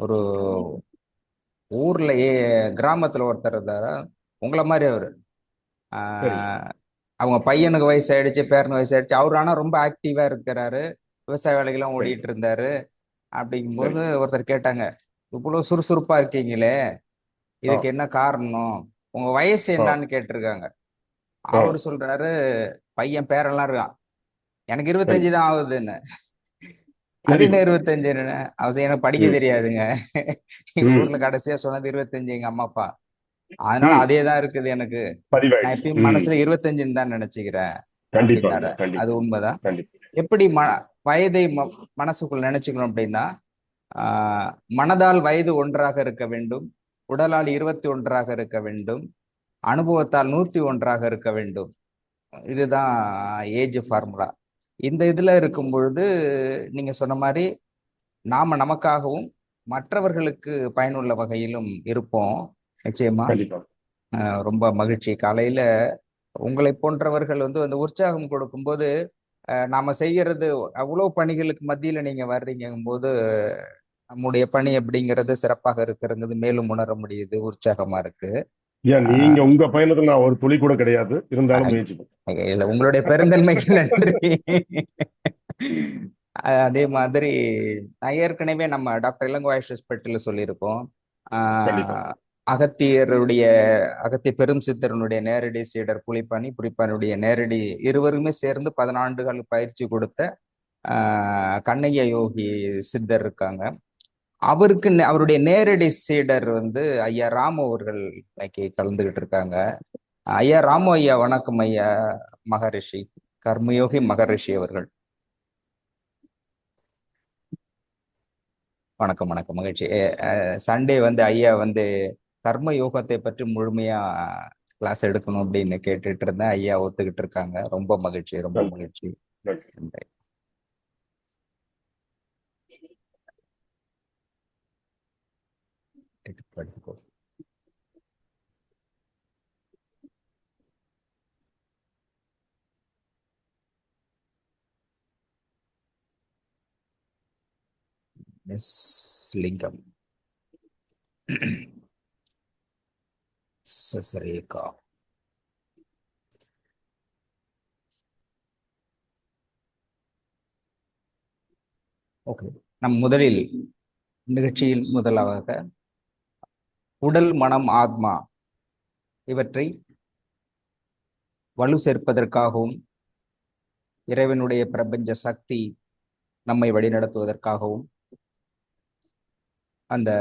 ஒரு ஊர்ல கிராமத்துல ஒருத்தர் இருந்தாரா, உங்களை மாதிரி அவரு. சரி. ஆஹ் அவங்க பையனுக்கு வயசாயிடுச்சு, பேரனுக்கு வயசாயிடுச்சு. அவரு ஆனா ரொம்ப ஆக்டிவா இருக்கிறாரு. விவசாய வேலைக்கெல்லாம் சரி. ஓடிட்டு இருந்தாரு. அப்படிங்கும்போது சரி. ஒருத்தர் கேட்டாங்க, இவ்வளவு சுறுசுறுப்பா இருக்கீங்களே, ஆ. இதுக்கு என்ன காரணம்? உங்க வயசு ஆ. என்னன்னு கேட்டிருக்காங்க. ஆ. அவரு சொல்றாரு, பையன் பேரெல்லாம் இருக்கான், எனக்கு சரி. 25 தான் ஆகுதுன்னு. அது வெரி என்ன குட். 25ன்னு? அது எனக்கு படிக்க ம். தெரியாதுங்க. எங்க ம். ஊர்ல கடைசியா சொன்னது 25, எங்க அம்மா அப்பா. அதனால ம். அதே தான் இருக்குது எனக்கு. நான் பதிவாயிடுச்சு. எப்பயும் ம். மனசுல 25ன்னு தான் நினைச்சுக்கிறேன் கண்டிப்பாங்க. அப்படின்னாரு. அது கண்டிப்பா. உண்மைதான். கண்டிப்பா. எப்படி வயதை மனசுக்குள் நினைச்சுக்கணும் அப்படின்னா, ஆஹ் மனதால் வயது ஒன்றாக இருக்க வேண்டும், உடலால் 21ஆக இருக்க வேண்டும், அனுபவத்தால் 101ஆக இருக்க வேண்டும். இதுதான் ஏஜ் ஃபார்முலா. இந்த இதுல இருக்கும் பொழுது நீங்க சொன்ன மாதிரி நாம நமக்காகவும் மற்றவர்களுக்கு பயனுள்ள வகையிலும் இருப்போம். நிச்சயமா. கண்டிப்பா. ரொம்ப மகிழ்ச்சி. காலையில உங்களை போன்றவர்கள் அந்த உற்சாகம் கொடுக்கும்போது, நாம செய்யறது அவ்வளவு பணிகளுக்கு மத்தியில நீங்க வர்றீங்கும் போது, நம்முடைய பணி அப்படிங்கிறது சிறப்பாக இருக்கிறது மேலும் உணர முடியுது. உற்சாகமா இருக்கு. ஏன் நீங்க ஆஹ் உங்க பயணத்துல நான் ஒரு துளி கூட கிடையாது. இருந்தாலும் அஹ் முயற்சி பண்ணேன். இல்ல, உங்களுடைய பெருந்தன்மைக்கு நன்றி. அதே மாதிரி நான் ஏற்கனவே நம்ம டாக்டர் இளங்கோ ஆயுஷ் ஹாஸ்பிட்டல் சொல்லியிருக்கோம். கண்டிப்பா. ஆஹ் அகத்தியருடைய அகத்திய பெரும் சித்தரனுடைய நேரடி சீடர் புலிப்பாணி, புலிப்பானுடைய நேரடி இருவருமே சேர்ந்து 10 ஆண்டுகள் பயிற்சி கொடுத்த கண்ணையா யோகி சித்தர் இருக்காங்க. அவருடைய நேரடி சீடர் ஐயா ராமு அவர்கள் இன்னைக்கு கலந்துகிட்டு இருக்காங்க. ஐயா ராமு ஐயா, வணக்கம் ஐயா. மகரிஷி, கர்மயோகி மகரிஷி அவர்கள். வணக்கம், வணக்கம், மகிழ்ச்சி. சண்டே ஐயா கர்ம யோகத்தை பற்றி முழுமையா கிளாஸ் எடுக்கணும் அப்படின்னு கேட்டுட்டு இருந்தேன். ஐயா ஒத்துக்கிட்டு இருக்காங்க. ரொம்ப மகிழ்ச்சி, ரொம்ப நன்றி. மகிழ்ச்சி. நன்றி. நன்றி. படித்துக்கோ. எஸ் லிங்கம். சசரேகா. ஓகே. நம் முதலில் நிகழ்ச்சியில் முதலாக உடல், மனம், ஆத்மா இவற்றை வலு சேர்ப்பதற்காகவும், இறைவனுடைய பிரபஞ்ச சக்தி நம்மை வழிநடத்துவதற்காகவும் அந்த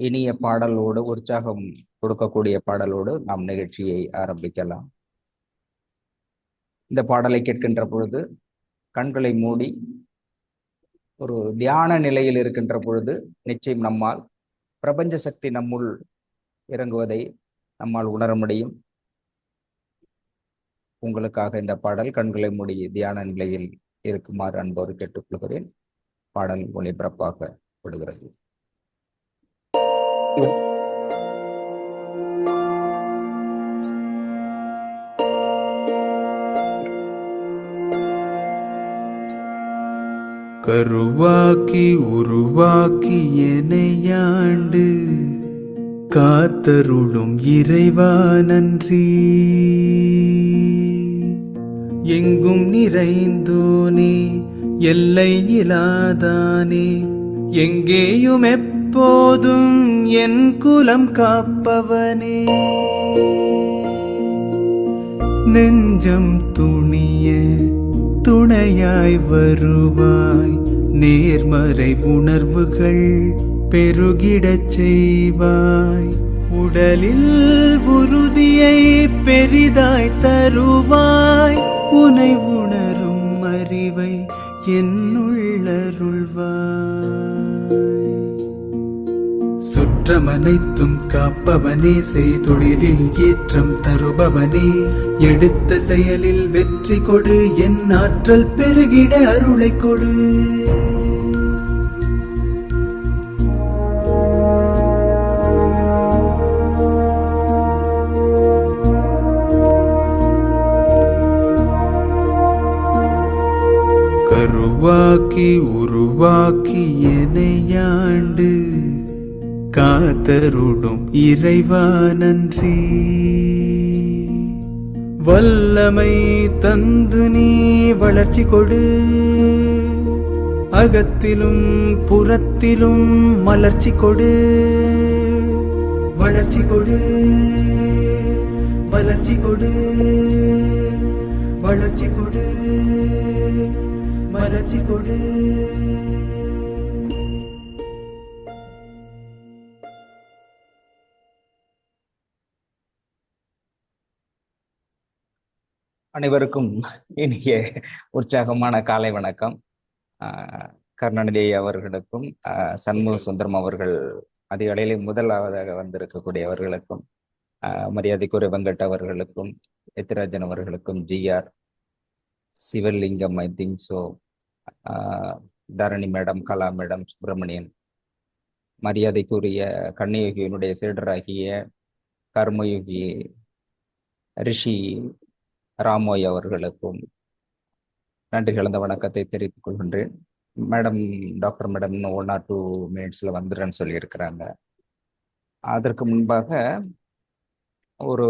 இனிய பாடலோடு, உற்சாகம் கொடுக்கக்கூடிய பாடலோடு நாம் நிகழ்ச்சியை ஆரம்பிக்கலாம். இந்த பாடலை கேட்கின்ற பொழுது கண்களை மூடி ஒரு தியான நிலையில் இருக்கின்ற பொழுது நிச்சயம் நம்மால் பிரபஞ்ச சக்தி நம்முள் இறங்குவதை நம்மால் உணர முடியும். உங்களுக்காக இந்த பாடல் கண்களை மூடி தியான நிலையில் இருக்குமாறு அன்போடு கேட்டுக்கொள்கிறேன். பாடல் ஒளிபரப்பாக விடுகிறது. கருவாக்கி உருவாக்கி எனையாண்டு காத்தருளும் இறைவா நன்றி. எங்கும் நிறைந்தோனே, எல்லை இலாதானே, எங்கேயும் எப்போதும் என் குலம் காப்பவனே. நெஞ்சம் துணிய துணையாய் வருவாய், நேர்மறை உணர்வுகள் பெருகிடச் செய்வாய். உடலில் உறுதியை பெரிதாய் தருவாய், உனை உணரும் அறிவை என்னுள்ளருள்வாய். சுற்றமனைத்தும் காப்பவனே, செய்தொழிலில் ஏற்றம் தருபவனே, எடுத்த செயலில் வெற்றி கொடு, என் ஆற்றல் பெருகிட அருளை கொடு. கருவாக்கி உருவாக்கி எனையாண்டு ஆண்டு காத்தருடும் இறைவா நன்றி. வல்லமை தந்து நீ வளர்ச்சி கொடு, அகத்திலும் புறத்திலும் மலர்ச்சி கொடு. வளர்ச்சி கொடு, வளர்ச்சி கொடு, வளர்ச்சி கொடு, மலர்ச்சி கொடு. அனைவருக்கும் இனிய உற்சாகமான காலை வணக்கம். கருணாநிதி அவர்களுக்கும் சண்முக சுந்தரம் அவர்கள் அதிகாலையிலே முதலாவதாக வந்திருக்கக்கூடிய அவர்களுக்கும், மரியாதைக்குரிய வெங்கட் அவர்களுக்கும், எத்திராஜன் அவர்களுக்கும், GR Sivalingam, I think so, Dharani madam, Kala madam, Subramanian, மரியாதைக்குரிய கன்னியோகியினுடைய சீடராகிய கர்மயோகி ரிஷி ராமோய் அவர்களுக்கும் நன்றி கலந்த வணக்கத்தை தெரிவித்துக் கொள்கின்றேன். மேடம், டாக்டர் மேடம் இன்னும் 1 or 2 minutes வந்துடுறேன்னு சொல்லியிருக்கிறாங்க. அதற்கு முன்பாக ஒரு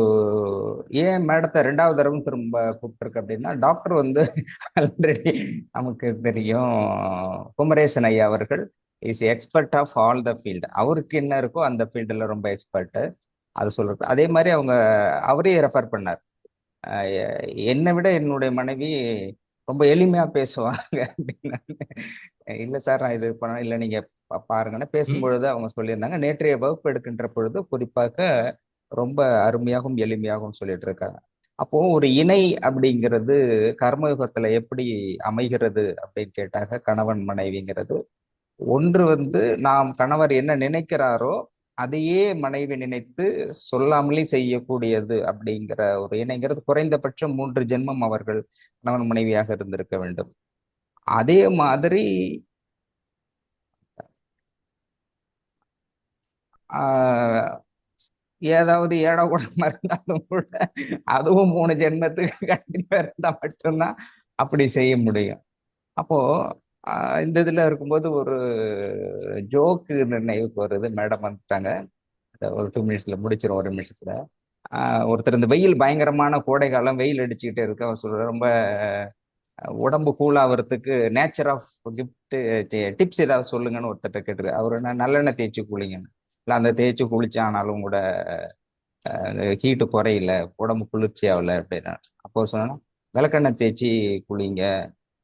ஏன் மேடத்தை 2வது தடவை திரும்ப கூப்பிட்டுருக்கு அப்படின்னா, டாக்டர் ஆல்ரெடி நமக்கு தெரியும், குமரேசன் ஐயா அவர்கள் is expert of all the field. அவருக்கு என்ன இருக்கோ அந்த ஃபீல்டில் ரொம்ப எக்ஸ்பர்ட்டு. அது சொல்றது. அதே மாதிரி அவரே ரெஃபர் பண்ணார், என்னை விட என்னுடைய மனைவி ரொம்ப எளிமையா பேசுவாங்க அப்படின்னு. இல்லை சார், நான் இது பண்ண இல்லை, நீங்க பாருங்கன்னு பேசும்பொழுது அவங்க சொல்லியிருந்தாங்க. நேற்றைய வகுப்பு எடுக்கின்ற பொழுது குறிப்பாக ரொம்ப அருமையாகவும் எளிமையாகவும் சொல்லிட்டு இருக்காங்க. அப்போ ஒரு இணை அப்படிங்கிறது கர்மயுகத்துல எப்படி அமைகிறது அப்படின்னு கேட்டாங்க. கணவன் மனைவிங்கிறது ஒன்று நாம் கணவர் என்ன நினைக்கிறாரோ அதையே மனைவி நினைத்து சொல்லாமலே செய்யக்கூடியது அப்படிங்கிற ஒரு இணைங்கிறது குறைந்தபட்சம் 3 ஜென்மம் அவர்கள் கணவன் மனைவியாக இருந்திருக்க வேண்டும். அதே மாதிரி ஏதாவது ஏடா கூடமா இருந்தாலும் கூட அதுவும் 3 ஜென்மத்துக்கு கண்டிப்பா இருந்தா மட்டும்தான் அப்படி செய்ய முடியும். அப்போ இந்த இதுல இருக்கும்போது ஒரு ஜோக்கு நினைவுக்கு வருது. மேடம் வந்துட்டாங்க, ஒரு 2 minutesல முடிச்சிடும், 1 நிமிஷத்துல. ஒருத்தர் இந்த வெயில் பயங்கரமான கோடை காலம், வெயில் அடிச்சுக்கிட்டே இருக்கு. அவர் சொல்ற ரொம்ப உடம்பு கூலாகிறதுக்கு நேச்சர் ஆஃப் கிஃப்ட் டிப்ஸ் ஏதாவது சொல்லுங்கன்னு ஒருத்தர்கிட்ட கேட்டுருக்கு. அவர் என்ன நல்லெண்ணெய் தேய்ச்சி குளிங்கன்னு. இல்லை, அந்த தேய்ச்சி குளிச்சானாலும் கூட ஹீட்டு குறையில, உடம்பு குளிர்ச்சி ஆகல அப்படின்னா. அப்போ சொன்னா விளக்கெண்ணெய் தேய்ச்சி குளிங்க,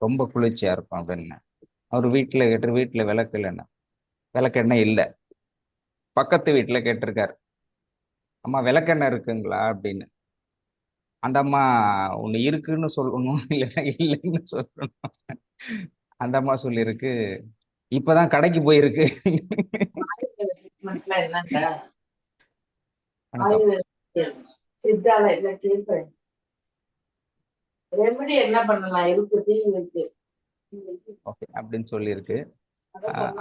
ரொம்ப குளிர்ச்சியா இருக்கும் அப்படின்னு. அவர் வீட்டில் கேட்டு, வீட்டில் விளக்கு இல்லைன்னா, விளக்கெண்ணெய் இல்லை. பக்கத்து வீட்டில் கேட்டிருக்காரு, அம்மா விளக்கெண்ணெய் இருக்குங்களா அப்படின்னு. அந்த அம்மா ஒன்று இருக்குன்னு சொல்லணும், இல்லைன்னா இல்லைன்னு சொல்லணும். அந்த அம்மா சொல்லியிருக்கு, இப்பதான் கடைக்கு போயிருக்கு. ஓகே அப்படின்னு சொல்லியிருக்கு.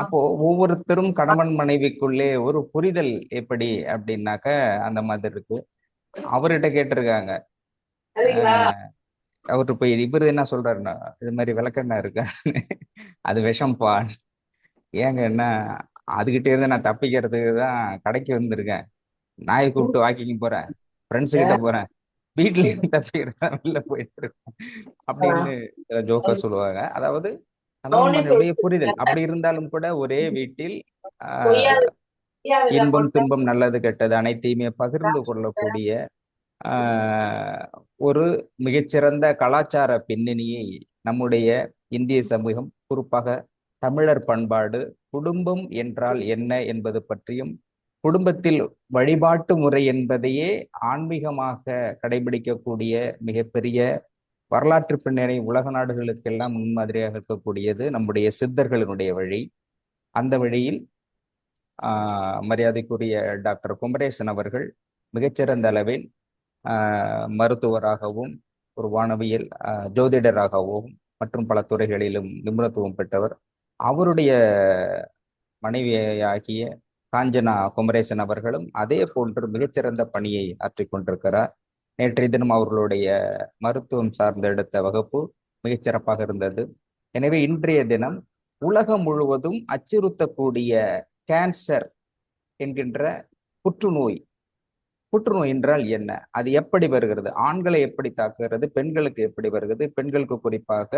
அப்போ ஒவ்வொருத்தரும் கணவன் மனைவிக்குள்ளே ஒரு புரிதல் எப்படி அப்படின்னாக்க அந்த மாதிரி இருக்கு. அவர்கிட்ட கேட்டிருக்காங்க, அவரு போய் இவரு என்ன சொல்றாருன்னா, இது மாதிரி விளக்கெண்ணெய் இருக்கா, அது விஷம்பா. ஏங்க என்ன, அதுகிட்டே இருந்து நான் தப்பிக்கிறதுக்கு தான் கடைக்கு வந்திருக்கேன். நாயை கூப்பிட்டு வாக்கிங் போறேன், ஃப்ரெண்ட்ஸு கிட்ட போறேன், வீட்லயும் தப்பிக்கிறதா வெளில போயிட்டு இருக்கேன் அப்படின்னு ஜோக்கா சொல்லுவாங்க. அதாவது கணவன் மனைவியுடைய புரிதல் அப்படி இருந்தாலும் கூட ஒரே வீட்டில் இன்பம் துன்பம் நல்லது கெட்டது அனைத்தையுமே பகிர்ந்து கொள்ளக்கூடிய ஒரு மிகச்சிறந்த கலாச்சார பின்னணியை நம்முடைய இந்திய சமூகம், குறிப்பாக தமிழர் பண்பாடு, குடும்பம் என்றால் என்ன என்பது பற்றியும், குடும்பத்தில் வழிபாட்டு முறை என்பதையே ஆன்மீகமாக கடைபிடிக்கக்கூடிய மிகப்பெரிய வரலாற்று பின்னணி உலக நாடுகளுக்கெல்லாம் முன்மாதிரியாக இருக்கக்கூடியது நம்முடைய சித்தர்களினுடைய வழி. அந்த வழியில் மரியாதைக்குரிய டாக்டர் குமரேசன் அவர்கள் மிகச்சிறந்த அளவில் மருத்துவராகவும், ஒரு வானவியல் ஜோதிடராகவும் மற்றும் பல துறைகளிலும் நிபுணத்துவம் பெற்றவர். அவருடைய மனைவியாகிய காஞ்சனா குமரேசன் அவர்களும் அதே போன்று மிகச்சிறந்த பணியை ஆற்றிக் கொண்டிருக்கிறார். நேற்றைய தினம் அவர்களுடைய மருத்துவம் சார்ந்த எடுத்த வகுப்பு மிகச்சிறப்பாக இருந்தது. எனவே இன்றைய தினம் உலகம் முழுவதும் அச்சுறுத்தக்கூடிய கேன்சர் என்கின்ற புற்றுநோய். புற்றுநோய் என்றால் என்ன? அது எப்படி வருகிறது? ஆண்களை எப்படி தாக்குகிறது? பெண்களுக்கு எப்படி வருகிறது? பெண்களுக்கு குறிப்பாக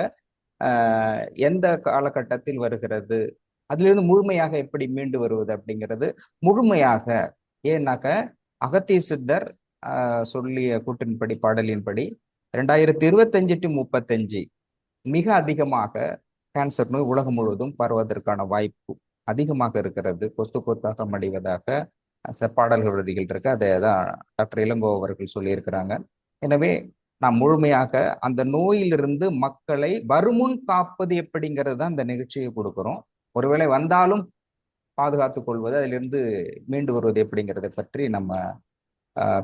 எந்த காலகட்டத்தில் வருகிறது? அதிலிருந்து முழுமையாக எப்படி மீண்டு வருவது அப்படிங்கிறது முழுமையாக. ஏன்னாக்க அகத்திய சித்தர் சொல்லிய கூற்றின்படி, பாடலின்படி 2025 to 35 மிக அதிகமாக கேன்சர் நோய் உலகம் முழுவதும் பரவதற்கான வாய்ப்பு அதிகமாக இருக்கிறது. கொத்து கொத்தாக மடிவதாக பாடல்கள் வரிகள் இருக்கு. அதை தான் டாக்டர் இளங்கோ அவர்கள் சொல்லியிருக்கிறாங்க. எனவே நாம் முழுமையாக அந்த நோயிலிருந்து மக்களை வருமுன் காப்பது எப்படிங்கிறது தான் இந்த நிகழ்ச்சியை கொடுக்கிறோம். ஒருவேளை வந்தாலும் பாதுகாத்துக் கொள்வது, அதிலிருந்து மீண்டு வருவது எப்படிங்கிறதை பற்றி நம்ம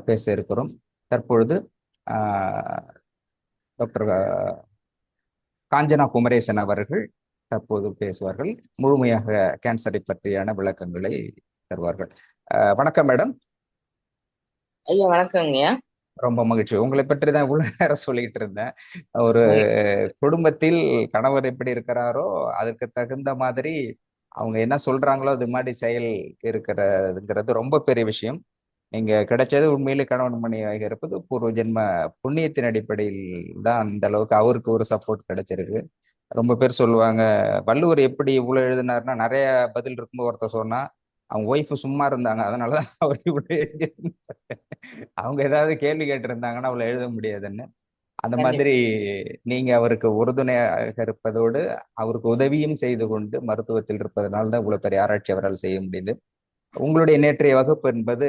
பேச இருக்கிறோம். தற்பொழுது டாக்டர் காஞ்சனா குமரேசன் அவர்கள் தற்போது பேசுவார்கள். முழுமையாக கேன்சரை பற்றியான விளக்கங்களை தருவார்கள். வணக்கம் மேடம். ஐயா வணக்கங்கய்யா. ரொம்ப மகிழ்ச்சி. உங்களை பற்றி தான் இவ்வளவு நேரம் சொல்லிட்டு இருந்தேன். ஒரு குடும்பத்தில் கணவர் எப்படி இருக்கிறாரோ அதற்கு தகுந்த மாதிரி அவங்க என்ன சொல்றாங்களோ அது மாதிரி செயல் இருக்கிறதுங்கிறது ரொம்ப பெரிய விஷயம். நீங்க கிடைச்சது உண்மையிலே கணவன் மனைவியாக இருப்பது பூர்வ ஜென்ம புண்ணியத்தின் அடிப்படையில் தான் அந்த அளவுக்கு அவருக்கு ஒரு சப்போர்ட் கிடைச்சிருக்கு. ரொம்ப பேர் சொல்லுவாங்க, வள்ளுவர் எப்படி இவ்வளவு எழுதினாருன்னா நிறைய பதில் இருக்கும்போது ஒருத்தர் சொன்னா அவங்க ஒய்ஃபு சும்மா இருந்தாங்க, அதனாலதான் அவர் இவ்வளவு எழுதியிருந்தாரு. அவங்க ஏதாவது கேள்வி கேட்டிருந்தாங்கன்னா அவ்வளவு எழுத முடியாதுன்னு. அந்த மாதிரி நீங்க அவருக்கு உறுதுணையாக இருப்பதோடு அவருக்கு உதவியும் செய்து கொண்டு மருத்துவத்தில் இருப்பதனால தான் இவ்வளவு பெரிய ஆராய்ச்சி அவரால் செய்ய முடியுது. உங்களுடைய நேற்றைய வகுப்பு என்பது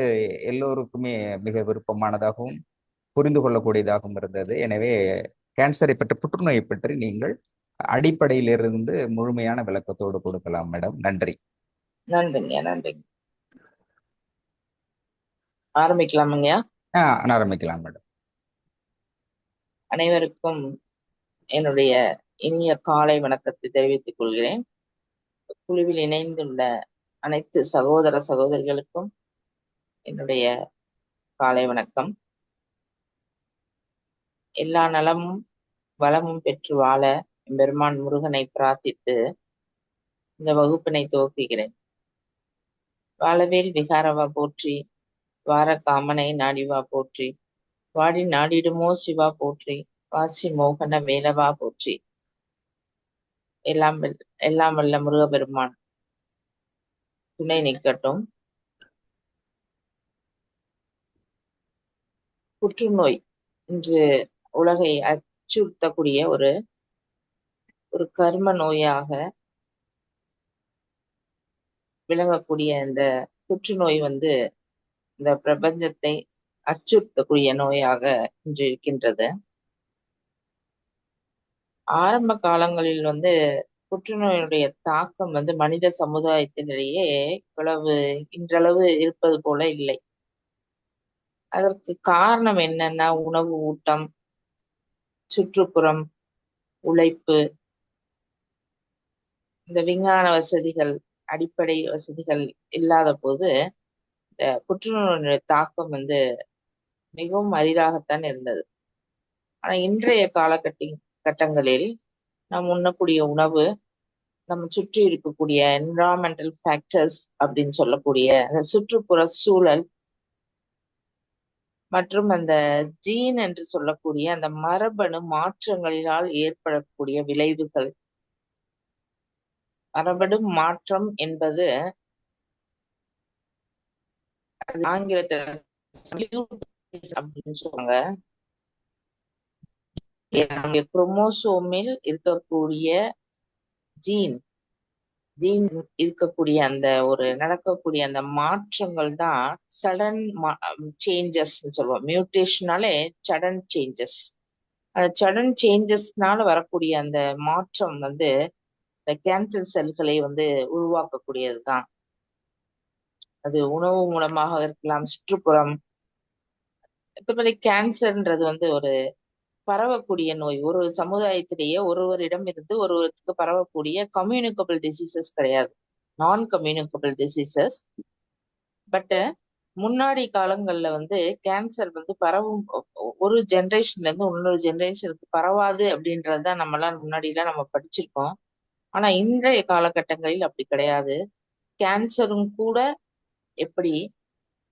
எல்லோருக்குமே மிக விருப்பமானதாகவும் புரிந்து கொள்ளக்கூடியதாகவும் இருந்தது. எனவே கேன்சரை பற்றி, புற்றுநோயை பற்றி நீங்கள் அடிப்படையிலிருந்து முழுமையான விளக்கத்தோடு கொடுக்கலாம் மேடம். நன்றி. நன்றிங்க. நன்றிங்க. ஆரம்பிக்கலாமுங்கய்யா? ஆரம்பிக்கலாம் மேடம். அனைவருக்கும் என்னுடைய இனிய காலை வணக்கத்தை தெரிவித்துக் கொள்கிறேன். குழுவில் இணைந்துள்ள அனைத்து சகோதர சகோதரிகளுக்கும் என்னுடைய காலை வணக்கம். எல்லா நலமும் வளமும் பெற்று வாழ பெருமான் முருகனை பிரார்த்தித்து இந்த வகுப்பினை துவக்குகிறேன். வாழவேல் விகாரவா போற்றி, வார காமனை நாடிவா போற்றி, வாடி நாடிடுமோ சிவா போற்றி, வாசி மோகன வேலவா போற்றி. எல்லாம் வல்ல முருகபெருமான் துணை நிற்கட்டும். புற்றுநோய் இன்று உலகை அச்சுறுத்தக்கூடிய ஒரு கர்ம நோயாக விளங்கக்கூடிய இந்த புற்றுநோய் இந்த பிரபஞ்சத்தை அச்சுறுத்தக்கூடிய நோயாக இன்று இருக்கின்றது. ஆரம்ப காலங்களில் புற்றுநோயுடைய தாக்கம் மனித சமுதாயத்தினிடையே இவ்வளவு இன்றளவு இருப்பது போல இல்லை. அதற்கு காரணம் என்னன்னா, உணவு, ஊட்டம், சுற்றுப்புறம், உழைப்பு, இந்த விஞ்ஞான வசதிகள், அடிப்படை வசதிகள் இல்லாத போது இந்த புற்றுநோயுடைய தாக்கம் மிகவும் அரிதாகத்தான் இருந்தது. ஆனா இன்றைய காலகட்டங்களில் நாம் உண்ணக்கூடிய உணவு, நம்ம சுற்றி இருக்கக்கூடிய என்விரான்மெண்டல் ஃபேக்டர்ஸ் அப்படின்னு சொல்லக்கூடிய அந்த சுற்றுப்புற சூழல் மற்றும் அந்த ஜீன் என்று சொல்லக்கூடிய அந்த மரபணு மாற்றங்களினால் ஏற்படக்கூடிய விளைவுகள். மரபணு மாற்றம் என்பது ஆங்கிலத்தில் அப்படின்னு சொல்லுவாங்க. குரோமோசோமில் இருக்கக்கூடிய ஜீன் இருக்கக்கூடிய அந்த நடக்கக்கூடிய அந்த மாற்றங்கள் தான் சடன் சேஞ்சஸ் சொல்லுவோம். மியூட்டேஷனாலே சடன் சேஞ்சஸ். அந்த சடன் சேஞ்சஸ்னால வரக்கூடிய அந்த மாற்றம் இந்த கேன்சர் செல்களை உருவாக்கக்கூடியதுதான். அது உணவு மூலமாக இருக்கலாம், சுற்றுப்புறம். மற்றபடி கேன்சர்ன்றது ஒரு பரவக்கூடிய நோய். ஒரு சமுதாயத்திலேயே ஒருவரிடம் இருந்து ஒருவருக்கு பரவக்கூடிய கம்யூனிகபிள் டிசீசஸ் கிடையாது, நான் கம்யூனிகபிள் டிசீசஸ். பட் முன்னாடி காலங்கள்ல கேன்சர் பரவும், ஒரு ஜென்ரேஷன்ல இருந்து இன்னொரு ஜென்ரேஷனுக்கு பரவாது அப்படின்றதுதான் நம்ம படிச்சிருக்கோம். ஆனா இன்றைய காலகட்டங்களில் அப்படி கிடையாது. கேன்சரும் கூட எப்படி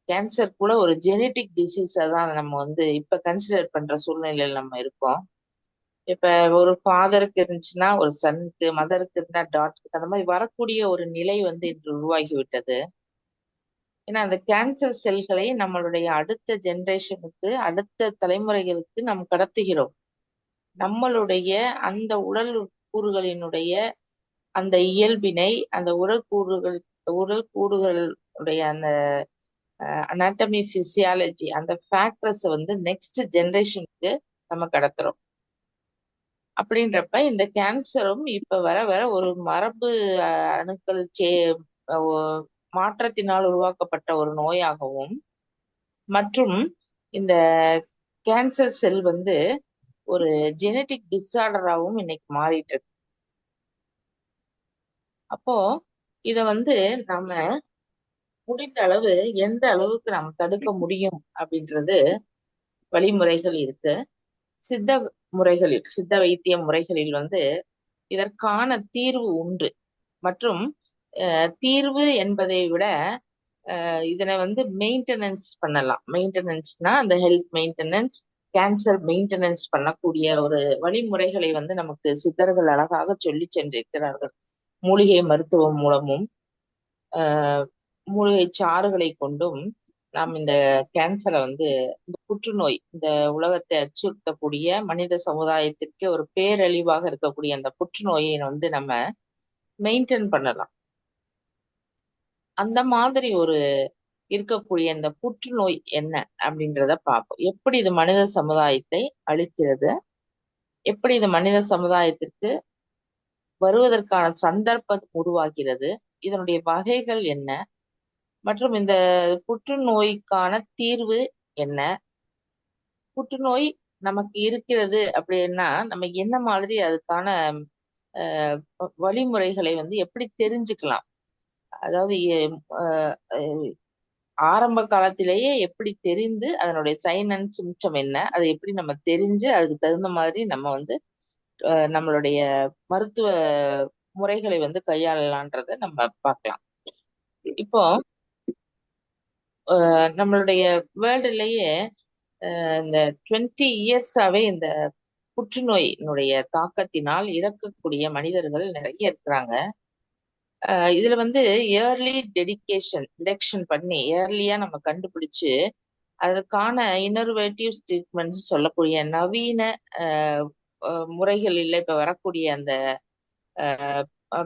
கேன்சர் கூட ஒரு ஜெனட்டிக் டிசீஸா தான் நம்ம வந்து இப்ப கன்சிடர் பண்ற சூழ்நிலையில நம்ம இருக்கோம். இப்ப ஒரு ஃபாதருக்கு இருந்துச்சுன்னா ஒரு சனுக்கு, மதருக்கு இருந்தா டாட்டருக்கு, அந்த மாதிரி வரக்கூடிய ஒரு நிலை வந்து இன்று உருவாகி விட்டது. ஏன்னா அந்த கேன்சர் செல்களை நம்மளுடைய அடுத்த ஜெனரேஷனுக்கு, அடுத்த தலைமுறைகளுக்கு நாம் கடத்துகிறோம். நம்மளுடைய அந்த உடல் கூறுகளினுடைய அந்த இயல்பினை, அந்த உடல் கூறுகளுடைய அந்த அனாட்டமி பிசியாலஜி அந்த ஃபேக்டர்ஸ் வந்து நெக்ஸ்ட் ஜெனரேஷனுக்கு நம்ம கடத்துறோம். அப்படின்றப்ப இந்த கேன்சரும் இப்ப வர வர ஒரு மரபு அணுக்கள் மாற்றத்தினால் உருவாக்கப்பட்ட ஒரு நோயாகவும், மற்றும் இந்த கேன்சர் செல் வந்து ஒரு ஜெனட்டிக் டிஸார்டராகவும் இன்னைக்கு மாறிட்டு இருக்கு. அப்போ இத வந்து நம்ம முடிந்த அளவு எந்த அளவுக்கு நம்ம தடுக்க முடியும் அப்படின்றது வழிமுறைகள் இருக்கு. சித்த வைத்திய முறைகளில் வந்து இதற்கான தீர்வு உண்டு. மற்றும் தீர்வு என்பதை விட இதனை வந்து மெயின்டெனன்ஸ் பண்ணலாம். மெயின்டெனன்ஸ்னா அந்த ஹெல்த் மெயின்டெனன்ஸ், கேன்சர் மெயின்டெனன்ஸ் பண்ணக்கூடிய ஒரு வழிமுறைகளை வந்து நமக்கு சித்தர்கள் அழகாக சொல்லி சென்றிருக்கிறார்கள். மூலிகை மருத்துவம் மூலமும் மூலிகை சாறுகளை கொண்டும் நாம் இந்த கேன்சரை வந்து, இந்த புற்றுநோய், இந்த உலகத்தை அச்சுறுத்தக்கூடிய மனித சமுதாயத்திற்கு ஒரு பேரழிவாக இருக்கக்கூடிய அந்த புற்றுநோயை வந்து நம்ம மெயின்டைன் பண்ணலாம். அந்த மாதிரி ஒரு இருக்கக்கூடிய இந்த புற்றுநோய் என்ன அப்படின்றத பார்ப்போம். எப்படி இது மனித சமுதாயத்தை அழிக்கிறது, எப்படி இது மனித சமுதாயத்திற்கு வருவதற்கான சந்தர்ப்பம் உருவாகிறது, இதனுடைய வகைகள் என்ன, மற்றும் இந்த புற்றுநோய்க்கான தீர்வு என்ன, புற்றுநோய் நமக்கு இருக்கிறது அப்படின்னா நம்ம என்ன மாதிரி அதுக்கான வழிமுறைகளை வந்து எப்படி தெரிஞ்சுக்கலாம், அதாவது ஆரம்ப காலத்திலேயே எப்படி தெரிந்து அதனுடைய சைன் அண்ட் சிம்டம் என்ன, அதை எப்படி நம்ம தெரிஞ்சு அதுக்கு தகுந்த மாதிரி நம்ம வந்து நம்மளுடைய மருத்துவ முறைகளை வந்து கையாளலான்றத நம்ம பார்க்கலாம். இப்போ நம்மளுடைய வேர்ல்டுலயே இந்த 20 இயர்ஸாவே இந்த புற்றுநோயினுடைய தாக்கத்தினால் இறக்கக்கூடிய மனிதர்கள் நிறைய இருக்கிறாங்க. இதுல வந்து இயர்லி டிடெக்ஷன் பண்ணி இயர்லியா நம்ம கண்டுபிடிச்சு அதற்கான இன்னோவேட்டிவ் ட்ரீட்மெண்ட்ஸ் சொல்லக்கூடிய நவீன முறைகளில் இப்ப வரக்கூடிய அந்த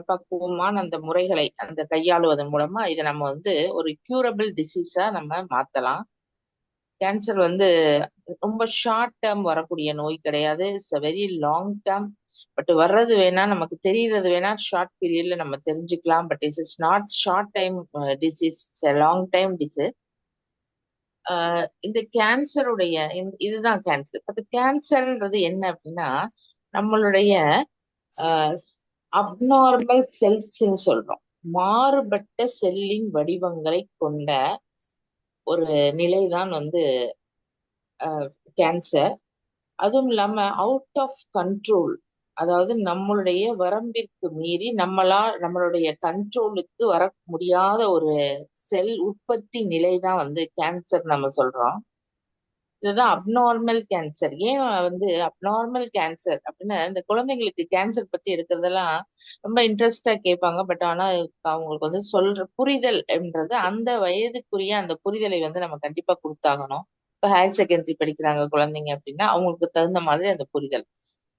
பக்குவமான அந்த முறைகளை அந்த கையாளுவதன் மூலமா இதை நம்ம வந்து ஒரு கியூரபிள் டிசீஸா நம்ம மாத்தலாம். கேன்சர் வந்து ரொம்ப ஷார்ட் டேர்ம் வரக்கூடிய நோய் கிடையாது. It's a very long term. But வர்றது வேணா நமக்கு தெரியறது வேணா ஷார்ட் பீரியட்ல நம்ம தெரிஞ்சுக்கலாம். But it's is not short time disease, long time disease. இந்த கேன்சருடைய இதுதான் கேன்சர். அது கேன்சர்ன்றது என்ன அப்படின்னா நம்மளுடைய அப்நார்மல் செல்ஸ்ன்னு சொல்றோம். மாறுபட்ட செல்லின் வடிவங்களை கொண்ட ஒரு நிலைதான் வந்து கேன்சர். அதுவும் இல்லாம அவுட் ஆஃப் கண்ட்ரோல், அதாவது நம்மளுடைய வரம்பிற்கு மீறி நம்மளுடைய கண்ட்ரோலுக்கு வர முடியாத ஒரு செல் உற்பத்தி நிலை தான் வந்து கேன்சர் நம்ம சொல்றோம். இதுதான் அப்நார்மல் கேன்சர். ஏன் வந்து அப்நார்மல் கேன்சர் அப்படின்னா இந்த குழந்தைங்களுக்கு கேன்சர் பத்தி இருக்கிறதெல்லாம் ரொம்ப இன்ட்ரெஸ்டா கேட்பாங்க. பட் ஆனா அவங்களுக்கு வந்து சொல்ற புரிதல் என்றது அந்த வயதுக்குரிய அந்த புரிதலை வந்து நம்ம கண்டிப்பா கொடுத்தாகணும். இப்ப ஹையர் செகண்டரி படிக்கிறாங்க குழந்தைங்க அப்படின்னா அவங்களுக்கு தகுந்த மாதிரி அந்த புரிதல்.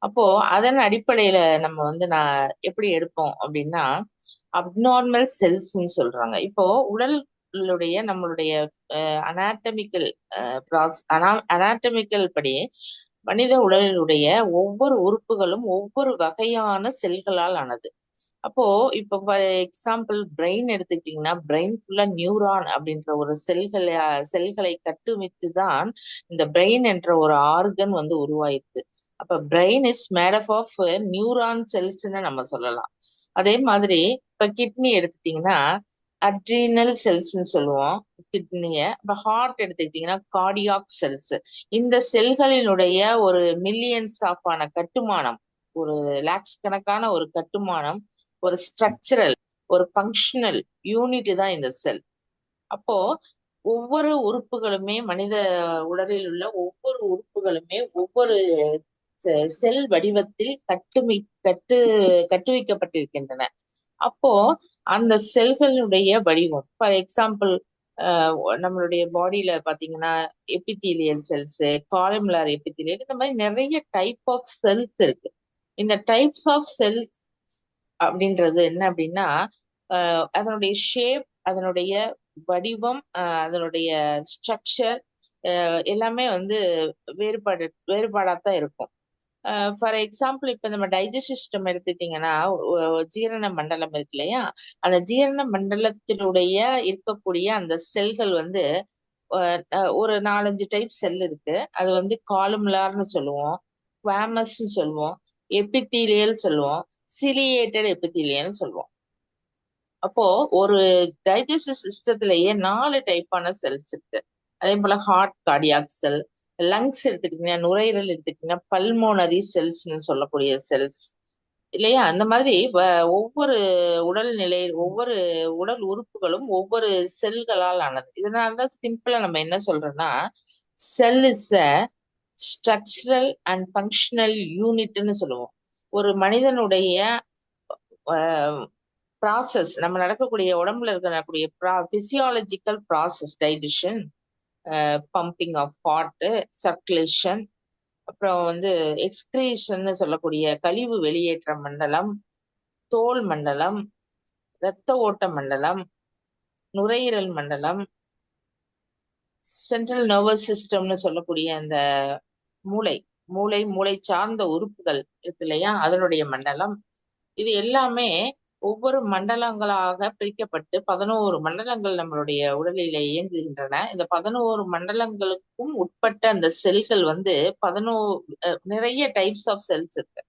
அப்போ அதன் அடிப்படையில நம்ம வந்து நான் எப்படி எடுப்போம் அப்படின்னா அப்நார்மல் செல்ஸ்ன்னு சொல்றாங்க. இப்போ நம்மளுடைய அனாட்டமிக்கல் படி மனித உடலினுடைய ஒவ்வொரு உறுப்புகளும் ஒவ்வொரு வகையான செல்களால் ஆனது. அப்போ இப்போ ஃபார் எக்ஸாம்பிள் பிரெயின் எடுத்துக்கிட்டீங்கன்னா பிரெயின் ஃபுல்லா நியூரான் அப்படின்ற ஒரு செல்களை கட்டுமித்து தான் இந்த பிரெயின் என்ற ஒரு ஆர்கன் வந்து உருவாயிருக்கு. அப்ப brain is made of neuron செல்ஸ்ன்னு நம்ம சொல்லலாம். அதே மாதிரி இப்ப கிட்னி எடுத்துட்டீங்கன்னா அட்ரினல் செல்ஸ்ன்னு சொல்லுவோம் கிட்னிய. இப்ப ஹார்ட் எடுத்துக்கிட்டீங்கன்னா கார்டியாக் செல்ஸ். இந்த செல்களினுடைய ஒரு மில்லியன்ஸ் ஆன கட்டுமானம், ஒரு லேக்ஸ் கணக்கான ஒரு கட்டுமானம், ஒரு ஸ்ட்ரக்சரல் ஒரு ஃபங்க்ஷனல் யூனிட் தான் இந்த செல். அப்போ ஒவ்வொரு உறுப்புகளுமே, மனித உடலில் உள்ள ஒவ்வொரு உறுப்புகளுமே ஒவ்வொரு செல் வடிவத்தில் கட்டுவிக்கப்பட்டிருக்கின்றன. அப்போ அந்த செல்களுடைய வடிவம், ஃபார் எக்ஸாம்பிள் நம்மளுடைய பாடியில பாத்தீங்கன்னா எபித்தீலியல் செல்ஸ், காலமுலார் எபித்தீலியல், இந்த மாதிரி நிறைய டைப் ஆஃப் செல்ஸ் இருக்கு. இந்த டைப்ஸ் ஆஃப் செல்ஸ் அப்படின்றது என்ன அப்படின்னா, அதனுடைய ஷேப், அதனுடைய வடிவம், அதனுடைய ஸ்ட்ரக்சர் எல்லாமே வந்து வேறுபாடாத்தான் இருக்கும். ஃபார் எக்ஸாம்பிள், இப்ப நம்ம டைஜஸ்ட் சிஸ்டம் எடுத்துட்டீங்கன்னா, ஜீரண மண்டலம் இருக்கு இல்லையா, அந்த ஜீரண மண்டலத்தினுடைய இருக்கக்கூடிய அந்த செல்கள் வந்து ஒரு 4-5 டைப் செல் இருக்கு. அது வந்து காலமுலார்னு சொல்லுவோம், குவாமஸ்ன்னு சொல்லுவோம், எபித்தீலியல் சொல்லுவோம், சிலியேட்டட் எபித்தீலியல்னு சொல்லுவோம். அப்போ ஒரு டைஜஸ்டிவ் சிஸ்டத்திலேயே 4 டைப்பான செல்ஸ் இருக்கு. அதே போல ஹார்ட் கார்டியாக் செல், லங்ஸ் எடுத்துக்கிட்டீங்கன்னா, நுரையீரல் எடுத்துக்கிட்டீங்கன்னா பல்மோனரி செல்ஸ்ன்னு சொல்லக்கூடிய செல்ஸ் இல்லையா. அந்த மாதிரி ஒவ்வொரு உடல்நிலை, ஒவ்வொரு உடல் உறுப்புகளும் ஒவ்வொரு செல்களால் ஆனது. இதனாலதான் சிம்பிளா நம்ம என்ன சொல்றோம்னா, cell is a structural and functional யூனிட்னு சொல்லுவோம். ஒரு மனிதனுடைய ப்ராசஸ், நம்ம நடக்கக்கூடிய உடம்புல இருக்கக்கூடிய physiological process, digestion, pumping of heart, circulation, அப்புறம் வந்து எக்ஸ்கிரீஷன் சொல்லக்கூடிய கழிவு வெளியேற்ற மண்டலம், தோல் மண்டலம், இரத்த ஓட்ட மண்டலம், நுரையீரல் மண்டலம், சென்ட்ரல் நர்வஸ் சிஸ்டம்னு சொல்லக்கூடிய அந்த மூளை சார்ந்த உறுப்புகள் இருக்கு இல்லையா, அதனுடைய மண்டலம். இது எல்லாமே ஒவ்வொரு மண்டலங்களாக பிரிக்கப்பட்டு 11 மண்டலங்கள் நம்மளுடைய உடலில இயங்குகின்றன. இந்த 11 மண்டலங்களுக்கும் உட்பட்ட அந்த செல்கள் வந்து 11 நிறைய டைப்ஸ் ஆஃப் செல்ஸ் இருக்கு.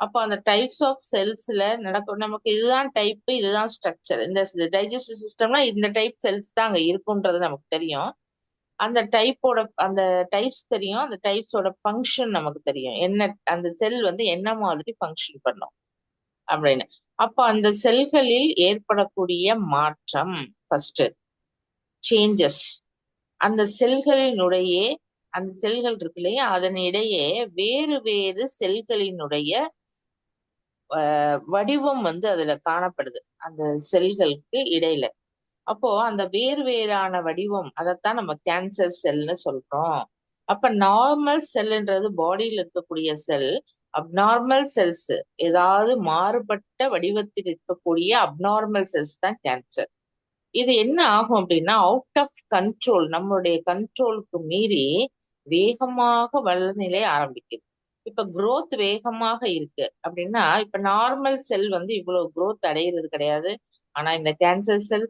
அப்போ அந்த டைப்ஸ் ஆஃப் செல்ஸ்ல நமக்கு இதுதான் டைப், இதுதான் ஸ்ட்ரக்சர், இந்த டைஜஸ்டிவ் சிஸ்டம்னா இந்த டைப் செல்ஸ் தான் அங்க இருக்குன்றது நமக்கு தெரியும். அந்த டைப்ஸ் தெரியும், அந்த டைப்ஸோட ஃபங்க்ஷன் நமக்கு தெரியும், என்ன அந்த செல் வந்து என்ன மாதிரி ஃபங்க்ஷன் பண்ணும் அப்படின்னு. அப்ப அந்த செல்களில் ஏற்படக்கூடிய மாற்றம், ஃபர்ஸ்ட் சேஞ்சஸ், அந்த செல்களினுடைய அந்த செல்கள் இருக்கு இல்லையா, அதனிடையே வேறு வேறு செல்களினுடைய வடிவம் வந்து அதுல காணப்படுது அந்த செல்களுக்கு இடையில. அப்போ அந்த வேறான வடிவம், அதைத்தான் நம்ம கேன்சர் செல்னு சொல்றோம். அப்ப நார்மல் செல்ன்றது பாடியில இருக்கக்கூடிய செல், அப்நார்மல் செல்ஸ், ஏதாவது மாறுபட்ட வடிவத்தில் இருக்கக்கூடிய அப்நார்மல் செல்ஸ் தான் கேன்சர். இது என்ன ஆகும் அப்படின்னா, அவுட் ஆஃப் கண்ட்ரோல், நம்மளுடைய கண்ட்ரோலுக்கு மீறி வேகமாக வளர்நிலை ஆரம்பிக்குது. இப்ப growth வேகமாக இருக்கு அப்படின்னா, இப்ப நார்மல் செல் வந்து இவ்வளவு growth அடையிறது கிடையாது. ஆனா இந்த கேன்சர் செல்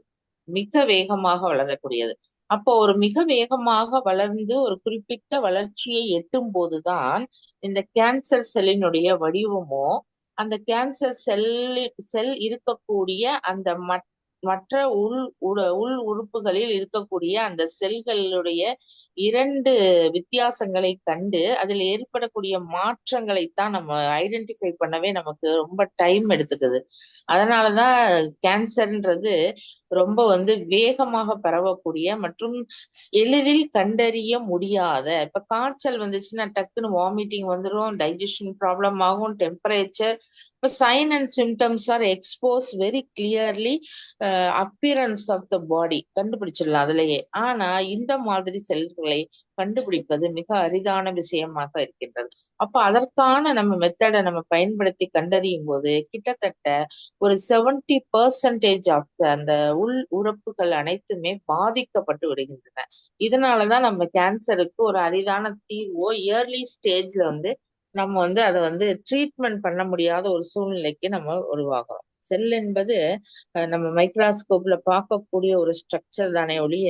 மிக வேகமாக வளரக்கூடியது. அப்போ ஒரு மிக வேகமாக வளர்ந்து ஒரு குறிப்பிட்ட வளர்ச்சியை எட்டும் போதுதான் இந்த கேன்சர் செல்லினுடைய வடிவமோ, அந்த கேன்சர் செல் இருக்கக்கூடிய அந்த மற்ற உள் உறுப்புகளில் இருக்கக்கூடிய அந்த செல்களுடைய 2 வித்தியாசங்களை கண்டு அதில் ஏற்படக்கூடிய மாற்றங்களைத்தான் நம்ம ஐடென்டிஃபை பண்ணவே நமக்கு ரொம்ப டைம் எடுத்துக்குது. அதனாலதான் கேன்சர்ன்றது ரொம்ப வந்து வேகமாக பரவக்கூடிய மற்றும் எளிதில் கண்டறிய முடியாத, இப்ப காய்ச்சல் வந்துச்சுன்னா டக்குன்னு வாமிட்டிங் வந்துடும், டைஜஷன் ப்ராப்ளம் ஆகும், டெம்பரேச்சர். இப்ப sign and symptoms are expose very clearly, appearance of the body கண்டுபிடிச்சிடலாம் அதுலயே. ஆனா இந்த மாதிரி செல்களை கண்டுபிடிப்பது மிக அரிதான விஷயமாக இருக்கின்றது. அப்ப அதற்கான நம்ம மெத்தடை நம்ம பயன்படுத்தி கண்டறியும் போது கிட்டத்தட்ட ஒரு 70% ஆஃப் அந்த உள் உறுப்புகள் அனைத்துமே பாதிக்கப்பட்டு விடுகின்றன. இதனாலதான் நம்ம கேன்சருக்கு ஒரு அரிதான தீர்வோ இயர்லி ஸ்டேஜ்ல வந்து நம்ம வந்து அதை வந்து ட்ரீட்மெண்ட் பண்ண முடியாத ஒரு சூழ்நிலைக்கு நம்ம உருவாகிறோம். செல் என்பது நம்ம மைக்ரோஸ்கோப்ல பார்க்கக்கூடிய ஒரு ஸ்ட்ரக்சர் தானே ஒழிய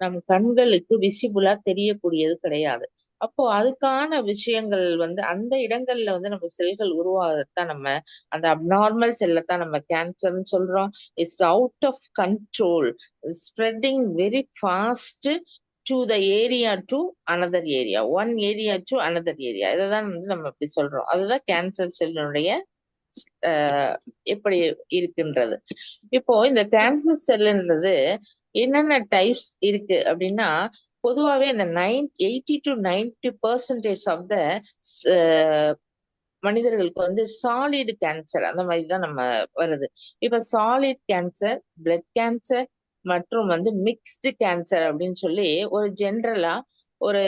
நம் கண்களுக்கு விசிபிளா தெரியக்கூடியது கிடையாது. அப்போ அதுக்கான விஷயங்கள் வந்து அந்த இடங்கள்ல வந்து நம்ம செல்கள் உருவாகத்தான் நம்ம அந்த அப்நார்மல் செல்லைத்தான் நம்ம கேன்சர்னு சொல்றோம். It's out of control, spreading very fast to the area to another area, one area to another area. இதைதான் வந்து நம்ம இப்படி சொல்றோம். அதுதான் கேன்சர் செல்லுடைய எப்படி இருக்குன்றது. இப்போ இந்த கேன்சர் செல்லுன்றது என்னென்ன டைப்ஸ் இருக்கு அப்படின்னா, பொதுவாவே இந்த 80 to 90% ஆஃப் த மனிதர்களுக்கு வந்து சாலிட் கேன்சர் அந்த மாதிரி தான் நம்ம வருது. இப்ப சாலிட் கேன்சர், பிளட் கேன்சர் மற்றும் வந்து மிக்ஸ்டு கேன்சர் அப்படின்னு சொல்லி ஒரு ஜென்ரலா ஒரு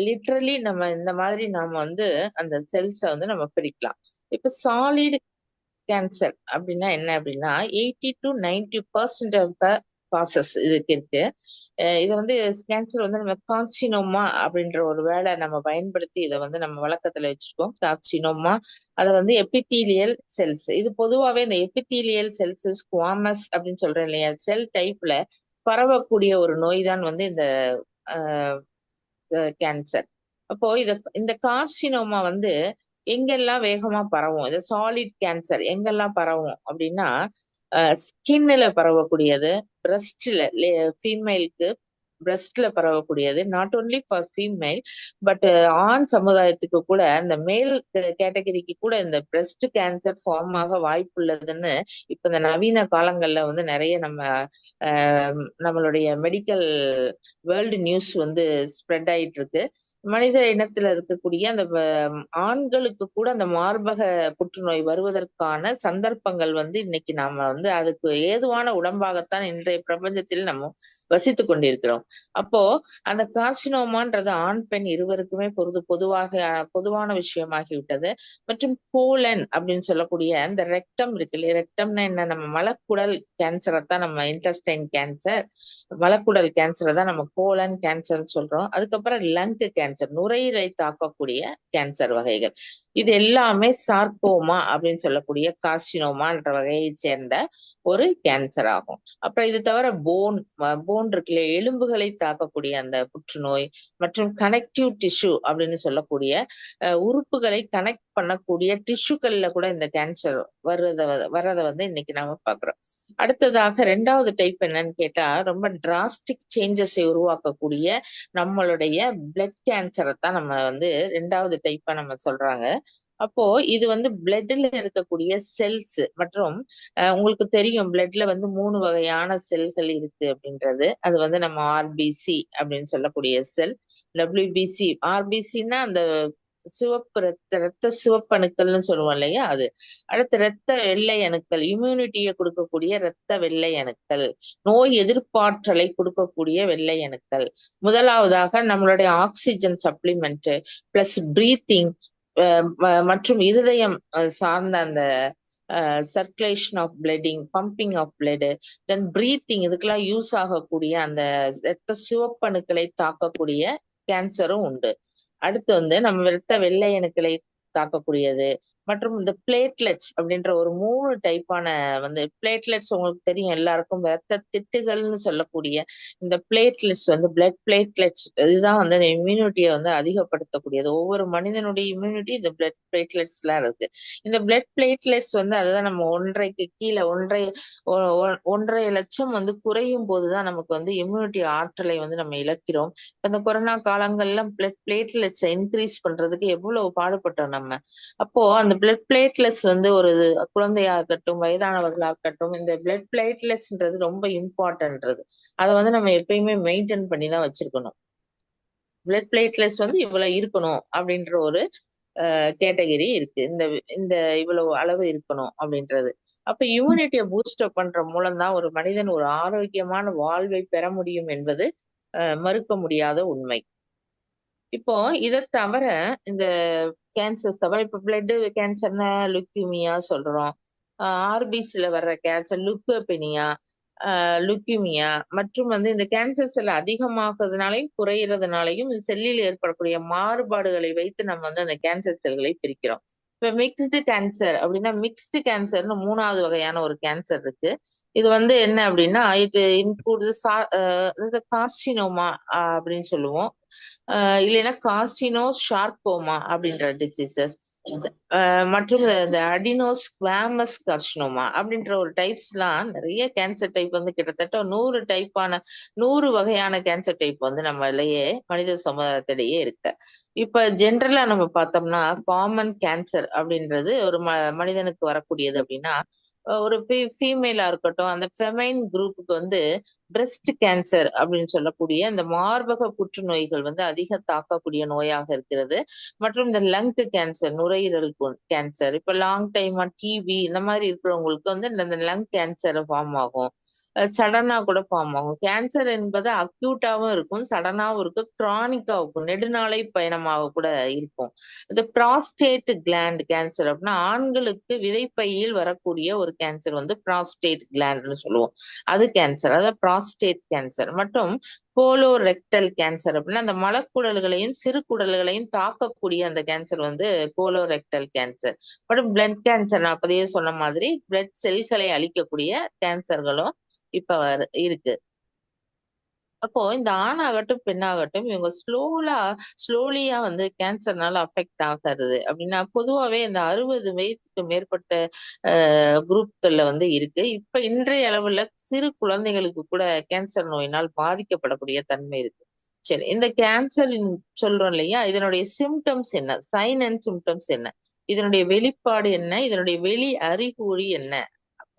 லிட்ரலி நம்ம இந்த மாதிரி நாம வந்து அந்த செல்ஸை வந்து நம்ம பிரிக்கலாம். இப்ப சாலிட் கேன்சர் அப்படின்னா என்ன அப்படின்னா 80 to 90% ஆஃப் த காசஸ் இதுக்கு இருக்கு. இதை வந்து கேன்சர் வந்து நம்ம கார்சினோமா அப்படின்ற ஒரு வேர்டை நம்ம பயன்படுத்தி இதை வந்து நம்ம வழக்கத்துல வச்சிருக்கோம். கார்சினோமா அதை வந்து எபித்தீலியல் செல்ஸ், இது பொதுவாகவே இந்த எபித்தீலியல் செல்ஸ் ஸ்குவாமஸ் அப்படின்னு சொல்றேன் இல்லையா, செல் டைப்ல பரவக்கூடிய ஒரு நோய் தான் வந்து இந்த கேன்சர். அப்போ இந்த கார்சினோமா வந்து எங்கெல்லாம் வேகமா பரவும், இது சாலிட் கேன்சர் எங்கெல்லாம் பரவும் அப்படின்னா ஸ்கின்ல பரவக்கூடியது, பிரஸ்ட்ல ஃபீமேலுக்கு பிரஸ்ட்ல பரவக்கூடியது, not only for female but ஆண் சமுதாயத்துக்கு கூட இந்த மேல் கேட்டகரிக்கு கூட இந்த பிரஸ்ட் கேன்சர் ஃபார்ம் ஆக வாய்ப்புள்ளதுன்னு இப்ப இந்த நவீன காலங்கள்ல வந்து நிறைய நம்மளுடைய மெடிக்கல் வேர்ல்டு நியூஸ் வந்து ஸ்ப்ரெட் ஆயிட்டு இருக்கு. மனித இனத்துல இருக்கக்கூடிய அந்த ஆண்களுக்கு கூட அந்த மார்பக புற்றுநோய் வருவதற்கான சந்தர்ப்பங்கள் வந்து இன்னைக்கு நாம வந்து அதுக்கு ஏதுவான உடம்பாகத்தான் இன்றைய பிரபஞ்சத்தில் நம்ம வசித்து கொண்டிருக்கிறோம். அப்போ அந்த கார்சினோமான்றது ஆண் பெண் இருவருக்குமே பொதுவான விஷயமாகிவிட்டது. மற்றும் கோலன் அப்படின்னு சொல்லக்கூடிய அந்த ரெக்டம் இருக்கு இல்லையா, ரெக்டம்னா என்ன, நம்ம மலக்குடல் கேன்சரை தான் நம்ம இன்டெஸ்டைன் கேன்சர், மலக்குடல் கேன்சரை தான் நம்ம கோலன் கேன்சர் சொல்றோம். அதுக்கப்புறம் லங் கேன்சர், நுரையீரலை தாக்கக்கூடிய கேன்சர் வகைகள், இது எல்லாமே சார்கோமா அப்படின்னு சொல்லக்கூடிய கார்சினோமான்ற வகையை சேர்ந்த ஒரு கேன்சர் ஆகும். அப்புறம் இது தவிர போன் இருக்குல்ல, எலும்புகளை தாக்கக்கூடிய அந்த புற்றுநோய், மற்றும் கனெக்டிவ் டிஷ்யூ அப்படின்னு சொல்லக்கூடிய உறுப்புகளை கனெக்ட் பண்ணக்கூடிய டிஷ்யூக்கள்ல கூட இந்த கேன்சர் வர்றத வந்து இன்னைக்கு நாம பாக்குறோம். அடுத்ததாக 2வது டைப் என்னன்னு கேட்டா, ரொம்ப டிராஸ்டிக் சேஞ்சஸை உருவாக்கக்கூடிய நம்மளுடைய பிளட் கேன்சரை தான் நம்ம வந்து 2வது டைப்பா நம்ம சொல்றாங்க. அப்போ இது வந்து பிளட்ல இருக்கக்கூடிய செல்ஸ் மற்றும் உங்களுக்கு தெரியும் பிளட்ல வந்து 3 வகையான செல்கள் இருக்கு அப்படின்றது. அது வந்து நம்ம ஆர்பிசி அப்படின்னு சொல்லக்கூடிய செல், டபிள்யூபிசி. ஆர்பிசின்னா அந்த சிவப்பு ரத்த சிவப்பணுக்கள்னு சொல்லுவோம் இல்லையா, அது. அடுத்து ரத்த வெள்ளை அணுக்கள், இம்யூனிட்டியை கொடுக்கக்கூடிய ரத்த வெள்ளை அணுக்கள், நோய் எதிர்ப்பாற்றலை கொடுக்கக்கூடிய வெள்ளை அணுக்கள். முதலாவதாக நம்மளுடைய ஆக்சிஜன் சப்ளிமெண்ட் பிளஸ் பிரீத்திங் மற்றும் இருதயம் சார்ந்த அந்த circulation of blooding, pumping of blood, then breathing, இதுக்கெல்லாம் யூஸ் ஆகக்கூடிய அந்த ரத்த சிவப்பணுக்களை தாக்கக்கூடிய கேன்சரும் உண்டு. அடுத்து வந்து நம்ம ரத்த வெள்ளை அணுக்களை தாக்கக்கூடியது மற்றும் இந்த பிளேட்லெட்ஸ் அப்படின்ற ஒரு 3 டைப்பான வந்து பிளேட்லெட்ஸ் உங்களுக்கு தெரியும் எல்லாருக்கும், ரத்த திட்டுகள்னு சொல்லக்கூடிய இந்த பிளேட்லெட்ஸ் வந்து பிளட் பிளேட்லெட்ஸ், இதுதான் வந்து இம்யூனிட்டியை வந்து அதிகப்படுத்தக்கூடியது. ஒவ்வொரு மனிதனுடைய இம்யூனிட்டி இந்த பிளட் பிளேட்லெட்ஸ் எல்லாம் இருக்கு. இந்த பிளட் பிளேட்லெட்ஸ் வந்து அதுதான் நம்ம 1.5க்கு கீழே 1.5 லட்சம் வந்து குறையும் போதுதான் நமக்கு வந்து இம்யூனிட்டி ஆற்றலை வந்து நம்ம இழக்கிறோம். இந்த கொரோனா காலங்கள்ல பிளட் பிளேட்லெட்ஸ் இன்க்ரீஸ் பண்றதுக்கு எவ்வளவு பாடுபட்டோம் நம்ம. அப்போ அந்த பிளட் பிளேட்லெட்ஸ் வந்து ஒரு குழந்தையா இருக்கட்டும் வயதானவர்களா இருக்கட்டும், இந்த பிளட் பிளேட்லெட்ஸ்ன்றது ரொம்ப இம்பார்ட்டன்றது. அதை வந்து நம்ம எப்பயுமே மெயின்டைன் பண்ணி தான் வச்சிருக்கணும். பிளட் பிளேட்லெட்ஸ் வந்து இவ்வளவு இருக்கணும் அப்படின்ற ஒரு கேட்டகரி இருக்கு, இந்த இவ்வளவு அளவு இருக்கணும் அப்படின்றது. அப்ப இம்யூனிட்டியை பூஸ்டப் பண்ற மூலம் தான் ஒரு மனிதன் ஒரு ஆரோக்கியமான வாழ்வை பெற முடியும் என்பது மறுக்க முடியாத உண்மை. இப்போ இதை தவிர இந்த கேன்சர்ஸ் தவிர இப்ப பிளட் கேன்சர்னா லுக்கிமியா சொல்றோம், ஆர்பிசில வர்ற கேன்சர் லுக்கோபெனியா, லுக்கிமியா, மற்றும் வந்து இந்த கேன்சர் செல் அதிகமாகிறதுனாலையும் குறையிறதுனாலையும் இந்த செல்லில் ஏற்படக்கூடிய மாறுபாடுகளை வைத்து நம்ம வந்து அந்த கேன்சர் செல்களை பிரிக்கிறோம். இப்ப மிக்ஸ்டு கேன்சர் அப்படின்னா, மிக்ஸ்டு கேன்சர்னு 3வது வகையான ஒரு கேன்சர் இருக்கு. இது வந்து என்ன அப்படின்னா, இது இன்க்ளூட் கார்சினோமா அப்படின்னு சொல்லுவோம். இல்லைன்னா கார்சினோஸ் ஷார்கோமா அப்படின்ற டிசீசஸ், மற்றும் இந்த அடினோஸ் ஸ்குவாமஸ் கார்சினோமா அப்படின்ற ஒரு டைப்ஸ்லாம் நிறைய கேன்சர் டைப் வந்து கிட்டத்தட்ட 100 வகையான கேன்சர் டைப் வந்து நம்மளையே மனித சமுதாயத்திலேயே இருக்கு. இப்ப ஜென்ரலா நம்ம பார்த்தோம்னா காமன் கேன்சர் அப்படின்றது ஒரு மனிதனுக்கு வரக்கூடியது அப்படின்னா, ஒரு ஃபீமேலா இருக்கட்டும், அந்த ஃபெமைன் குரூப்புக்கு வந்து பிரஸ்ட் கேன்சர் அப்படின்னு சொல்லக்கூடிய இந்த மார்பக புற்றுநோய்கள் வந்து அதிக தாக்கக்கூடிய நோயாக இருக்கிறது. மற்றும் இந்த லங் கேன்சர், நுரையீரல் கேன்சர், இப்ப லாங் டைமா டிபி இந்த மாதிரி இருக்கிறவங்களுக்கு வந்து இந்த லங் கேன்சர் ஃபார்ம் ஆகும், சடனா கூட ஃபார்ம் ஆகும். கேன்சர் என்பது அக்யூட்டாவும் இருக்கும், சடனாவும் இருக்கும், கிரானிக்கா இருக்கும், நெடுநாளை பயணமாக கூட இருக்கும். இந்த ப்ராஸ்டேட் கிளாண்ட் கேன்சர் அப்படின்னா ஆண்களுக்கு விதைப்பையில் வரக்கூடிய ஒரு கேன்சர் வந்து ப்ராஸ்டேட் கிளாண்ட்னு சொல்லுவோம், அது கேன்சர், அதாவது ப்ராஸ்டேட் கேன்சர். மற்றும் கோலோரெக்டல் கேன்சர் அப்படின்னா அந்த மலக்குடல்களையும் சிறு குடல்களையும் தாக்கக்கூடிய அந்த கேன்சர் வந்து கோலோரெக்டல் கேன்சர். மற்றும் பிளட் கேன்சர், நான் அப்பதையே சொன்ன மாதிரி பிளட் செல்களை அழிக்கக்கூடிய கேன்சர்களும் இப்ப இருக்கு. அப்போ இந்த ஆணாகட்டும் பெண்ணாகட்டும் இவங்க ஸ்லோலியா வந்து கேன்சர்னால அஃபெக்ட் ஆகிறது அப்படின்னா பொதுவாவே இந்த 60 வயதுக்கு மேற்பட்ட குரூப்கள்ல வந்து இருக்கு. இப்ப இன்றைய அளவுல சிறு குழந்தைகளுக்கு கூட கேன்சர் நோயினால் பாதிக்கப்படக்கூடிய தன்மை இருக்கு. சரி, இந்த கேன்சர் சொல்றோம் இல்லையா, இதனுடைய சிம்டம்ஸ் என்ன, சைன் அண்ட் சிம்டம்ஸ் என்ன, இதனுடைய வெளிப்பாடு என்ன, இதனுடைய வெளி அறிகுறி என்ன,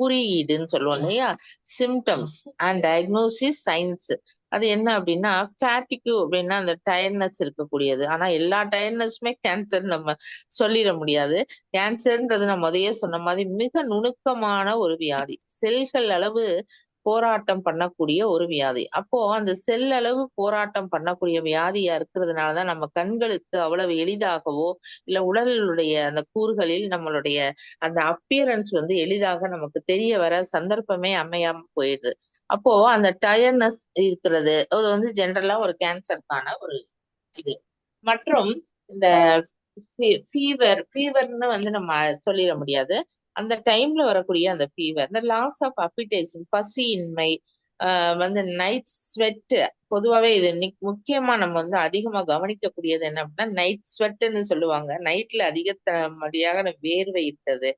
குறியீடுன்னு சொல்லுவோம் இல்லையா, சிம்டம்ஸ் அண்ட் டயக்னோசிஸ் சைன்ஸ். அது என்ன அப்படின்னா, ஃபேட்டிக்கு அப்படின்னா அந்த டயர்ட்னஸ் இருக்கக்கூடியது. ஆனா எல்லா டயர்ட்னஸுமே கேன்சர் நம்ம சொல்லிட முடியாது. கேன்சர்ன்றது நம்ம முதையே சொன்ன மாதிரி மிக நுணுக்கமான ஒரு வியாதி, செல்கள் அளவு போராட்டம் பண்ணக்கூடிய ஒரு வியாதி. அப்போ அந்த செல் அளவு போராட்டம் பண்ணக்கூடிய வியாதியா இருக்கிறதுனாலதான் நம்ம கண்களுக்கு அவ்வளவு எளிதாகவோ இல்ல உடலுடைய அந்த கூறுகளில் நம்மளுடைய அந்த அப்பியரன்ஸ் வந்து எளிதாக நமக்கு தெரிய வர சந்தர்ப்பமே அமையாம போயிடுது. அப்போ அந்த டயர்னஸ் இருக்கிறது அது வந்து ஜென்ரலா ஒரு கேன்சருக்கான ஒரு இது. மற்றும் இந்த ஃபீவர்னு வந்து நம்ம சொல்லிட முடியாது, அந்த டைம்ல வரக்கூடிய அந்த ஃபீவர், இந்த லாஸ் ஆஃப் அப்பிடைசன், பசியின்மை, வந்து நைட் ஸ்வெட். பொதுவாவே இது முக்கியமா நம்ம வந்து அதிகமா கவனிக்கக்கூடியது என்ன அப்படின்னா நைட் ஸ்வெட்னு சொல்லுவாங்க, நைட்ல அதிகப்படியாக வேர்வை இருக்கிறது.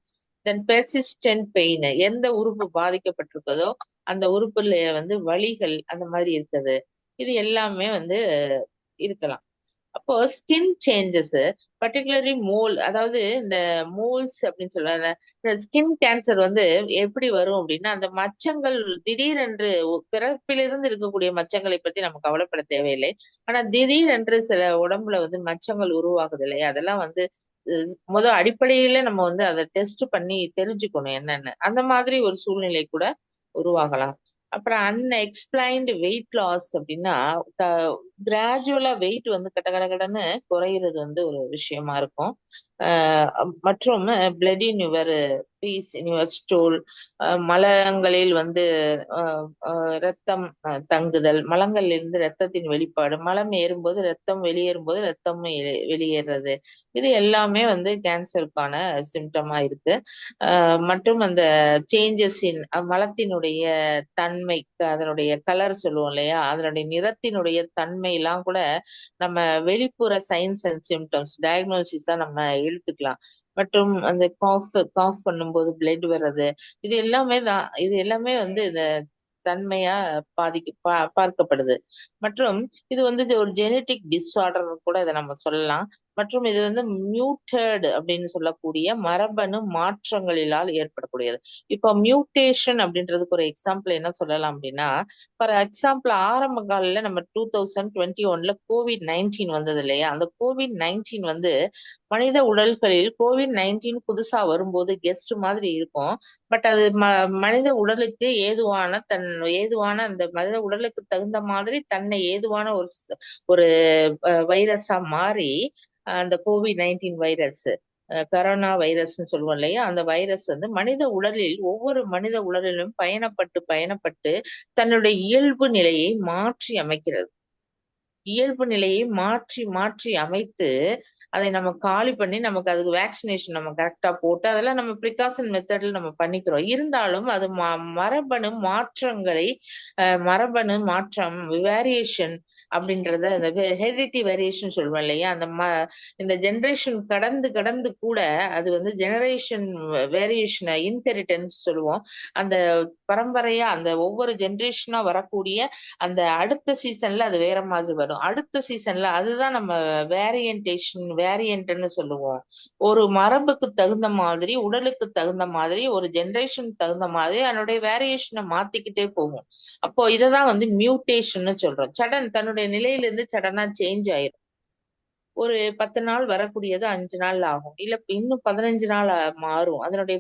தென் பெர்சிஸ்டன்ட் பெயின், எந்த உறுப்பு பாதிக்கப்பட்டிருக்கதோ அந்த உறுப்புல வந்து வலிகள் அந்த மாதிரி இருக்குது, இது எல்லாமே வந்து இருக்கலாம். அப்போ ஸ்கின் சேஞ்சஸ், பர்டிகுலர்லி மோல், அதாவது இந்த மோல்ஸ் அப்படின்னு சொல்றாங்க. இந்த ஸ்கின் கேன்சர் வந்து எப்படி வரும் அப்படின்னா, அந்த மச்சங்கள் திடீரென்று பிறப்பிலிருந்து இருக்கக்கூடிய மச்சங்களை பத்தி நம்ம கவலைப்பட தேவையில்லை. ஆனா திடீரென்று சில உடம்புல வந்து மச்சங்கள் உருவாகுது இல்லையா, அதெல்லாம் வந்து அடிப்படையில நம்ம வந்து அதை டெஸ்ட் பண்ணி தெரிஞ்சுக்கணும் என்னன்னு. அந்த மாதிரி ஒரு சூழ்நிலை கூட உருவாகலாம். அப்புறம் அன்எக்ஸ்பிளைன்டு வெயிட் லாஸ் அப்படின்னா கிராஜுவலா வெயிட் வந்து கடன்னு குறையிறது வந்து ஒரு விஷயமா இருக்கும். மற்றும் blood in your pees in your stool, மலங்களில் வந்து ரத்தம் தங்குதல், மலங்கள்ல இருந்து ரத்தத்தின் வெளிப்பாடு, மலம் ஏறும்போது ரத்தம் வெளியேறும்போது ரத்தம் வெளியேறது, இது எல்லாமே வந்து கேன்சருக்கான சிம்டமா இருக்கு. மற்றும் அந்த சேஞ்சஸ் இன் மலத்தினுடைய தன்மை, அதனுடைய கலர் சொல்லுவோம் இல்லையா, அதனுடைய நிறத்தினுடைய தன்மை எல்லாம் கூட நம்ம வெளிப்புற சைன்ஸ் அண்ட் சிம்டம்ஸ் டயக்னோசிஸா நம்ம எடுத்துக்கலாம். மற்றும் அந்த காஃப் பண்ணும்போது பிளட் வர்றது, இது எல்லாமே வந்து இந்த தன்மையா பார்க்கப்படுது. மற்றும் இது வந்து ஒரு ஜெனட்டிக் டிஸார்டர் கூட இதை நம்ம சொல்லலாம். மற்றும் இது வந்து மியூட்டட் அப்படின்னு சொல்லக்கூடிய மரபணு மாற்றங்களிலால் ஏற்படக்கூடியது. இப்போ மியூட்டேஷன் அப்படின்றதுக்கு ஒரு எக்ஸாம்பிள் என்ன சொல்லலாம் அப்படின்னா, ஃபார் எக்ஸாம்பிள் ஆரம்ப காலில நம்ம 2021 COVID-19 வந்தது இல்லையா, அந்த COVID-19 வந்து மனித உடல்களில் COVID-19 புதுசா வரும்போது கெஸ்ட் மாதிரி இருக்கும். பட் அது மனித உடலுக்கு ஏதுவான அந்த மனித உடலுக்கு தகுந்த மாதிரி தன்னை ஏதுவான ஒரு வைரஸா மாறி அந்த COVID-19 வைரஸ், கரோனா வைரஸ்ன்னு சொல்லுவோம் இல்லையா, அந்த வைரஸ் வந்து ஒவ்வொரு மனித உடலிலும் பயணப்பட்டு தன்னுடைய இயல்பு நிலையை மாற்றி அமைக்கிறது. இயல்பு நிலையை மாற்றி மாற்றி அமைத்து அதை நம்ம காலி பண்ணி நமக்கு அதுக்கு வேக்சினேஷன் நம்ம கரெக்டா போட்டு அதெல்லாம் நம்ம ப்ரிகாஷன் மெத்தட்ல நம்ம பண்ணிக்கிறோம். இருந்தாலும் அது மரபணு மாற்றங்களை மரபணு மாற்றம் வேரியேஷன் அப்படின்றத இந்த ஹெரிடிட்டி வேரியேஷன் சொல்லுவோம் இல்லையா, இந்த ஜெனரேஷன் கடந்து கடந்து கூட அது வந்து ஜெனரேஷன் வேரியேஷன் இன்ஹெரிட்டன்ஸ் சொல்லுவோம். அந்த பரம்பரையா அந்த ஒவ்வொரு ஜெனரேஷனா வரக்கூடிய அந்த அடுத்த சீசன்ல அது வேற மாதிரி வரும். அடுத்த சீசன்ல அதுதான் நம்ம வேரியன்ட்னு சொல்லுவோம். ஒரு மரபுக்கு தகுந்த மாதிரி, உடலுக்கு தகுந்த மாதிரி, ஒரு ஜெனரேஷன் தகுந்த மாதிரி அதனுடைய வேரியேஷனை மாத்திக்கிட்டே போகும். அப்போ இததான் வந்து மியூட்டேஷன் சொல்றோம். தன்னுடைய நிலையிலிருந்து சடனா சேஞ்ச் ஆயிரும். ஒரு 10 நாள் வரக்கூடியது 5 நாள் ஆகும், இல்ல இன்னும் 15 நாள் மாறும். அதனுடைய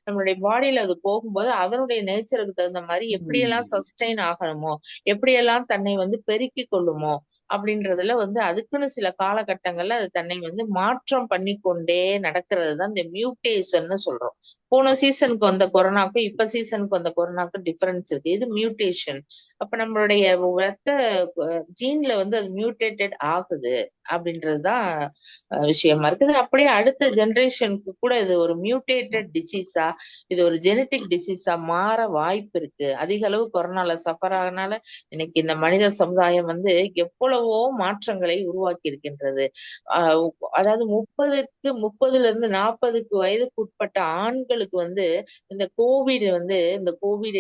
நம்மளுடைய பாடியில அது போகும்போது அதனுடைய நேச்சருக்கு தகுந்த மாதிரி எப்படியெல்லாம் சஸ்டைன் ஆகணுமோ, எப்படியெல்லாம் தன்னை வந்து பெருக்கி கொள்ளுமோ அப்படின்றதுல வந்து அதுக்குன்னு சில காலகட்டங்கள்ல அது தன்னை வந்து மாற்றம் பண்ணி கொண்டே நடக்கிறது தான் இந்த மியூட்டேஷன் சொல்றோம். போன சீசனுக்கு வந்த கொரோனாக்கும் இப்ப சீசனுக்கு வந்த கொரோனாக்கும் டிஃபரன்ஸ் இருக்கு. இது மியூட்டேஷன். அப்ப நம்மளுடைய ரத்த ஜீன்ல வந்து அது மியூட்டேட்டட் ஆகுது அப்படின்றதுதான் விஷயமா இருக்குது. அப்படியே அடுத்த ஜெனரேஷனுக்கு கூட இது ஒரு மியூட்டேட்டட் டிசீஸா, இது ஒரு ஜெனட்டிக் டிசீஸா மாற வாய்ப்பு இருக்கு. அதிக அளவு கொரோனால சஃபர் ஆகனால இன்னைக்கு இந்த மனித சமுதாயம் வந்து எவ்வளவோ மாற்றங்களை உருவாக்கி இருக்கின்றது. அதாவது 30ல இருந்து 40க்கு வயதுக்கு உட்பட்ட ஆண்களுக்கு வந்து இந்த கோவிட்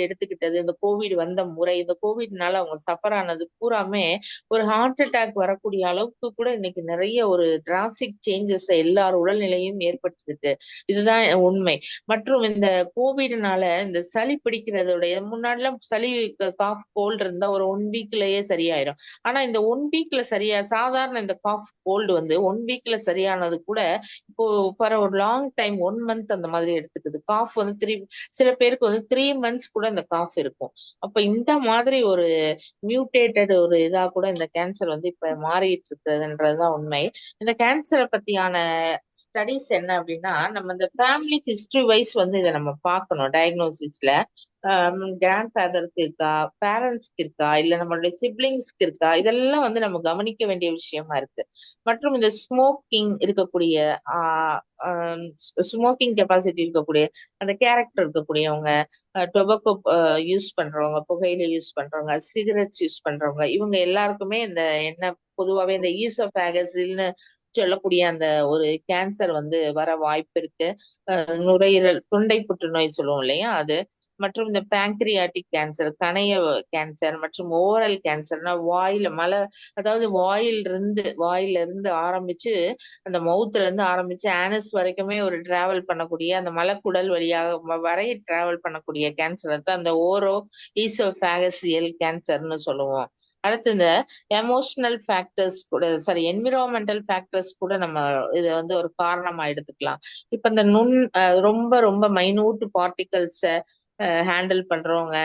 எடுத்துக்கிட்டது, இந்த கோவிட் வந்த முறை, இந்த கோவிட்னால அவங்க சஃபர் ஆனது பூராமே ஒரு ஹார்ட் அட்டாக் வரக்கூடிய அளவுக்கு கூட இன்னைக்கு நிறைய ஒரு டிராஸ்டிக் சேஞ்சஸ் எல்லார் உடல்நிலையும் ஏற்பட்டிருக்கு. இதுதான் உண்மை. மற்றும் இந்த கோவிட்னால இந்த சளி பிடிக்கிறதோடைய முன்னாடிலாம் சளி காஃப் கோல்டு இருந்தா ஒரு 1 வீக்லயே சரியாயிரும். ஆனா இந்த 1 வீக்ல சாதாரண இந்த காஃப் கோல்டு வந்து 1 வீக்ல சரியானது கூட இப்போ ஃபார் ஒரு லாங் டைம் 1 மந்த் அந்த மாதிரி எடுத்துக்குது. காஃப் வந்து சில பேருக்கு வந்து 3 மந்த்ஸ் கூட இந்த காஃப் இருக்கும். அப்ப இந்த மாதிரி ஒரு மியூட்டேட்டட் ஒரு இதா கூட இந்த கேன்சர் வந்து இப்ப மாறிட்டு இருக்குதுன்றதுதான் உண்மை. இந்த கேன்சரை பத்தியான ஸ்டடிஸ் என்ன அப்படின்னா, நம்ம இந்த ஃபேமிலி ஹிஸ்டரி வைஸ் வந்து இதை நம்ம பார்க்கணும். டயக்னோசிஸ்ல கிராண்ட் ஃபாதருக்கு இருக்கா, பேரண்ட்ஸ்க்கு இருக்கா, இல்ல நம்மளுடைய சிப்ளிங்ஸ்க்கு இருக்கா, இதெல்லாம் வந்து நம்ம கவனிக்க வேண்டிய விஷயமா இருக்கு. மற்றும் இந்த ஸ்மோக்கிங் கெப்பாசிட்டி இருக்கக்கூடிய அந்த கேரக்டர் இருக்கக்கூடியவங்க, டொபக்கோ யூஸ் பண்றவங்க, புகையில யூஸ் பண்றவங்க, சிகரெட்ஸ் யூஸ் பண்றவங்க, இவங்க எல்லாருக்குமே இந்த என்ன பொதுவாகவே இந்த ஈசோஃபேகஸ்ன்னு சொல்லக்கூடிய அந்த ஒரு கேன்சர் வந்து வர வாய்ப்பு இருக்கு. நுரையீரல் தொண்டை புற்றுநோய் சொல்லுவோம் இல்லையா அது, மற்றும் இந்த பேங்க்ரியாட்டிக் கேன்சர், கணைய கேன்சர், மற்றும் ஓரல் கேன்சர்னா அதாவது வாயில இருந்து ஆரம்பிச்சு அந்த மவுத்ல இருந்து ஆரம்பிச்சு ஆனஸ் வரைக்குமே ஒரு டிராவல் பண்ணக்கூடிய அந்த மலக்குடல் வழியாக வரை டிராவல் பண்ணக்கூடிய கேன்சர் தான் அந்த ஈசோஃபேகசியல் கேன்சர்னு சொல்லுவோம். அடுத்து இந்த எமோஷனல் ஃபேக்டர்ஸ் கூட என்விரான்மெண்டல் ஃபேக்டர்ஸ் கூட நம்ம இதை வந்து ஒரு காரணமா எடுத்துக்கலாம். இப்ப இந்த ரொம்ப ரொம்ப மைனூட் பார்ட்டிகல்ஸ ஹேண்டில் பண்றவங்க,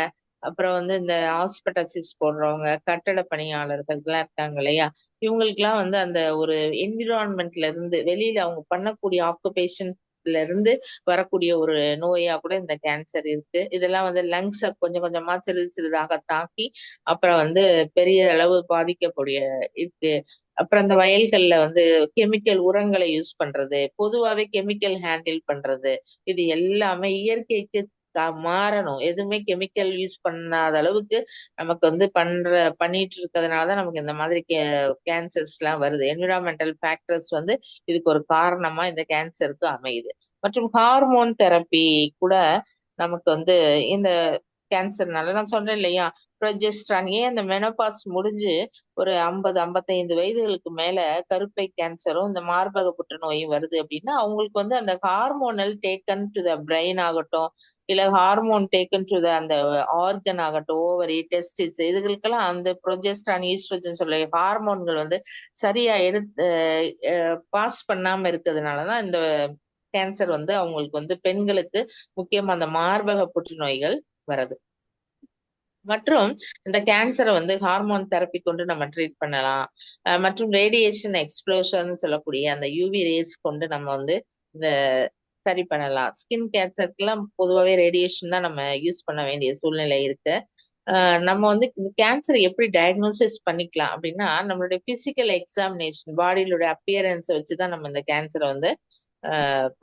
அப்புறம் வந்து இந்த ஹாஸ்பிட்டல்ஸ் போடுறவங்க, கட்டட பணியாளர்கள் எல்லாம் இருக்காங்க இல்லையா, இவங்களுக்குலாம் வந்து அந்த ஒரு என்விரான்மெண்ட்ல இருந்து வெளியில அவங்க பண்ணக்கூடிய ஆக்குபேஷன்ல இருந்து வரக்கூடிய ஒரு நோயா கூட இந்த கேன்சர் இருக்கு. இதெல்லாம் வந்து லங்ஸ கொஞ்சம் கொஞ்சமா சிறிதாக தாக்கி அப்புறம் வந்து பெரிய அளவு பாதிக்கக்கூடிய இருக்கு. அப்புறம் அந்த வயல்கள்ல வந்து கெமிக்கல் உரங்களை யூஸ் பண்றது, பொதுவாவே கெமிக்கல் ஹேண்டில் பண்றது, இது எல்லாமே இயற்கைக்கு மாறணும். எதுவுமே கெமிக்கல் யூஸ் பண்ணாத அளவுக்கு நமக்கு வந்து பண்ணிட்டு இருக்கிறதுனாலதான் நமக்கு இந்த மாதிரி கேன்சர்ஸ் எல்லாம் வருது. என்விரான்மெண்டல் ஃபேக்டர்ஸ் வந்து இதுக்கு ஒரு காரணமா இந்த கேன்சருக்கு அமையுது. மற்றும் ஹார்மோன் தெரப்பி கூட நமக்கு வந்து இந்த கேன்சர்னால நான் சொன்னேன் இல்லையா, ப்ரொஜெஸ்ட்ரான். ஏன் இந்த மெனோபாஸ் முடிஞ்சு ஒரு 50-55 வயதுகளுக்கு மேல கருப்பை கேன்சரும் இந்த மார்பக புற்றுநோயும் வருது அப்படின்னா, அவங்களுக்கு வந்து அந்த hormonal taken to the brain ஆகட்டும், இல்ல ஹார்மோன் டேக்கன் டு த அந்த ஆர்கன் ஆகட்டும், ஓவரி, டெஸ்டிஸ், இதுகளுக்கெல்லாம் அந்த ப்ரொஜெஸ்ட்ரான், ஈஸ்ட்ரோஜன் சொல்ல ஹார்மோன்கள் வந்து சரியா பாஸ் பண்ணாம இருக்கிறதுனாலதான் இந்த கேன்சர் வந்து அவங்களுக்கு வந்து பெண்களுக்கு முக்கியமா அந்த மார்பக புற்றுநோய்கள் வருது. மற்றும் இந்த கேன்சரை வந்து ஹார்மோன் தெரப்பி கொண்டு நம்ம ட்ரீட் பண்ணலாம். மற்றும் ரேடியேஷன் எக்ஸ்ப்ளோஷன் சொல்லக்கூடிய அந்த யூவி ரேஸ் கொண்டு நம்ம வந்து இந்த சரி பண்ணலாம். ஸ்கின் கேன்சருக்குலாம் பொதுவாகவே ரேடியேஷன் தான் நம்ம யூஸ் பண்ண வேண்டிய சூழ்நிலை இருக்கு. நம்ம வந்து இந்த கேன்சரை எப்படி டயக்னோசிஸ் பண்ணிக்கலாம் அப்படின்னா, நம்மளுடைய பிசிக்கல் எக்ஸாமினேஷன் பாடியிலுடைய அப்பியரன்ஸை வச்சுதான் நம்ம இந்த கேன்சரை வந்து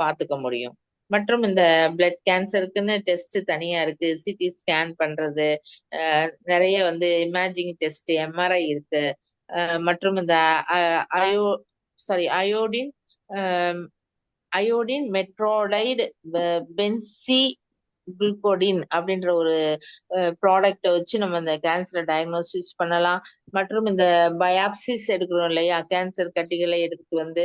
பார்த்துக்க முடியும். மற்றும் இந்த பிளட் கேன்சருக்குன்னு டெஸ்ட் தனியா இருக்கு, சிடி ஸ்கேன் பண்றது, நிறைய வந்து இமேஜிங் டெஸ்ட், எம்ஆர்ஐ இருக்கு. மற்றும் இந்த அயோ சாரி அயோடின் அயோடின் மெட்ரோடைடு பென்சி குளுக்கோடின் அப்படின்ற ஒரு ப்ராடக்டை வச்சு நம்ம இந்த கேன்சரை டயக்னோசிஸ் பண்ணலாம். மற்றும் இந்த பயாப்சிஸ் எடுக்கிறோம் இல்லையா, கேன்சர் கட்டிகளை எடுத்து வந்து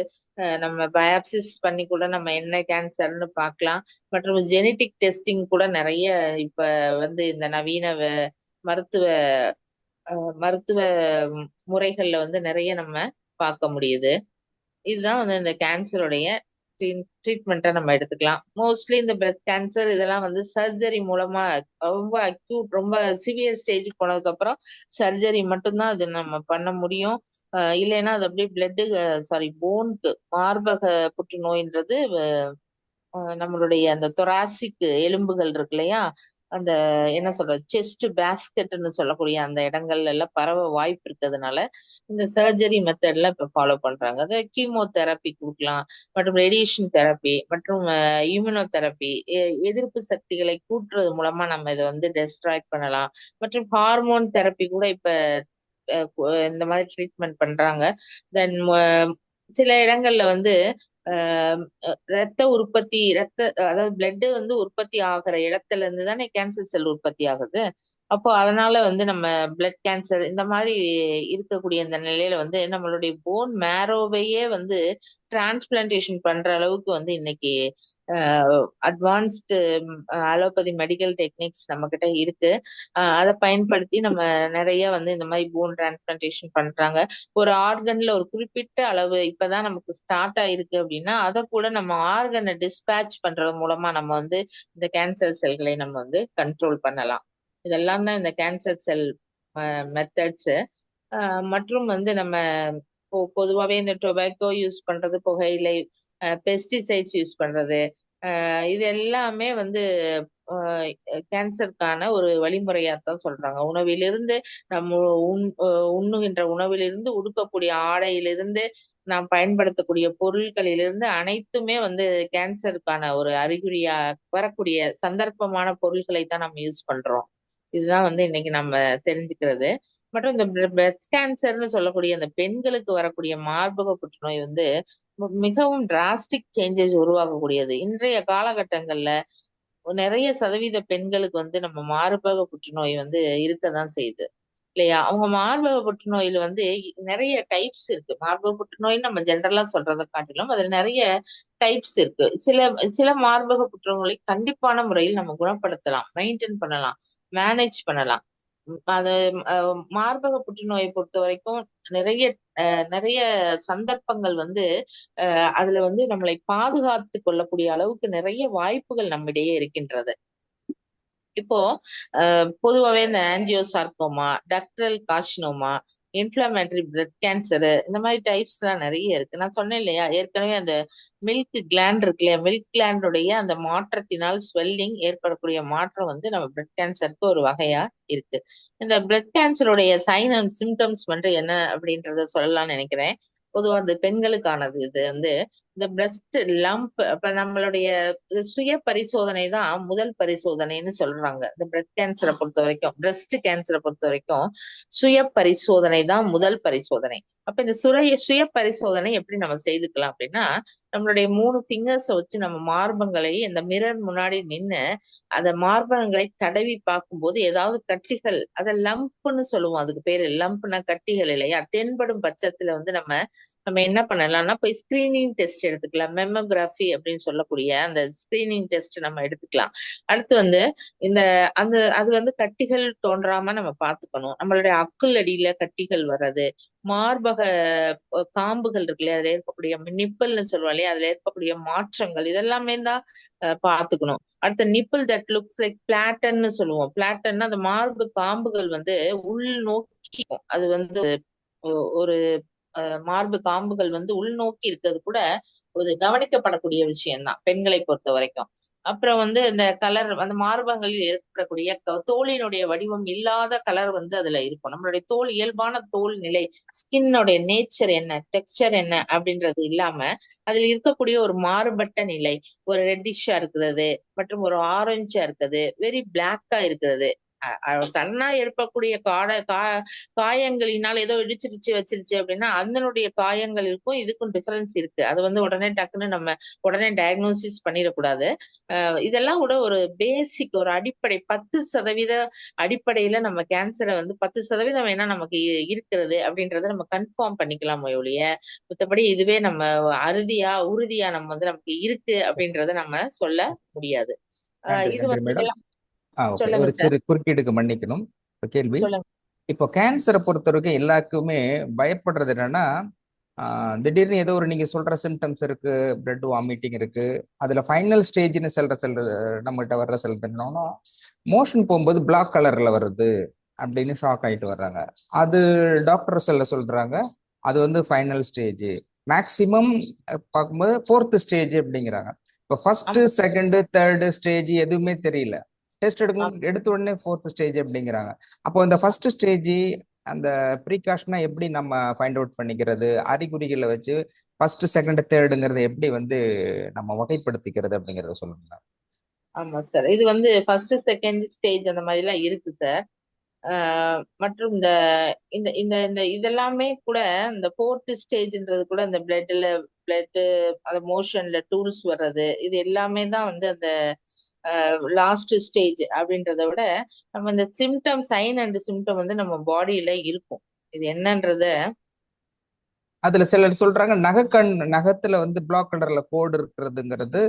நம்ம பயாப்சிஸ் பண்ணி கூட நம்ம என்ன கேன்சர்னு பார்க்கலாம். மற்றும் ஜெனட்டிக் டெஸ்டிங் கூட நிறைய இப்ப வந்து இந்த நவீன மருத்துவ மருத்துவ முறைகள்ல வந்து நிறைய நம்ம பார்க்க முடியுது. இதுதான் வந்து இந்த கேன்சருடைய ட்ரீட்மெண்ட்டை நம்ம எடுத்துக்கலாம். மோஸ்ட்லி இந்த பிரெஸ்ட் கேன்சர் இதெல்லாம் வந்து சர்ஜரி மூலமா ரொம்ப அக்யூட் ரொம்ப சிவியர் ஸ்டேஜுக்கு போனதுக்கு அப்புறம் சர்ஜரி மட்டும்தான் அது நம்ம பண்ண முடியும். இல்லைன்னா அது அப்படியே பிளட்டு போனுக்கு மார்பக புற்றுநோயின்றது நம்மளுடைய அந்த தொராசிக் எலும்புகள் இருக்கு இல்லையா, அந்த என்ன சொல்றது செஸ்ட் பேஸ்கெட்னு சொல்லக்கூடிய அந்த இடங்கள்ல எல்லாம் பரவ வாய்ப்பு இருக்கிறதுனால இந்த சர்ஜரி மெத்தட்ல இப்ப ஃபாலோ பண்றாங்க. அதை கீமோதெரப்பி கொடுக்கலாம், மற்றும் ரேடியேஷன் தெரப்பி மற்றும் இம்யூனோதெரப்பி, எதிர்ப்பு சக்திகளை கூட்டுறது மூலமா நம்ம இதை வந்து டெஸ்ட்ராய் பண்ணலாம். மற்றும் ஹார்மோன் தெரப்பி கூட இப்ப இந்த மாதிரி ட்ரீட்மெண்ட் பண்றாங்க. தென் சில இடங்கள்ல வந்து ரத்த உற்பத்தி அதாவது பிளட் வந்து உற்பத்தி ஆகிற இடத்துல இருந்து தானே கேன்சர் செல் உற்பத்தி ஆகுது. அப்போ அதனால வந்து நம்ம பிளட் கேன்சர் இந்த மாதிரி இருக்கக்கூடிய இந்த நிலையில வந்து நம்மளுடைய போன் மேரோவையே வந்து டிரான்ஸ்பிளான்டேஷன் பண்ற அளவுக்கு வந்து இன்னைக்கு அட்வான்ஸ்டு அலோபதி மெடிக்கல் டெக்னிக்ஸ் நம்ம கிட்ட இருக்கு. அதை பயன்படுத்தி நம்ம நிறைய வந்து இந்த மாதிரி போன் டிரான்ஸ்பிளான்டேஷன் பண்றாங்க. ஒரு ஆர்கன்ல ஒரு குறிப்பிட்ட அளவு இப்பதான் நமக்கு ஸ்டார்ட் ஆயிருக்கு அப்படின்னா அதை கூட நம்ம ஆர்கனை டிஸ்பேட்ச் பண்றது மூலமா நம்ம வந்து இந்த கேன்சர் செல்களை நம்ம வந்து கண்ட்ரோல் பண்ணலாம். இதெல்லாம் தான் இந்த கேன்சர் செல் மெத்தட்ஸ். மற்றும் வந்து நம்ம பொதுவாகவே இந்த டொபாக்கோ யூஸ் பண்றது, புகையிலை, பெஸ்டிசைட்ஸ் யூஸ் பண்றது, இது எல்லாமே வந்து கேன்சருக்கான ஒரு வழிமுறையாத்தான் சொல்றாங்க. உணவிலிருந்து நம்ம உண்ணுகின்ற உணவிலிருந்து, உடுக்கக்கூடிய ஆடையிலிருந்து, நாம் பயன்படுத்தக்கூடிய பொருட்களிலிருந்து அனைத்துமே வந்து கேன்சருக்கான ஒரு அறிகுறியா வரக்கூடிய சந்தர்ப்பமான பொருட்களை தான் நம்ம யூஸ் பண்றோம். இதுதான் வந்து இன்னைக்கு நம்ம தெரிஞ்சுக்கிறது. மற்றும் இந்த பிரெஸ்ட் கேன்சர்னு சொல்லக்கூடிய அந்த பெண்களுக்கு வரக்கூடிய மார்பக புற்றுநோய் வந்து மிகவும் டிராஸ்டிக் சேஞ்சஸ் உருவாக்கக்கூடியது. இன்றைய காலகட்டங்கள்ல நிறைய சதவீத பெண்களுக்கு வந்து நம்ம மார்பக புற்றுநோய் வந்து இருக்கதான் செய்யுது இல்லையா. அவங்க மார்பக புற்றுநோயில வந்து நிறைய டைப்ஸ் இருக்கு. மார்பக புற்றுநோய் நம்ம ஜென்ரலா சொல்றதை காட்டிலும் அதுல நிறைய டைப்ஸ் இருக்கு. சில மார்பக புற்றுநோய் கண்டிப்பான முறையில் நம்ம குணப்படுத்தலாம், மெயின்டைன் பண்ணலாம், மேனேஜ் பண்ணலாம். அது மார்பக புற்றுநோயை பொறுத்த வரைக்கும் நிறைய சந்தர்ப்பங்கள் வந்து அதுல வந்து நம்மளை பாதுகாத்து கொள்ளக்கூடிய அளவுக்கு நிறைய வாய்ப்புகள் நம்மிடையே இருக்கின்றது. இப்போ பொதுவாகவே இந்த ஆஞ்சியோசார்கோமா, டக்டரல் கார்சினோமா, இன்ஃப்ளமேட்டரி பிரெஸ்ட் கேன்சரு, இந்த மாதிரி டைப்ஸ் எல்லாம் நிறைய இருக்கு. நான் சொன்னேன் இல்லையா ஏற்கனவே, அந்த மில்க் கிளாண்ட் இருக்கு இல்லையா, மில்க் கிளாண்டுடைய அந்த மாற்றத்தினால் ஸ்வெல்லிங் ஏற்படக்கூடிய மாற்றம் வந்து நம்ம பிரெஸ்ட் கேன்சருக்கு ஒரு வகையா இருக்கு. இந்த பிரெஸ்ட் கேன்சருடைய சைன் அண்ட் சிம்டம்ஸ் வந்து என்ன அப்படின்றத சொல்லலாம்னு நினைக்கிறேன். பொதுவா அந்த பெண்களுக்கானது இது வந்து இந்த பிரெஸ்ட் லம்ப். அப்ப நம்மளுடைய சுய பரிசோதனை தான் முதல் பரிசோதனைன்னு சொல்றாங்க. இந்த பிரெஸ்ட் கேன்சரை பொறுத்த வரைக்கும், பிரெஸ்ட் கேன்சரை பொறுத்த வரைக்கும் சுய பரிசோதனை தான் முதல் பரிசோதனை. அப்ப இந்த சுய பரிசோதனை எப்படி நம்ம செய்துக்கலாம் அப்படின்னா, நம்மளுடைய 3 ஃபிங்கர்ஸை வச்சு நம்ம மார்பங்களை இந்த மிரர் முன்னாடி நின்று அந்த மார்பகங்களை தடவி பார்க்கும்போது ஏதாவது கட்டிகள், அதை லம்ப்னு சொல்லுவோம், அதுக்கு பேரு லம்ப்னா கட்டிகள் இல்லையா, தென்படும் பட்சத்துல வந்து நம்ம என்ன பண்ணலாம்னா போய் ஸ்கிரீனிங் டெஸ்ட் எடுத்துக்கலாம். மெமோகிராஃபி அப்படின்னு சொல்லக்கூடிய அந்த ஸ்கிரீனிங் டெஸ்ட் நம்ம எடுத்துக்கலாம். அடுத்து வந்து அது வந்து கட்டிகள் தோன்றாம நம்ம பார்த்துக்கணும். நம்மளுடைய அக்குள் அடியில கட்டிகள் வர்றது, மார்பக காம்புகள் இருக்கு இல்லையா, அதுல ஏற்பக்கூடிய நிப்பல்னு சொல்லுவோம் இல்லையா, அதுல ஏற்படக்கூடிய மாற்றங்கள், இதெல்லாமே தான் பார்த்துக்கணும். அடுத்த நிப்பிள் தட் லுக்ஸ் லைக் பிளாட்டன்னு சொல்லுவோம். பிளாட்டன்னா அந்த மார்பு காம்புகள் வந்து உள் நோக்கி, அது வந்து ஒரு மார்பு காம்புகள் வந்து உள்நோக்கி இருக்கிறது கூட ஒரு கவனிக்கப்படக்கூடிய விஷயம்தான் பெண்களை பொறுத்த வரைக்கும். அப்புறம் வந்து இந்த கலர் அந்த மார்பகங்களில் ஏற்படக்கூடிய தோலினுடைய வடிவம் இல்லாத கலர் வந்து அதுல இருக்கும். நம்மளுடைய தோல் இயல்பான தோல் நிலை, ஸ்கின்னோடைய நேச்சர் என்ன, டெக்ஸ்சர் என்ன அப்படின்றது இல்லாம அதுல இருக்கக்கூடிய ஒரு மாறுபட்ட நிலை, ஒரு ரெட்டிஷா இருக்கிறது மற்றும் ஒரு ஆரஞ்சா இருக்குது, வெரி பிளாக்கா இருக்கிறது. சடனா ஏற்படக்கூடிய காயங்களினால் ஏதோ இடிச்சிருச்சு வச்சிருச்சு அப்படின்னா அதனுடைய காயங்களுக்கும் இதுக்கும் டிஃபரன்ஸ் இருக்கு. அது வந்து உடனே டக்குன்னு நம்ம உடனே டயக்னோசிஸ் பண்ணிடக்கூடாது. இதெல்லாம் கூட ஒரு பேசிக், ஒரு அடிப்படை 10% அடிப்படையில நம்ம கேன்சரை வந்து 10% வேணா நமக்கு இருக்கிறது அப்படின்றத நம்ம கன்ஃபார்ம் பண்ணிக்கலாமே ஒழிய, மத்தபடி இதுவே நம்ம உறுதியா நம்ம வந்து நமக்கு இருக்கு அப்படின்றத நம்ம சொல்ல முடியாது. நன்றி இது நன்றி வந்து மேடம். இதெல்லாம் ஓகே, சொல்லுங்க ஒரு சார். சிறு குறுக்கீடுக்கு மன்னிக்கணும். இப்போ கேள்வி, சொல்லுங்க. இப்போ கேன்சரை பொறுத்த வரைக்கும் எல்லாருக்குமே பயப்படுறது என்னன்னா, திடீர்னு ஏதோ ஒரு நீங்க சொல்ற சிம்டம்ஸ் இருக்கு, பிளட் வாமிட்டிங் இருக்கு, அதுல ஃபைனல் ஸ்டேஜ்னு நம்மகிட்ட வர்ற சிலர் என்னன்னா, மோஷன் போகும்போது பிளாக் கலர்ல வருது அப்படின்னு ஷாக் ஆயிட்டு வர்றாங்க. அது டாக்டர் சொல்றாங்க அது வந்து ஃபைனல் ஸ்டேஜ், மேக்சிமம் பார்க்கும்போது ஃபோர்த் ஸ்டேஜ் அப்படிங்கிறாங்க. இப்போ ஃபர்ஸ்ட், ஆமா செகண்ட், தேர்ட் ஸ்டேஜ் எதுவுமே தெரியல, டெஸ்ட் ஆமா எடுத்த உடனே ஃபோர்த் ஸ்டேஜ் அப்படிங்கிறாங்க. அப்போ இந்த ஃபர்ஸ்ட் ஸ்டேஜ் அந்த ப்ரீகாஷனா எப்படி நம்ம ஃபைண்ட் அவுட் பண்ணிக்கிறது, அறிகுறிகளை வச்சு ஃபர்ஸ்ட், செகண்ட், தேர்டுங்கிறத எப்படி வந்து நம்ம வகைப்படுத்திக்கிறது அப்படிங்கறத சொல்லுங்க. ஆமா சார். இது வந்து ஃபர்ஸ்ட், செகண்ட் ஸ்டேஜ் அந்த மாதிரி எல்லாம் இருக்கு சார். மற்றும் இந்த இந்த இந்த இந்த இதெல்லாமே கூட இந்த ஃபோர்த் ஸ்டேஜ்ன்றது கூட இந்த பிளட் அந்த மோஷன்ல டூல்ஸ் வர்றது, இது எல்லாமே தான் வந்து அந்த லாஸ்ட் ஸ்டேஜ் அப்படின்றத விட நம்ம இந்த சைன் அண்ட் சிம்டம் வந்து நம்ம பாடியில இருக்கும். இது என்னன்றத அதுல சிலர் சொல்றாங்க நகத்துல வந்து பிளாக் கலர்ல கோடு இருக்கிறதுங்கிறது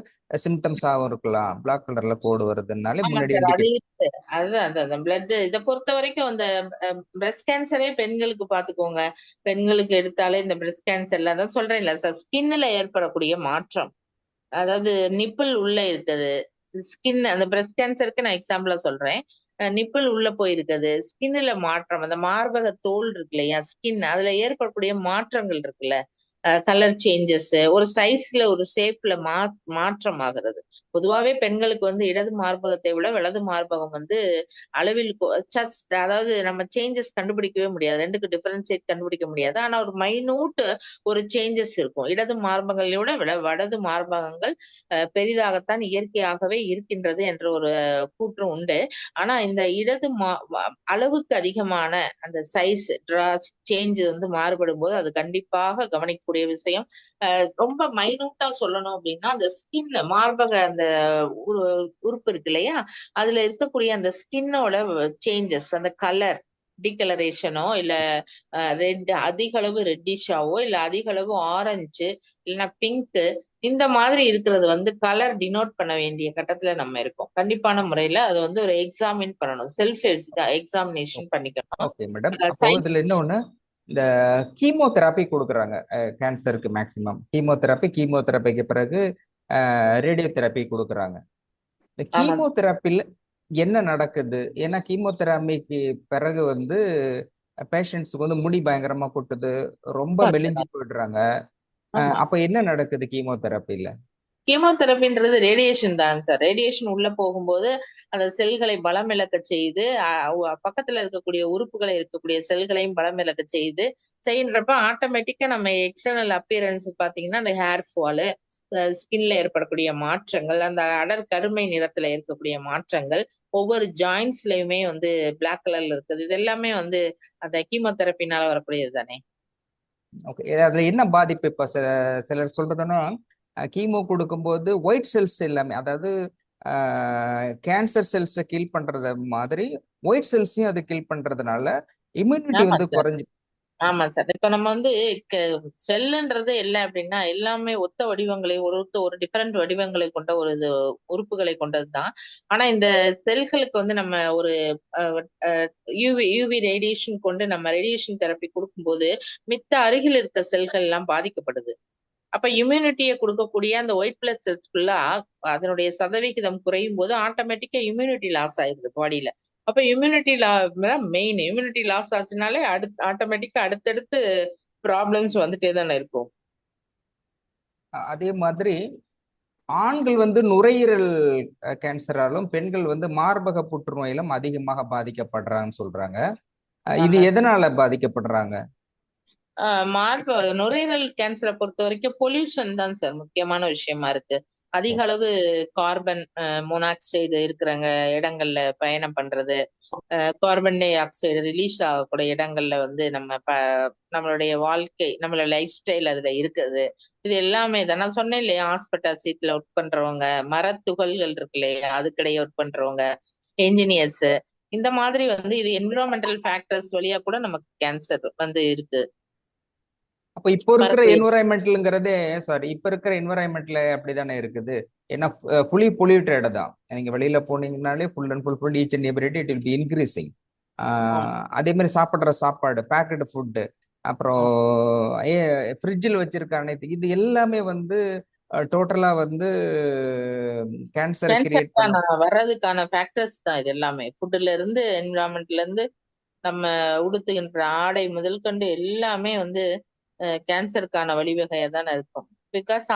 சிம்டம்ஸாவும் இருக்கலாம். பிளாக் கலர்ல கோடு வருதுனாலே ஆமா முன்னாடி சார். அது இண்டிகேட். இருக்கு. அதுதான் அந்த பிளட் இதை பொறுத்த வரைக்கும் அந்த பிரஸ்ட் கேன்சரே பெண்களுக்கு பாத்துக்கோங்க. பெண்களுக்கு எடுத்தாலே இந்த பிரஸ்ட் கேன்சர்ல அதான் சொல்றேன்ல சார், ஸ்கின்ல ஏற்படக்கூடிய மாற்றம். அதாவது நிப்பிள் உள்ள இருக்குது, ஸ்கின் அந்த பிரஸ்ட் கேன்சருக்கு நான் எக்ஸாம்பிளா சொல்றேன். நிப்பிள் உள்ள போயிருக்குது, ஸ்கின்ல மாற்றம், அந்த மார்பக தோல் இருக்கு இல்லையா, ஸ்கின் அதுல ஏற்படக்கூடிய மாற்றங்கள் இருக்குல்ல, கலர் சேஞ்சஸ், ஒரு சைஸ்ல ஒரு ஷேப்ல மாற்றம் ஆகிறது. பொதுவாவே பெண்களுக்கு வந்து இடது மார்பகத்தை விட வலது மார்பகம் வந்து அளவில் அதாவது நம்ம சேஞ்சஸ் கண்டுபிடிக்கவே முடியாது, ரெண்டுக்கு டிஃபரன்சியேட் கண்டுபிடிக்க முடியாது. ஆனா ஒரு மைனூட் ஒரு சேஞ்சஸ் இருக்கும். இடது மார்பகங்களை விட வலது மார்பகங்கள் பெரிதாகத்தான் இயற்கையாகவே இருக்கின்றது என்ற ஒரு கூற்று உண்டு. ஆனா இந்த அளவுக்கு அதிகமான அந்த சைஸ் சேஞ்ச் வந்து மாறுபடும் போது அது கண்டிப்பாக கவனிக்கக்கூடிய விஷயம். ரொம்ப மைனூட்டா சொல்லணும் அப்படின்னா அந்த ஸ்கின் மார்பக அந்த உறுப்பு இருக்கு இல்லையா, அதுல இருக்கக்கூடிய அந்த ஸ்கின்னோட சேஞ்சஸ், அந்த கலர் டிகலரேஷனோ இல்ல ரெட், அதிக அளவு ரெட்டிஷாவோ இல்ல அதிக அளவு ஆரஞ்சு இல்லைன்னா பிங்க், இந்த மாதிரி இருக்கிறது வந்து கலர் டினோட் பண்ண வேண்டிய கட்டத்துல நம்ம இருக்கோம். கண்டிப்பான முறையில அது வந்து ஒரு எக்ஸாமின் பண்ணணும், செல்ஃப் எக்ஸாமினேஷன் பண்ணிக்கணும். Okay madam. அப்போ சயின்ஸ். இதுல இன்னொன்னு, இந்த கீமோதெரப்பி கொடுக்குறாங்க கேன்சருக்கு. மேக்சிமம் கீமோதெரப்பிக்கு பிறகு ரேடியோ தெரப்பி கொடுக்குறாங்க. இந்த ஆமா கீமோதெரப்பில என்ன நடக்குது? ஏன்னா கீமோதெரபிக்கு பிறகு வந்து பேஷண்ட்ஸுக்கு வந்து முடி பயங்கரமா கொட்டுது, ரொம்ப மெலிஞ்சு போயிடுறாங்க. ஆமா. அப்ப என்ன நடக்குது கீமோதெரப்பில? கீமோதெரபின்றது ரேடியேஷன் தான் சார். ரேடியேஷன் உள்ள போகும்போது அந்த செல்களை பலம் இழக்க செய்து, பக்கத்துல இருக்கக்கூடிய செல்களையும் பலம் இழக்க செய்யுன்றப்ப ஆட்டோமேட்டிக்கா நம்ம எக்ஸ்டர்னல் அப்பியரன்ஸ் பாத்தீங்கன்னா அந்த ஹேர் ஃபாலு, ஸ்கின்ல ஏற்படக்கூடிய மாற்றங்கள், அந்த அடர் கருமை நிறத்துல இருக்கக்கூடிய மாற்றங்கள், ஒவ்வொரு ஜாயின்ஸ்லயுமே வந்து பிளாக் கலர்ல இருக்குது, இது எல்லாமே வந்து அந்த கீமோதெரப்பினால வரக்கூடியது தானே. ஓகே, அதுல என்ன பாதிப்பு? இப்ப சிலர் சொல்றதுன்னா, கீமோ கொடுக்கும்போது ஒயிட் செல்ஸ் எல்லாமே, அதாவது கேன்சர் செல்ஸை கில் பண்றது மாதிரி ஒயிட் செல்ஸையும் அது கில் பண்றதுனால இம்யூனிட்டி ஆமா வந்து சார். குறைஞ்சு. ஆமா சார். இப்ப நம்ம வந்து செல்லுன்றது இல்லை அப்படின்னா எல்லாமே ஒத்த வடிவங்களை, ஒரு டிஃபரெண்ட் வடிவங்களை கொண்ட ஒரு உறுப்புகளை கொண்டதுதான். ஆனா இந்த செல்களுக்கு வந்து நம்ம ஒரு யூவி ரேடியேஷன் கொண்டு நம்ம ரேடியேஷன் தெரப்பி கொடுக்கும்போது மித்த அருகில் இருக்க செல்கள் எல்லாம் பாதிக்கப்படுது. அப்ப இம்யூனிட்டியை கொடுக்கக்கூடிய அந்த ஒயிட் பிளட் செல்ஸ்குள்ளா அதனுடைய சதவிகிதம் குறையும் போது ஆட்டோமேட்டிக்கா இம்யூனிட்டி லாஸ் ஆயிடுது பாடியில. அப்ப இம்யூனிட்டி லாஸ் ஆச்சுனாலே ஆட்டோமேட்டிக்கா அடுத்தடுத்து ப்ராப்ளம்ஸ் வந்துட்டே தானே இருக்கும். அதே மாதிரி ஆண்கள் வந்து நுரையீரல் கேன்சராலும் பெண்கள் வந்து மார்பக புற்றுநோயிலும் அதிகமாக பாதிக்கப்படுறாங்கன்னு சொல்றாங்க. இது ஆமா. எதனால பாதிக்கப்படுறாங்க? மார்பு நுரையீரல் கேன்சரை பொறுத்த வரைக்கும் பொல்யூஷன் தான் சார் முக்கியமான விஷயமா இருக்கு. அதிக அளவு கார்பன் மோனாக்சைடு இருக்கிறங்க இடங்கள்ல பயணம் பண்றது, கார்பன் டை ஆக்சைடு ரிலீஸ் ஆகக்கூடிய இடங்கள்ல வந்து நம்மளுடைய வாழ்க்கை, நம்மளோட லைஃப் ஸ்டைல் அதுல இருக்குது. இது எல்லாமே தான் நான் சொன்னேன் இல்லையா, ஹாஸ்பிட்டல் சீட்ல ஒர்க் பண்றவங்க, மரத்துகள்கள் இருக்கு இல்லையா, அதுக்கிடையே ஒர்க் பண்றவங்க, என்ஜினியர்ஸ், இந்த மாதிரி வந்து இது என்விரான்மெண்டல் ஃபேக்டர்ஸ் வழியா கூட நமக்கு கேன்சர் வந்து இருக்கு. அப்ப இப்போ இருக்கிற மரத்துல என்வரான்மெண்ட்ங்கிறதே இப்ப இருக்கிற என்வரான்மெண்ட்ல அப்படிதானே இருக்குது. ஏன்னா ஃபுல்லி பொல்யூட்டட் தான். நீங்க வெளியில போனீங்கன்னாலே full and full each and every day it will be increasing. அதே மாதிரி சாப்பிடுற சாப்பாடு, பேக்கெட் ஃபுட்டு, அப்புறம் ஃப்ரிட்ஜில் வச்சிருக்க அனைத்து இது எல்லாமே வந்து டோட்டலா வந்து கேன்சரை கிரியேட் பண்ண. கேன்சருக்கான வர்றதுக்கான ஃபேக்டர்ஸ் தான் இது எல்லாமே. ஃபுட்ல இருந்து, என்விரான்மெண்ட்ல இருந்து, நம்ம உடுத்துகின்ற ஆடை முதல் கொண்டு எல்லாமே வந்து கேன்சருக்கான வழிவகையா தானே இருக்கும். பிகாஸ்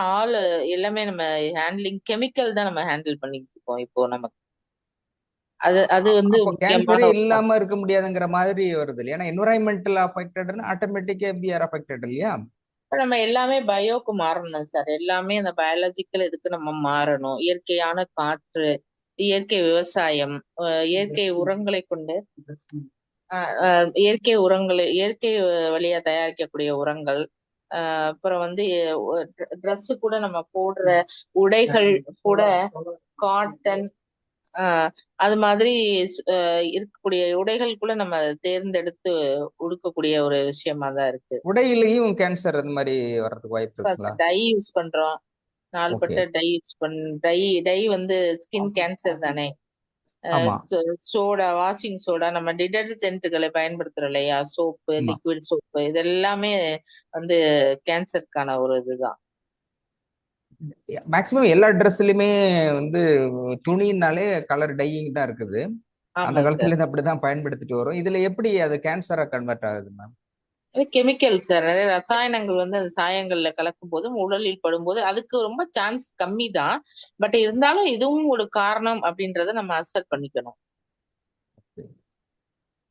எல்லாமே நம்ம ஹேண்ட்லிங் கெமிக்கல் தான் நம்ம ஹேண்டில் பண்ணிட்டு இருக்கோம் இப்போ நமக்கு. அது வந்து அப்போ முக்கியமான கேன்சரே ஒரு இல்லாம இருக்க முடியாதுங்கிற மாதிரி வருது இல்லையா? ஏன்னா என்வரான்மெண்டல் அஃபெக்டட்னா ஆட்டோமேட்டிக்கா வி ஆர் அஃபெக்டட் இல்லையா? நம்ம எல்லாமே பயோக்கு மாறணும் சார். எல்லாமே அந்த பயாலஜிக்கல் இதுக்கு நம்ம மாறணும். இயற்கையான காற்று, இயற்கை விவசாயம், இயற்கை உரங்களை கொண்டு இயற்கை வழியா தயாரிக்கக்கூடிய உரங்கள், அப்புறம் வந்து ட்ரெஸ் கூட நம்ம போடுற உடைகள் கூட காட்டன், அது மாதிரி இருக்கக்கூடிய உடைகள் கூட நம்ம தேர்ந்தெடுத்து உடுக்கக்கூடிய ஒரு விஷயமா தான் இருக்கு. உடையிலையும் கேன்சர் அந்த மாதிரி வர்றதுக்கு வாய்ப்பு இருக்குங்களா? டை யூஸ் பண்றோம். ஓகே. நாள்பட்ட டை யூஸ் டை வந்து ஸ்கின் கேன்சர் தானே. ஆமா சோடா, வாஷிங் சோடா, நம்ம டிடர்ஜென்ட்டுகளை பயன்படுத்துறோம் இல்லையா, சோப்பு, ஆமா. லிக்விட் சோப்பு, இதெல்லாமே வந்து கேன்சருக்கான ஒரு இதுதான். மேக்சிமம் எல்லா ட்ரெஸ்லயுமே வந்து துணினாலே கலர் டையிங் தான் இருக்குது. அந்த ஆமாங்க காலத்துல சார். இருந்து அப்படிதான் பயன்படுத்திட்டு வரும். இதுல எப்படி அது கேன்சரா கன்வெர்ட் ஆகுது மேம்? இது கெமிக்கல் சார். நிறைய ரசாயனங்கள் வந்து அந்த சாயங்கள்ல கலக்கும் போது, உடலில் படும்போது அதுக்கு ரொம்ப சான்ஸ் கம்மி தான். பட் இருந்தாலும் இதுவும் ஒரு காரணம் அப்படின்றத நம்ம அக்செப்ட் பண்ணிக்கணும்.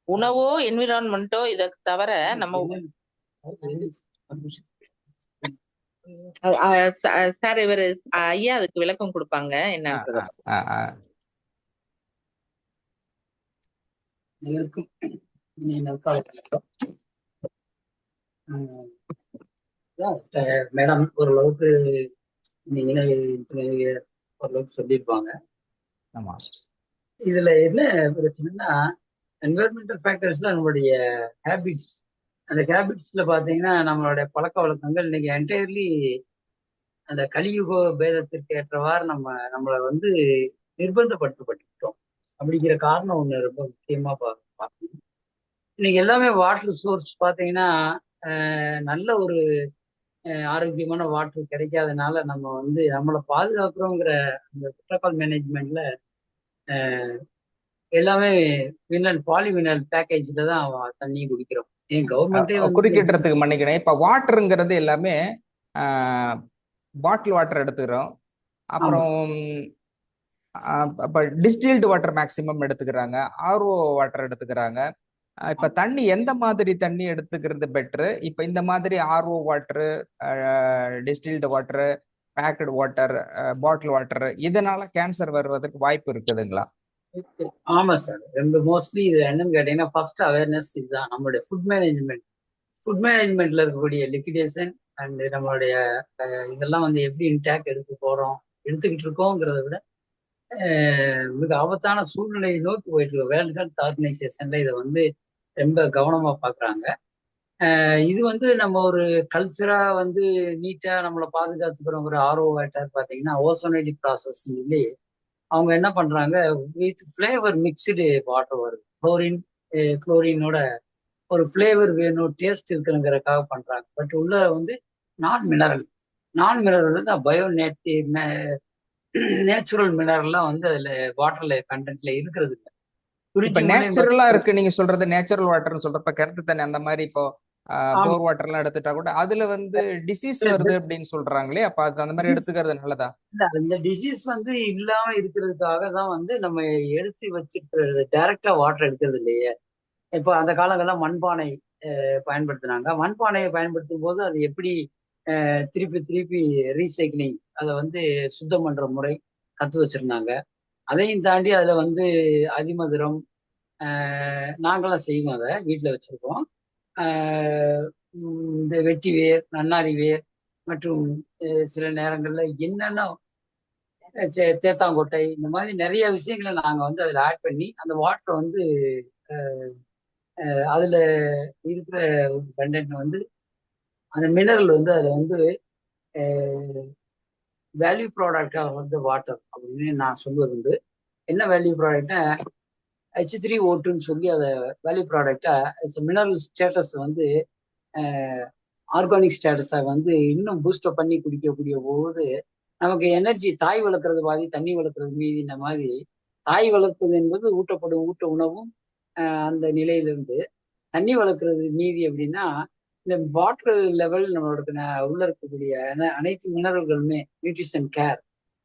உணவோ என்விரான்மெண்ட்டோ இதை தவிர நம்ம சார் இவரு ஐயா அதுக்கு விளக்கம் கொடுப்பாங்க என்னன்றத. மேடம் ஓரளவுக்கு நீங்க ஓரளவுக்கு சொல்லியிருப்பாங்க. ஆமா. இதுல என்ன பிரச்சனைன்னா, என்விரான்மெண்டல் ஃபேக்டர்ஸ்ல நம்மளுடைய ஹேபிட்ஸ், அந்த ஹேபிட்ஸ்ல பாத்தீங்கன்னா நம்மளுடைய பழக்க வழக்கங்கள் இன்னைக்கு என்டையர்லி அந்த கலியுக பேதத்திற்கு ஏற்றவாறு நம்மளை வந்து நிர்பந்தப்படுத்தப்பட்டுட்டோம். அப்படிங்கிற காரணம் ஒண்ணு ரொம்ப முக்கியமா பார்க்கணும். இன்னைக்கு எல்லாமே வாட்டர் சோர்ஸ் பாத்தீங்கன்னா நல்ல ஒரு ஆரோக்கியமான வாட்டர் கிடைக்காதனால நம்ம வந்து நம்மளை பாதுகாக்கிறோங்கிற அந்த புரோட்டோகால் மேனேஜ்மெண்ட்ல எல்லாமே பாலிவினல் பேக்கேஜ்ல தான் தண்ணி குடிக்கிறோம். ஏன் கவர்மெண்டே குடிக்கிறதுக்கு மன்னிக்கிறேன். இப்ப வாட்டருங்கிறது எல்லாமே பாட்டில் வாட்டர் எடுத்துக்கிறோம். அப்புறம் டிஸ்டில்டு வாட்டர் மேக்சிமம் எடுத்துக்கிறாங்க, ஆர்ஓ வாட்டர் எடுத்துக்கிறாங்க. இப்ப தண்ணி எந்த மாதிரி தண்ணி எடுத்துக்கிறது பெட்ரு? இப்ப இந்த மாதிரி RO water, distilled water, packet water, bottle water, இதனால கேன்சர் வருவதற்கு வாய்ப்பு இருக்குதுங்களா? ஆமா சார். ரொம்ப மோஸ்ட்லி இது என்னன்னு கேட்டீங்கன்னா, ஃபர்ஸ்ட் அவேர்னஸ் இதுதான். நம்மளுடைய ஃபுட் மேனேஜ்மெண்ட்ல இருக்கக்கூடிய லிக்விடேஷன் அண்ட் நம்மளுடைய இதெல்லாம் வந்து எப்படி இன்டாக்ட் எடுத்துக்கிட்டு இருக்கோங்கிறத விட மிக ஆபத்தான சூழ்நிலையை நோக்கி போயிட்டு இருக்கு. வேர்ல்ட் ஹெல்த் ஆர்கனைசேஷன்ல இதை வந்து ரொம்ப கவனமா பாக்குறாங்க. இது வந்து நம்ம ஒரு கல்ச்சரா வந்து நீட்டா நம்மளை பாதுகாத்துக்கிறோங்கிற ஆர்ஓ வாட்டர் பாத்தீங்கன்னா ஓசோனேட்டிக் ப்ராசஸ் இல்லையே. அவங்க என்ன பண்றாங்க, வித் ஃபிளேவர் மிக்சடு வாட்டர் வருது. குளோரினோட ஒரு ஃபிளேவர் வேணும், டேஸ்ட் இருக்குங்கிறதுக்காக பண்றாங்க. பட் உள்ள வந்து நான் மினரல் வந்து நேச்சுரல் மினரல்லாம் வந்து அதுல வாட்டர்ல கண்டென்ட்ல இருக்கிறது இல்லை. நேச்சுரலா இருக்கு. நீங்க சொல்றது நேச்சுரல் வாட்டர்னு சொல்றப்ப கிணத்து தண்ணி அந்த மாதிரி இப்போ ஆமா போர் வாட்டர் எல்லாம் எடுத்துட்டா கூட அதுல வந்து டிசீஸ் வருது அப்படின்னு சொல்றாங்களே, அப்ப அது அந்த மாதிரி டிசீஸ் எடுத்துக்கிறது நல்லதா? இல்ல அந்த டிசீஸ் வந்து இல்லாம இருக்கிறதுக்காக தான் வந்து நம்ம எடுத்து வச்சுக்கிறது. டைரக்டா வாட்டர் எடுக்கிறது இல்லையே. இப்போ அந்த காலங்கள்லாம் மண்பானை பயன்படுத்தினாங்க. மண்பானையை பயன்படுத்தும் போது அது எப்படி திருப்பி திருப்பி ரீசைக்ளிங் அதை வந்து சுத்தம் பண்ற முறை கத்து வச்சிருந்தாங்க. அதையும் தாண்டி அதுல வந்து அதிமதுரம் நாங்களாம் செய்வோம், அதை வீட்டில் வச்சிருக்கோம். ஆஹ் இந்த வெட்டி வேர், நன்னாரி வேர் மற்றும் சில நேரங்கள்ல என்னென்ன தேத்தாங்கொட்டை, இந்த மாதிரி நிறைய விஷயங்களை நாங்க வந்து அதுல ஆட் பண்ணி அந்த வாட்டரை வந்து அதுல இருக்கிற கண்டென்ட் வந்து அந்த மினரல் வந்து அதுல வந்து வேல்யூ ப்ராடக்டா வந்து வாட்டர் அப்படின்னு நான் சொல்வது உண்டு. என்ன வேல்யூ ப்ராடக்ட்னா H3O2ன்னு சொல்லி அதை வேல்யூ ப்ராடக்டா மினரல் ஸ்டேட்டஸ் வந்து ஆர்கானிக் ஸ்டேட்டஸை வந்து இன்னும் பூஸ்டப் பண்ணி குடிக்கக்கூடிய போது நமக்கு எனர்ஜி, தாய் வளர்க்கறது பாதி தண்ணி வளர்க்கறது மீதி. இந்த மாதிரி தாய் வளர்ப்பது என்பது ஊட்டப்படும் ஊட்ட உணவும் அந்த நிலையிலிருந்து தண்ணி வளர்க்கறது மீதி அப்படின்னா இந்த வாட்டர் லெவல் நம்மளோட உள்ள இருக்கக்கூடிய அனைத்து மினரல்களுமே nutrition care,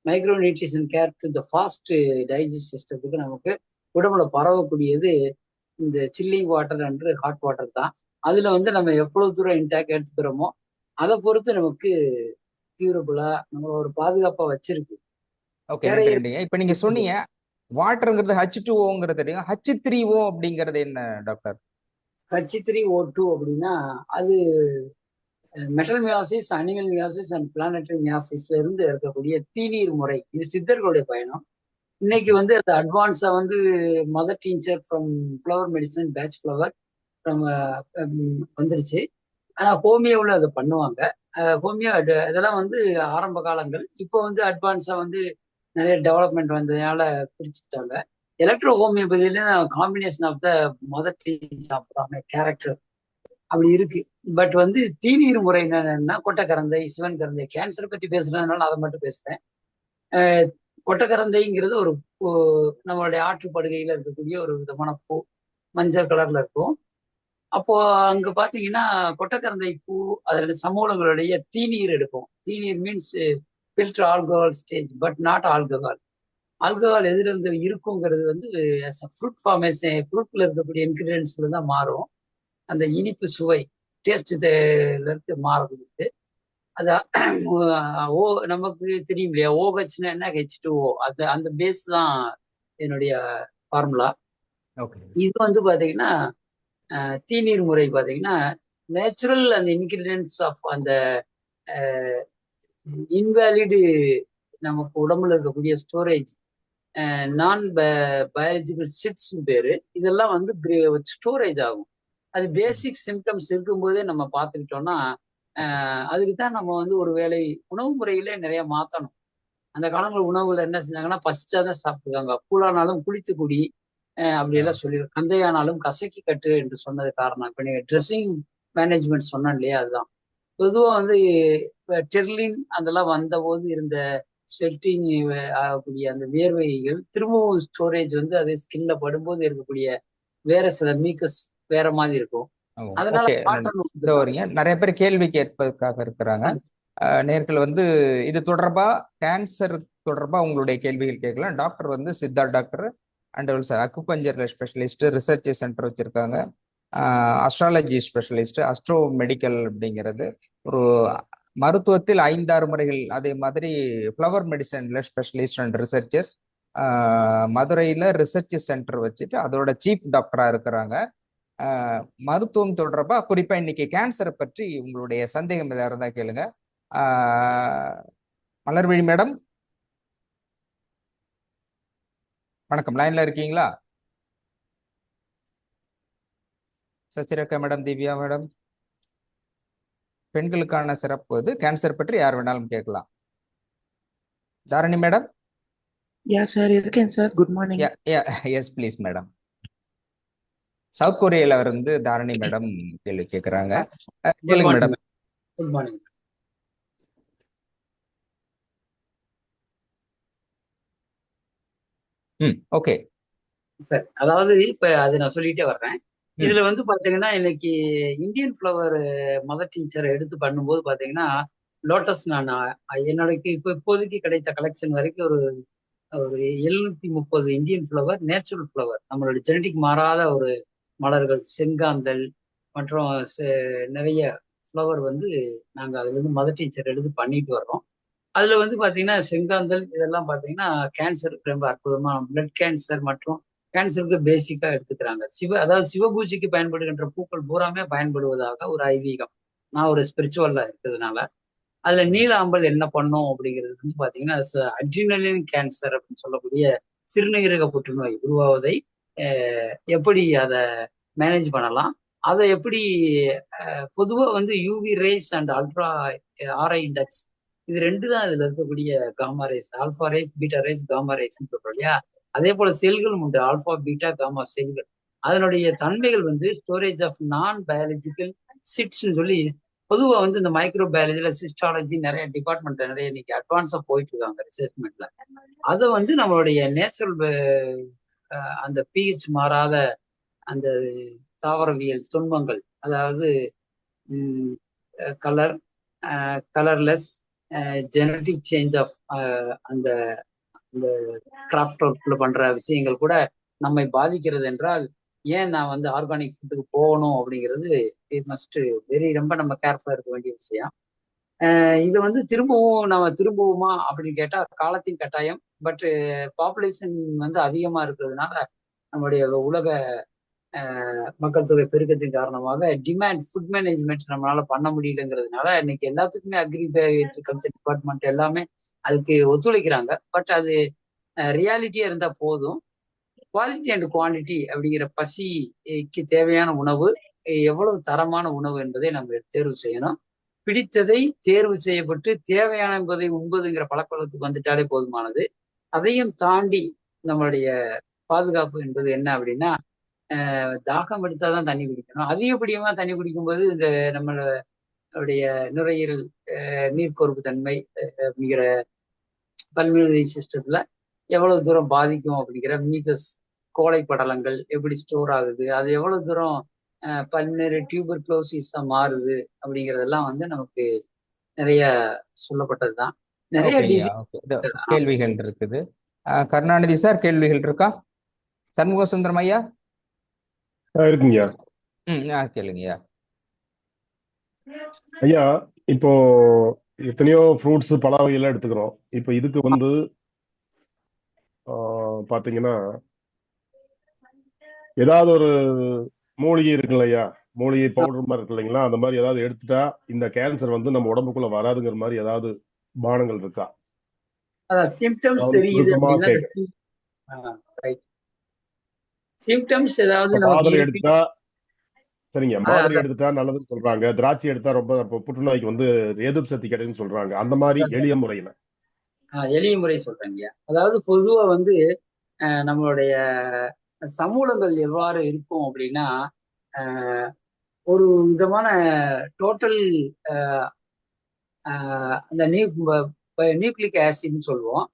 micro nutrition care to the fast digest சிஸ்டத்துக்கு நமக்கு உடம்புல பரவக்கூடியது இந்த chilling water and hot water தான். அதுல வந்து நம்ம எவ்வளவு தூரம் இன்டேக் எடுத்துக்கிறோமோ அதை பொறுத்து நமக்கு கியூரபுளா நம்மள ஒரு பாதுகாப்பா வச்சிருக்கு. ஓகே, நன்றிங்க. இப்ப நீங்க சொன்னீங்க வாட்டருங்கிறது H2Oங்கிறது தெரியும், H3O அப்படிங்கிறது என்ன டாக்டர்? H3O2 அப்படின்னா அது metal miasms, animal miasms and planetary மியாசிஸ்ல இருந்து இருக்கக்கூடிய தீநீர் முறை. இது சித்தர்களுடைய பயணம். இன்னைக்கு வந்து அது அட்வான்ஸா வந்து mother teacher from flower medicine batch flower வந்துருச்சு. ஆனா ஹோமியோவில் அதை பண்ணுவாங்க. ஹோமியோ இதெல்லாம் வந்து ஆரம்ப காலங்கள். இப்போ வந்து அட்வான்ஸா வந்து நிறைய டெவலப்மெண்ட் வந்ததுனால பிரிச்சுட்டாங்க. எலக்ட்ரோ ஹோமியோபதியில combination of the mother teacher of character அப்படி இருக்கு. பட் வந்து தீநீர் முறை என்னன்னா கொட்டைக்கரந்தை, சிவன் கரந்தை. கேன்சரை பத்தி பேசுறதுனால அதை மட்டும் பேசுறேன். கொட்டைக்கரந்தைங்கிறது ஒரு நம்மளுடைய ஆற்றுப்படுகையில இருக்கக்கூடிய ஒரு விதமான பூ, மஞ்சள் கலர்ல இருக்கும். அப்போ அங்க பாத்தீங்கன்னா கொட்டைக்கரந்தை பூ அதோட சமூலங்களுடைய தீநீர் எடுக்கும். தீநீர் means filter alcohol stage, but not alcohol. Alcohol எதுல இருந்து இருக்குங்கிறது வந்து ஃப்ரூட் ஃபார்மேஷன், ஃப்ரூட்ல இருக்கக்கூடிய இன்கிரீடியன்ஸ்ல தான் மாறும். அந்த இனிப்பு சுவை டேஸ்ட்ல இருந்து மாறக்கூடியது. அது நமக்கு தெரியும் இல்லையா, OHன்னா என்ன, H2O. அந்த பேஸ் தான் என்னுடைய ஃபார்முலா. இது வந்து பாத்தீங்கன்னா தீநீர் முறை பாத்தீங்கன்னா நேச்சுரல் அந்த இன்கிரீடியன்ஸ் ஆஃப் அந்த இன்வேலிடு நமக்கு உடம்புல இருக்கக்கூடிய ஸ்டோரேஜ், நான் பயாலஜிக்கல் சிட்ஸ் பேரு, இதெல்லாம் வந்து ஸ்டோரேஜ் ஆகும். அது பேசிக் சிம்டம்ஸ் இருக்கும்போதே நம்ம பார்த்துக்கிட்டோம்னா அதுக்கு தான் நம்ம வந்து ஒரு வேளை உணவு முறையிலே நிறைய மாற்றணும். அந்த காலங்கள் உணவுல என்ன செஞ்சாங்கன்னா பசிச்சாதான் சாப்பிட்டுருக்காங்க. கூழானாலும் குளித்து குடி அப்படியெல்லாம் சொல்லிடுறோம். கந்தையானாலும் கசக்கி கட்டு என்று சொன்னது காரணம். இப்போ நீங்க ட்ரெஸ்ஸிங் மேனேஜ்மெண்ட் சொன்னேன் இல்லையா, அதுதான். பொதுவாக வந்து டெர்லின் அதெல்லாம் வந்த போது இருந்த ஸ்வெட்டிங் ஆகக்கூடிய அந்த வேர்வைகள் திரும்பவும் ஸ்டோரேஜ் வந்து அதே ஸ்கின்ல படும்போது இருக்கக்கூடிய வேற சில மீக்கஸ் வேற மாதிரி இருக்கும். அதனால வரீங்க. நிறைய பேர் கேள்வி கேட்பதற்காக இருக்கிறாங்க. நேர்கள் வந்து இது தொடர்பா, கேன்சர் தொடர்பா உங்களுடைய கேள்விகள் கேட்கலாம். டாக்டர் வந்து Siddharth doctor and also acupuncture specialist, research centre வச்சிருக்காங்க. அஸ்ட்ராலஜி ஸ்பெஷலிஸ்ட், அஸ்ட்ரோ மெடிக்கல் அப்படிங்கிறது ஒரு மருத்துவத்தில் 5-6 முறைகள். அதே மாதிரி ஃப்ளவர் மெடிசன்ல ஸ்பெஷலிஸ்ட் அண்ட் ரிசர்ச்சர்ஸ். மதுரையில ரிசர்ச் சென்டர் வச்சுட்டு அதோட சீஃப் டாக்டரா இருக்கிறாங்க. மருத்துவம் தொடர்பா குறிப்பா இன்னைக்கு கேன்சரை பற்றி உங்களுடைய சந்தேகம் எதாவது இருந்தா கேளுங்க. மலர்விழி மேடம், வணக்கம், லைன்ல இருக்கீங்களா? சசிரேகா மேடம், திவ்யா மேடம், பெண்களுக்கான சிறப்பு இது. கேன்சர் பற்றி யார் வேணாலும் கேட்கலாம். தாரணி மேடம். சார் இருக்கேன் sir. Good morning. Yes please madam. South கொரியால இருந்து தாரணி மேடம் கேள்வி கேட்கறாங்க. கேளுங்க madam. Good morning. Okay sir, அதாவது இப்ப அது நான் சொல்லிட்டே வர்றேன். இதுல வந்து பாத்தீங்கன்னா இன்னைக்கு இந்தியன் ஃப்ளவர் மதர் டிஞ்சரை எடுத்து பண்ணும்போது பாத்தீங்கன்னா லோட்டஸ் நான் என்னோட இப்போதைக்கு கிடைத்த கலெக்ஷன் வரைக்கும் ஒரு ஒரு 730 இந்தியன் ஃப்ளவர் நேச்சுரல் ஃப்ளவர் நம்மளோட ஜெனடிக் மாறாத ஒரு மலர்கள் செங்காந்தல் மற்றும் நிறைய ஃப்ளவர் வந்து நாங்க அதுல இருந்து மதர் டீச்சர் எடுத்து பண்ணிட்டு வர்றோம். அதுல வந்து பாத்தீங்கன்னா செங்காந்தல் இதெல்லாம் பாத்தீங்கன்னா கேன்சருக்கு ரொம்ப அற்புதமா பிளட் கேன்சர் மற்றும் கேன்சருக்கு பேசிக்கா எடுத்துக்கிறாங்க. அதாவது சிவபூஜைக்கு பயன்படுகின்ற பூக்கள் பூராமே பயன்படுவதாக ஒரு ஐதீகம். நான் ஒரு ஸ்பிரிச்சுவல்ல இருக்கிறதுனால அதுல நீலாம்பல் என்ன பண்ணும் அப்படிங்கிறது வந்து பாத்தீங்கன்னா அட்ரினலின் கேன்சர் அப்படின்னு சொல்லக்கூடிய சிறுநீரக புற்றுநோய் உருவாவதை எப்படி அதை மேனேஜ் பண்ணலாம், அதை எப்படி பொதுவாக வந்து UV rays and ultra RI index இது ரெண்டு தான் இதுல இருக்கக்கூடிய gamma rays, alpha rays beta rays gamma rays சொல்றோம் இல்லையா. அதே போல செல்களும் உண்டு, ஆல்பா பீட்டா காமா செல்கள். அதனுடைய தன்மைகள் வந்து ஸ்டோரேஜ் ஆஃப் நான் பயாலஜிக்கல் சிட்ஸ்ன்னு சொல்லி பொதுவாக வந்து இந்த மைக்ரோ பயாலஜில சிஸ்டாலஜி நிறைய டிபார்ட்மெண்ட் நிறைய இன்னைக்கு அட்வான்ஸா போயிட்டு இருக்காங்க ரிசர்ச்மெண்ட்ல. அதை வந்து நம்மளுடைய நேச்சுரல் அந்த பிஹெச் மாறாத அந்த தாவரவியல் துன்பங்கள், அதாவது கலர்லெஸ் ஜெனட்டிக் சேஞ்ச் ஆஃப் அந்த அந்த கிராஃப்ட் ஒர்க்ல பண்ற விஷயங்கள் கூட நம்மை பாதிக்கிறது என்றால் ஏன் நான் வந்து ஆர்கானிக் ஃபுட்டுக்கு போகணும் அப்படிங்கிறது மஸ்ட் ரொம்ப நம்ம கேர்ஃபுல்லா இருக்க வேண்டிய விஷயம். இது வந்து திரும்பவுமா அப்படின்னு கேட்டா காலத்தின் கட்டாயம். பட் பாப்புலேஷன் வந்து அதிகமா இருக்கிறதுனால நம்முடைய உலக மக்கள் தொகை பெருக்கத்தின் காரணமாக ஃபுட் மேனேஜ்மெண்ட் நம்மளால பண்ண முடியலங்கிறதுனால இன்னைக்கு எல்லாத்துக்குமே அக்ரிகல்ச்சர் டிபார்ட்மெண்ட் எல்லாமே அதுக்கு ஒத்துழைக்கிறாங்க. பட் அது ரியாலிட்டியா இருந்தா போதும். குவாலிட்டி அண்ட் குவான்டிட்டி அப்படிங்கிற பசிக்கு தேவையான உணவு எவ்வளவு தரமான உணவு என்பதை நம்ம தேர்வு செய்யணும். பிடித்ததை தேர்வு செய்யப்பட்டு தேவையான என்பதை உண்பதுங்கிற பழக்கத்துக்கு வந்துட்டாலே போதுமானது. அதையும் தாண்டி நம்மளுடைய பாதுகாப்பு என்பது என்ன அப்படின்னா, தாகம் எடுத்தாதான் தண்ணி குடிக்கணும். அதிகப்படியமா தண்ணி குடிக்கும்போது இந்த நம்மளுடைய நுரையீரல் நீர்க்கோர்ப்பு தன்மை அப்படிங்கிற பல்மனரி சிஸ்டத்துல எவ்வளவு தூரம் பாதிக்கும் அப்படிங்கிற மீகஸ் கோழை படலங்கள் எப்படி ஸ்டோர் ஆகுது, அது எவ்வளவு தூரம் பல்மனரி டியூபர்குலோசிஸா மாறுது அப்படிங்கிறதெல்லாம் வந்து நமக்கு நிறைய சொல்லப்பட்டதுதான். நிறைய கேள்விகள் இருக்குது. கருணாநிதி சார் கேள்விகள் இருக்கா? சண்முக சுந்தரம் ஐயா இருக்குங்கய்யா. கேளுங்கய்யா. ஐயா, இப்போ எத்தனையோ ஃப்ரூட்ஸ் பழ வகையெல்லாம் எடுத்துக்கிறோம். இப்போ இதுக்கு வந்து பாத்தீங்கன்னா ஏதாவது ஒரு மூலிகை இருக்குல்ல ஐயா, மூலிகை பவுடர் மாதிரி இருக்கு இல்லைங்களா, அந்த மாதிரி ஏதாவது எடுத்துட்டா இந்த கேன்சர் வந்து நம்ம உடம்புக்குள்ள வராதுங்கிற மாதிரி ஏதாவது பானங்கள் இருக்கா? சிம்டம்ஸ் தெரியுது சிம்டம்ஸ் ஏதாவது மாதுளை எடுத்தா சரிங்க, மாதுளை எடுத்துட்டா நல்லதுன்னு சொல்றாங்க. திராட்சை எடுத்தா ரொம்ப புற்றுநோய்க்கு வந்து எதிர்ப்பு சக்தி கிடைக்குன்னு சொல்றாங்க. அந்த மாதிரி எளிய முறை சொல்றேங்க. அதாவது பொதுவா வந்து நம்மளுடைய சமூலங்கள் எவ்வாறு இருக்கும் அப்படின்னா, ஒரு விதமான டோட்டல் அந்த நியூக்ளிக் ஆசிட்னு சொல்லுவோம்,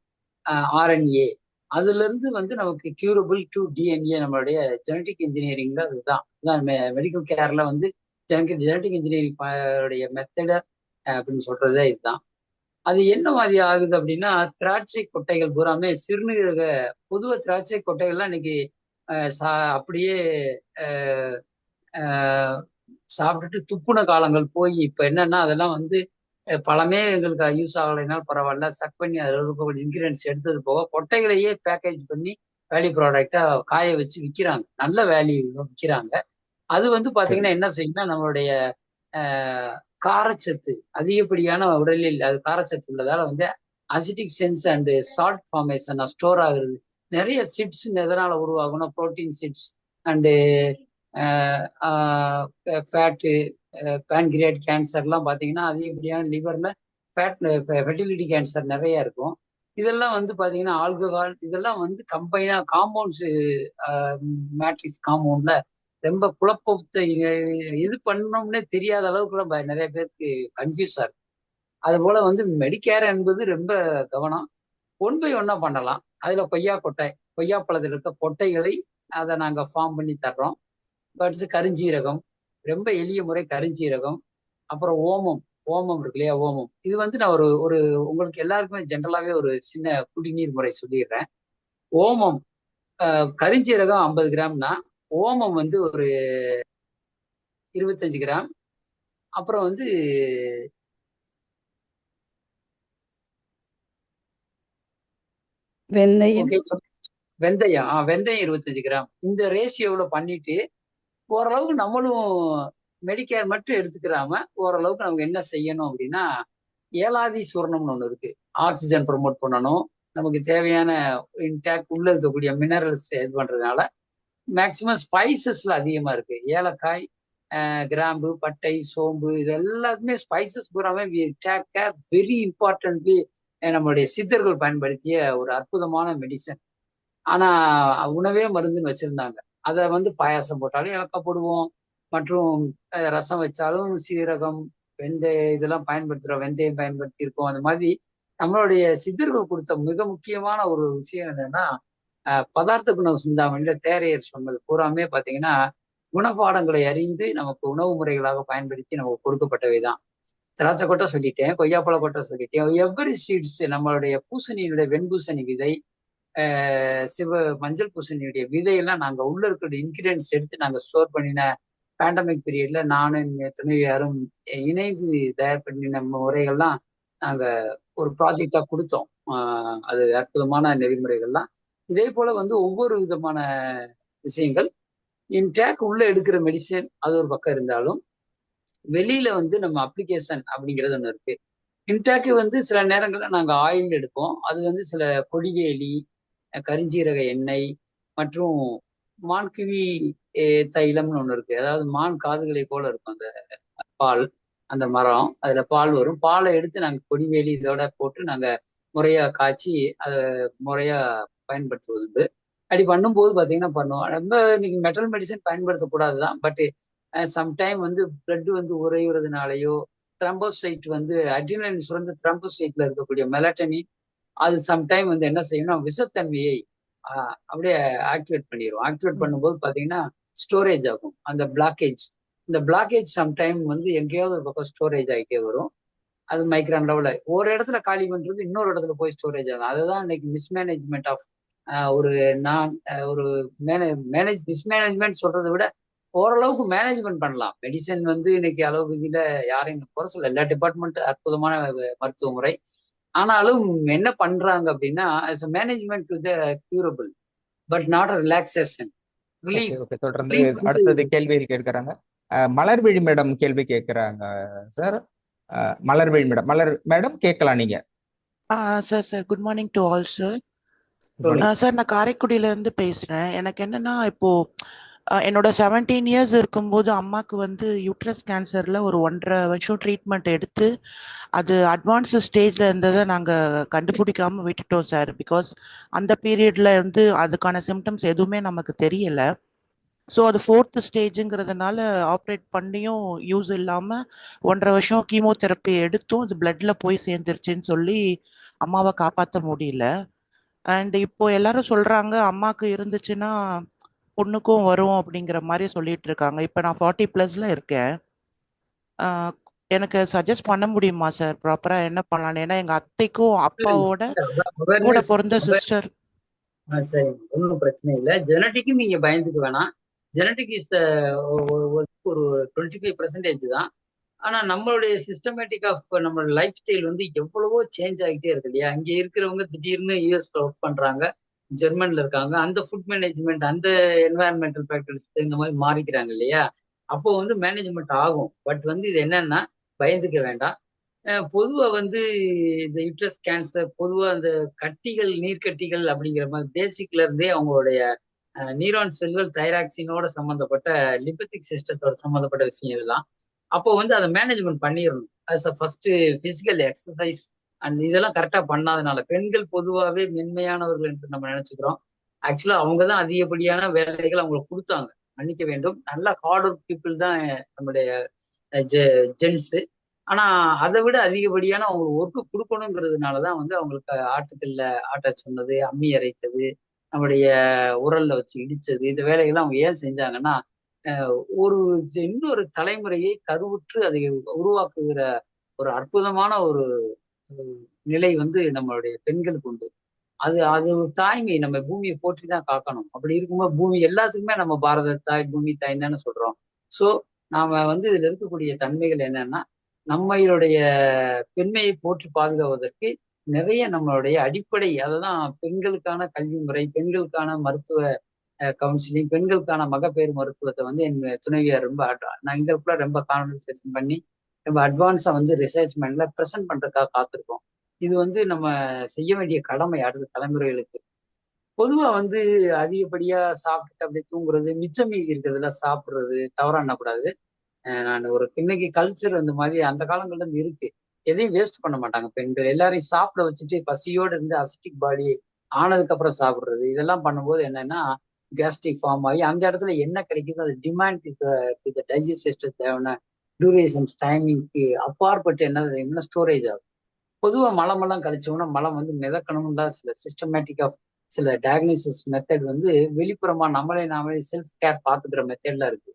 ஆர்என்ஏ. அதுல இருந்து வந்து நமக்கு கியூரபிள் டு டிஎன்ஏ நம்மளுடைய ஜெனட்டிக் இன்ஜினியரிங்ல அதுதான் மெடிக்கல் கேர்ல வந்து ஜெனட்டிக் இன்ஜினியரிங் மெத்தட அப்படின்னு சொல்றதே இதுதான். அது என்ன மாதிரி ஆகுது அப்படின்னா, திராட்சை கொட்டைகள் பூராமே சிறுநீரக பொதுவா திராட்சை கொட்டைகள்லாம் இன்னைக்கு அப்படியே சாப்பிட்டுட்டு துப்புன காலங்கள் போய் இப்ப என்னன்னா அதெல்லாம் வந்து பழமே எங்களுக்கு யூஸ் ஆகலைனாலும் பரவாயில்ல, சக் பண்ணி அதில் இருக்கக்கூடிய இன்கிரியன்ஸ் எடுத்தது போக கொட்டைகளையே பேக்கேஜ் பண்ணி வேல்யூ ப்ராடக்டா காய வச்சு விற்கிறாங்க, நல்ல வேல்யூ விற்கிறாங்க. அது வந்து பாத்தீங்கன்னா என்ன செய்யும்னா நம்மளுடைய காரச்சத்து அதிகப்படியான உடலில் அது காரச்சத்து உள்ளதால வந்து acetic sense and salt formation store ஆகுறது. நிறைய சிட்ஸ் எதனால உருவாகணும், புரோட்டீன் சிட்ஸ் அண்டு ஃபேட்டு பேன்கிரியாட் கேன்சர்லாம் பார்த்தீங்கன்னா அதிகப்படியான லிவர்ல ஃபெர்டிலிட்டி கேன்சர் நிறைய இருக்கும். இதெல்லாம் வந்து பார்த்தீங்கன்னா ஆல்கஹால் இதெல்லாம் வந்து காம்பவுண்ட்ஸ் மேட்ரிக்ஸ் காம்பவுண்ட்ல ரொம்ப குழப்பத்தை எது பண்ணோம்னே தெரியாத அளவுக்கு நிறைய பேருக்கு கன்ஃபியூஸா இருக்கு. அது போல வந்து மெடிக்கேர் என்பது ரொம்ப கவனம். 1 by 1 பண்ணலாம். அதுல கொய்யா பழத்தில் இருக்க கொட்டைகளை அதை நாங்க ஃபார்ம் பண்ணி தர்றோம். பட்ஸ் கருஞ்சீரகம், ரொம்ப எளிய முறை கருஞ்சீரகம், அப்புறம் ஓமம். ஓமம் இருக்கு இல்லையா, ஓமம். இது வந்து நான் ஒரு ஒரு உங்களுக்கு எல்லாருக்குமே ஜென்ரலாவே ஒரு சின்ன குடிநீர் முறை சொல்லிடுறேன். ஓமம், கருஞ்சீரகம் 50 கிராம்னா ஓமம் வந்து ஒரு 25 கிராம். அப்புறம் வந்து வெந்தயம். ஓகே, வெந்தயம். வெந்தயம் 25 கிராம். இந்த ரேஷியோவில் பண்ணிட்டு ஓரளவுக்கு நம்மளும் மெடிக்கேர் மட்டும் எடுத்துக்கிறாம ஓரளவுக்கு நமக்கு என்ன செய்யணும் அப்படின்னா, ஏலாதி சூரணம்னு ஒண்ணு இருக்கு. ஆக்சிஜன் ப்ரொமோட் பண்ணணும். நமக்கு தேவையான இன்டாக்ட் உள்ள இருக்கக்கூடிய மினரல்ஸ் இது பண்றதுனால மேக்சிமம் ஸ்பைசஸ்ல அதிகமா இருக்கு. ஏலக்காய், கிராம்பு, பட்டை, சோம்பு, இது எல்லாத்துமே ஸ்பைசஸ் பூராமே டேக் கேர் வெரி இம்பார்ட்டன்ட்லி. நம்மளுடைய சித்தர்கள் பயன்படுத்திய ஒரு அற்புதமான மெடிசன். ஆனா உணவே மருந்துன்னு வச்சிருந்தாங்க. அதை வந்து பாயாசம் போட்டாலும் ஏலக்காய் போடுவோம், மற்றும் ரசம் வச்சாலும் சீரகம், வெந்தயம் இதெல்லாம் பயன்படுத்துறோம், வெந்தயம் பயன்படுத்தி இருக்கோம். அந்த மாதிரி நம்மளுடைய சித்தர்கள் கொடுத்த மிக முக்கியமான ஒரு விஷயம் என்னன்னா, பதார்த்த குண சிந்தாமணியில தேரையர் சொன்னது பூராமே பாத்தீங்கன்னா குணபாடங்களை அறிந்து நமக்கு உணவு முறைகளாக பயன்படுத்தி நமக்கு கொடுக்கப்பட்டவைதான். திராட்சை கொட்டை சொல்லிட்டேன், கொய்யாப்பழ கொட்டை சொல்லிட்டேன், எவ்வரி சீட்ஸ், நம்மளுடைய பூசணியினுடைய வெண்பூசணி விதை, மஞ்சள் பூசணியுடைய விதையெல்லாம் நாங்க உள்ள இருக்கிற இன்கிரியன்ஸ் எடுத்து நாங்க ஸ்டோர் பண்ணின பேண்டமிக் பீரியட்ல நானும் துணைவியாரும் இணைந்து தயார் பண்ணின முறைகள்லாம் நாங்க ஒரு ப்ராஜெக்டா கொடுத்தோம். அது அற்புதமான நெறிமுறைகள்லாம். இதே போல வந்து ஒவ்வொரு விதமான விஷயங்கள் இன்டேக் உள்ள எடுக்கிற மெடிசன் அது ஒரு பக்கம் இருந்தாலும், வெளியில வந்து நம்ம அப்ளிகேஷன் அப்படிங்கிறது ஒண்ணு இருக்கு. இன்டேக்கு வந்து சில நேரங்கள்ல நாங்க ஆயில் எடுப்போம். அது வந்து சில கொடிவேலி, கரிஞ்சீரக எண்ணெய் மற்றும் மான்கிவி தைலம்னு ஒண்ணு இருக்கு. அதாவது மான் காதுகளை போல இருக்கும் அந்த பால், அந்த மரம், அதுல பால் வரும். பாலை எடுத்து நாங்க கொடிவேலி இதோட போட்டு நாங்க முறையா காய்ச்சி அதை முறையா பயன்படுத்துவது உண்டு. அப்படி பண்ணும்போது பாத்தீங்கன்னா பண்ணுவோம். ரொம்ப இன்னைக்கு மெட்டல் மெடிசன் பயன்படுத்தக்கூடாதுதான். பட் சம்டைம் வந்து பிளட் வந்து உறையுறதுனாலயோ, த்ரம்போசைட் வந்து அட்ரினலின் சுரந்த த்ரம்போசைட்ல இருக்கக்கூடிய மெலட்டனின் அது சம்டைம் வந்து என்ன செய்யணும், விஷத்தன்மையை அப்படியே ஆக்டிவேட் பண்ணிடும். ஆக்டிவேட் பண்ணும்போது பாத்தீங்கன்னா ஸ்டோரேஜ் ஆகும் அந்த பிளாக்கேஜ். இந்த பிளாக்கேஜ் சம்டைம் வந்து எங்கேயாவது ஒரு பக்கம் ஸ்டோரேஜ் ஆகிட்டே வரும். அது மைக்ரான் லெவல ஒரு இடத்துல காலி பண்றது இன்னொரு இடத்துல போய் ஸ்டோரேஜ் ஆகும். அதுதான் இன்னைக்கு மிஸ்மேனேஜ்மெண்ட் ஆஃப் ஒரு நான் ஒரு மிஸ்மேனேஜ்மெண்ட் சொல்றதை விட ஓரளவுக்கு மேனேஜ்மெண்ட் பண்ணலாம். மெடிசன் வந்து இன்னைக்கு அளவு விதியில யாரையும் குறை சொல்ல, எல்லா டிபார்ட்மெண்ட் அற்புதமான மருத்துவ முறை. ஆனாலும் என்ன பண்றாங்க அப்படின்னா, as a management to the curable but not a relaxation relief. தொடர்ந்து அடுத்தது கேள்விகள் கேட்கிறாங்க. மலர்விழி மேடம் கேள்வி கேட்கிறாங்க சார். மலர்விழி மேடம், மேடம் கேட்கலாம் நீங்க. Sir good morning to all sir. Sir நான் காரைக்குடியில இருந்து பேசுறேன். எனக்கு என்னன்னா, இப்போ என்னோட 17 இயர்ஸ் இருக்கும்போது அம்மாக்கு வந்து யூட்ரஸ் கேன்சர்ல ஒரு 1.5 வருஷம் ட்ரீட்மெண்ட் எடுத்து அது அட்வான்ஸ் ஸ்டேஜ்ல இருந்ததை நாங்க கண்டுபிடிக்காம விட்டுட்டோம் சார். பிகாஸ் அந்த பீரியட்ல இருந்து அதுக்கான சிம்டம்ஸ் எதுவுமே நமக்கு தெரியல. ஸோ அது 4th ஸ்டேஜுங்கிறதுனால ஆப்ரேட் பண்ணியும் யூஸ் இல்லாம 1.5 வருஷம் கீமோதெரப்பி எடுத்தும் அது பிளட்ல போய் சேர்ந்துருச்சுன்னு சொல்லி அம்மாவை காப்பாற்ற முடியல. அண்ட் இப்போ எல்லாரும் சொல்றாங்க அம்மாக்கு இருந்துச்சுன்னா பொண்ணுக்கும் வரும் அப்படிங்கிற மாதிரி சொல்லிட்டு இருக்காங்க. இப்ப நான் 40+ இருக்கேன். எனக்கு சஜஸ்ட் பண்ண முடியுமா சார் ப்ராப்பரா என்ன பண்ணலான்னு? ஏன்னா எங்க அத்தைக்கும் அப்பாவோட கூட பிறந்த சிஸ்டர். சரி, ஒன்றும் பிரச்சனை இல்லை. ஜெனட்டிக்கு நீங்க பயந்துக்க வேணாம். ஜெனட்டிக் இஸ் ஒரு 25% தான். ஆனா நம்மளுடைய சிஸ்டமேட்டிக் ஆஃப் நம்மளோட லைஃப் ஸ்டைல் வந்து எவ்வளவோ சேஞ்ச் ஆகிட்டே இருக்கு இல்லையா? இங்க இருக்கிறவங்க திடீர்னு யூஎஸ்ல ஒர்க் பண்றாங்க, ஜெர்மன்ல இருக்காங்க, அந்த ஃபுட் மேனேஜ்மெண்ட், அந்த என்வாயன்மெண்டல் ஃபேக்டர்ஸ் இந்த மாதிரி மாறிக்கிறாங்க இல்லையா? அப்போ வந்து மேனேஜ்மெண்ட் ஆகும். பட் வந்து இது என்னன்னா, பயந்துக்க வேண்டாம். பொதுவா வந்து இந்த யூட்ரஸ் கேன்சர் பொதுவா அந்த கட்டிகள், நீர்க்கட்டிகள் அப்படிங்கிற மாதிரி பேசிக்ல இருந்தே அவங்களுடைய நியூரான் செல்கள் தைராக்சினோட சம்மந்தப்பட்ட லிம்பத்திக் சிஸ்டத்தோட சம்மந்தப்பட்ட விஷயம் இதெல்லாம். அப்போ வந்து அதை மேனேஜ்மெண்ட் பண்ணிடணும். As a first physical exercise and இதெல்லாம் கரெக்டா பண்ணாதனால பெண்கள் பொதுவாகவே மென்மையானவர்கள் என்று நம்ம நினைச்சுக்கிறோம். ஆக்சுவலா அவங்க தான் அதிகப்படியான வேலைகள் அவங்களுக்கு கொடுத்தாங்க, மன்னிக்க வேண்டும். நல்ல ஹார்ட் ஒர்க் பீப்புள் தான் நம்மளுடைய ஜென்ஸு. ஆனா அதை விட அதிகப்படியான அவங்களுக்கு ஒர்க்கு கொடுக்கணுங்கிறதுனாலதான் வந்து அவங்களுக்கு ஆட்டுக்கல்ல ஆட்ட சொன்னது, அம்மி அரைத்தது, நம்முடைய உரல்ல வச்சு இடிச்சது, இந்த வேலைகள்லாம் அவங்க ஏன் செஞ்சாங்கன்னா, ஒரு இன்னொரு தலைமுறையை கருவுற்று அதை உருவாக்குகிற ஒரு அற்புதமான ஒரு நிலை வந்து நம்மளுடைய பெண்களுக்கு உண்டு. அது அது ஒரு தாய்மை. நம்ம பூமியை போற்றி தான் காக்கணும். அப்படி இருக்கும்போது பூமி எல்லாத்துக்குமே நம்ம பாரத தாய், பூமி தாய் தானே சொல்றோம். ஸோ நாம வந்து இதுல இருக்கக்கூடிய தன்மைகள் என்னன்னா, நம்மளுடைய பெண்மையை போற்றி பாதுகாவதற்கு நிறைய நம்மளுடைய அடிப்படை, அததான் பெண்களுக்கான கல்வி முறை, பெண்களுக்கான மருத்துவ கவுன்சிலிங், பெண்களுக்கான மகப்பேறு மருத்துவத்தை வந்து என் துணைவியார் ரொம்ப நான் எங்களுக்குள்ள ரொம்ப கான்வர்சேஷன் பண்ணி ரொம்ப அட்வான்ஸா வந்து ரிசர்ச்மெண்ட்ல ப்ரெசென்ட் பண்றதுக்காக காத்திருக்கோம். இது வந்து நம்ம செய்ய வேண்டிய கடமை அடுத்த தலைமுறைகளுக்கு. பொதுவா வந்து அதிகப்படியா சாப்பிட்டுட்டு அப்படியே தூங்குறது, மிச்சம் மீதி இருக்கிறதுல சாப்பிடுறது தவறா எண்ணக்கூடாது. நான் ஒரு இன்னைக்கு கல்ச்சர் அந்த மாதிரி அந்த காலங்கள்ல இருந்து இருக்கு. எதையும் வேஸ்ட் பண்ண மாட்டாங்க பெண்கள். எல்லாரையும் சாப்பிட வச்சுட்டு பசியோடு இருந்து அசிட்டிக் பாடி ஆனதுக்கு அப்புறம் சாப்பிடுறது, இதெல்லாம் பண்ணும்போது என்னன்னா கேஸ்ட்ரிக் ஃபார்ம் ஆகி அந்த இடத்துல என்ன கிடைக்குதோ அது டிமாண்ட் டைஜஸ்ட் சிஸ்டம் தேவையான டியூரேஷன்ஸ் டைமிங்க்கு அப்பாற்பட்டு என்ன ஸ்டோரேஜ் ஆகும். பொதுவா மலமெல்லாம் கழிச்சோம்னா மலம் வந்து மிதக்கணும் தான் சில சிஸ்டமேட்டிக் ஆஃப் சில டயக்னோசிஸ் மெத்தட் வந்து வெளிப்புறமா நாமளே செல்ஃப் கேர் பார்த்துக்கிற மெத்தட்லாம் இருக்கு.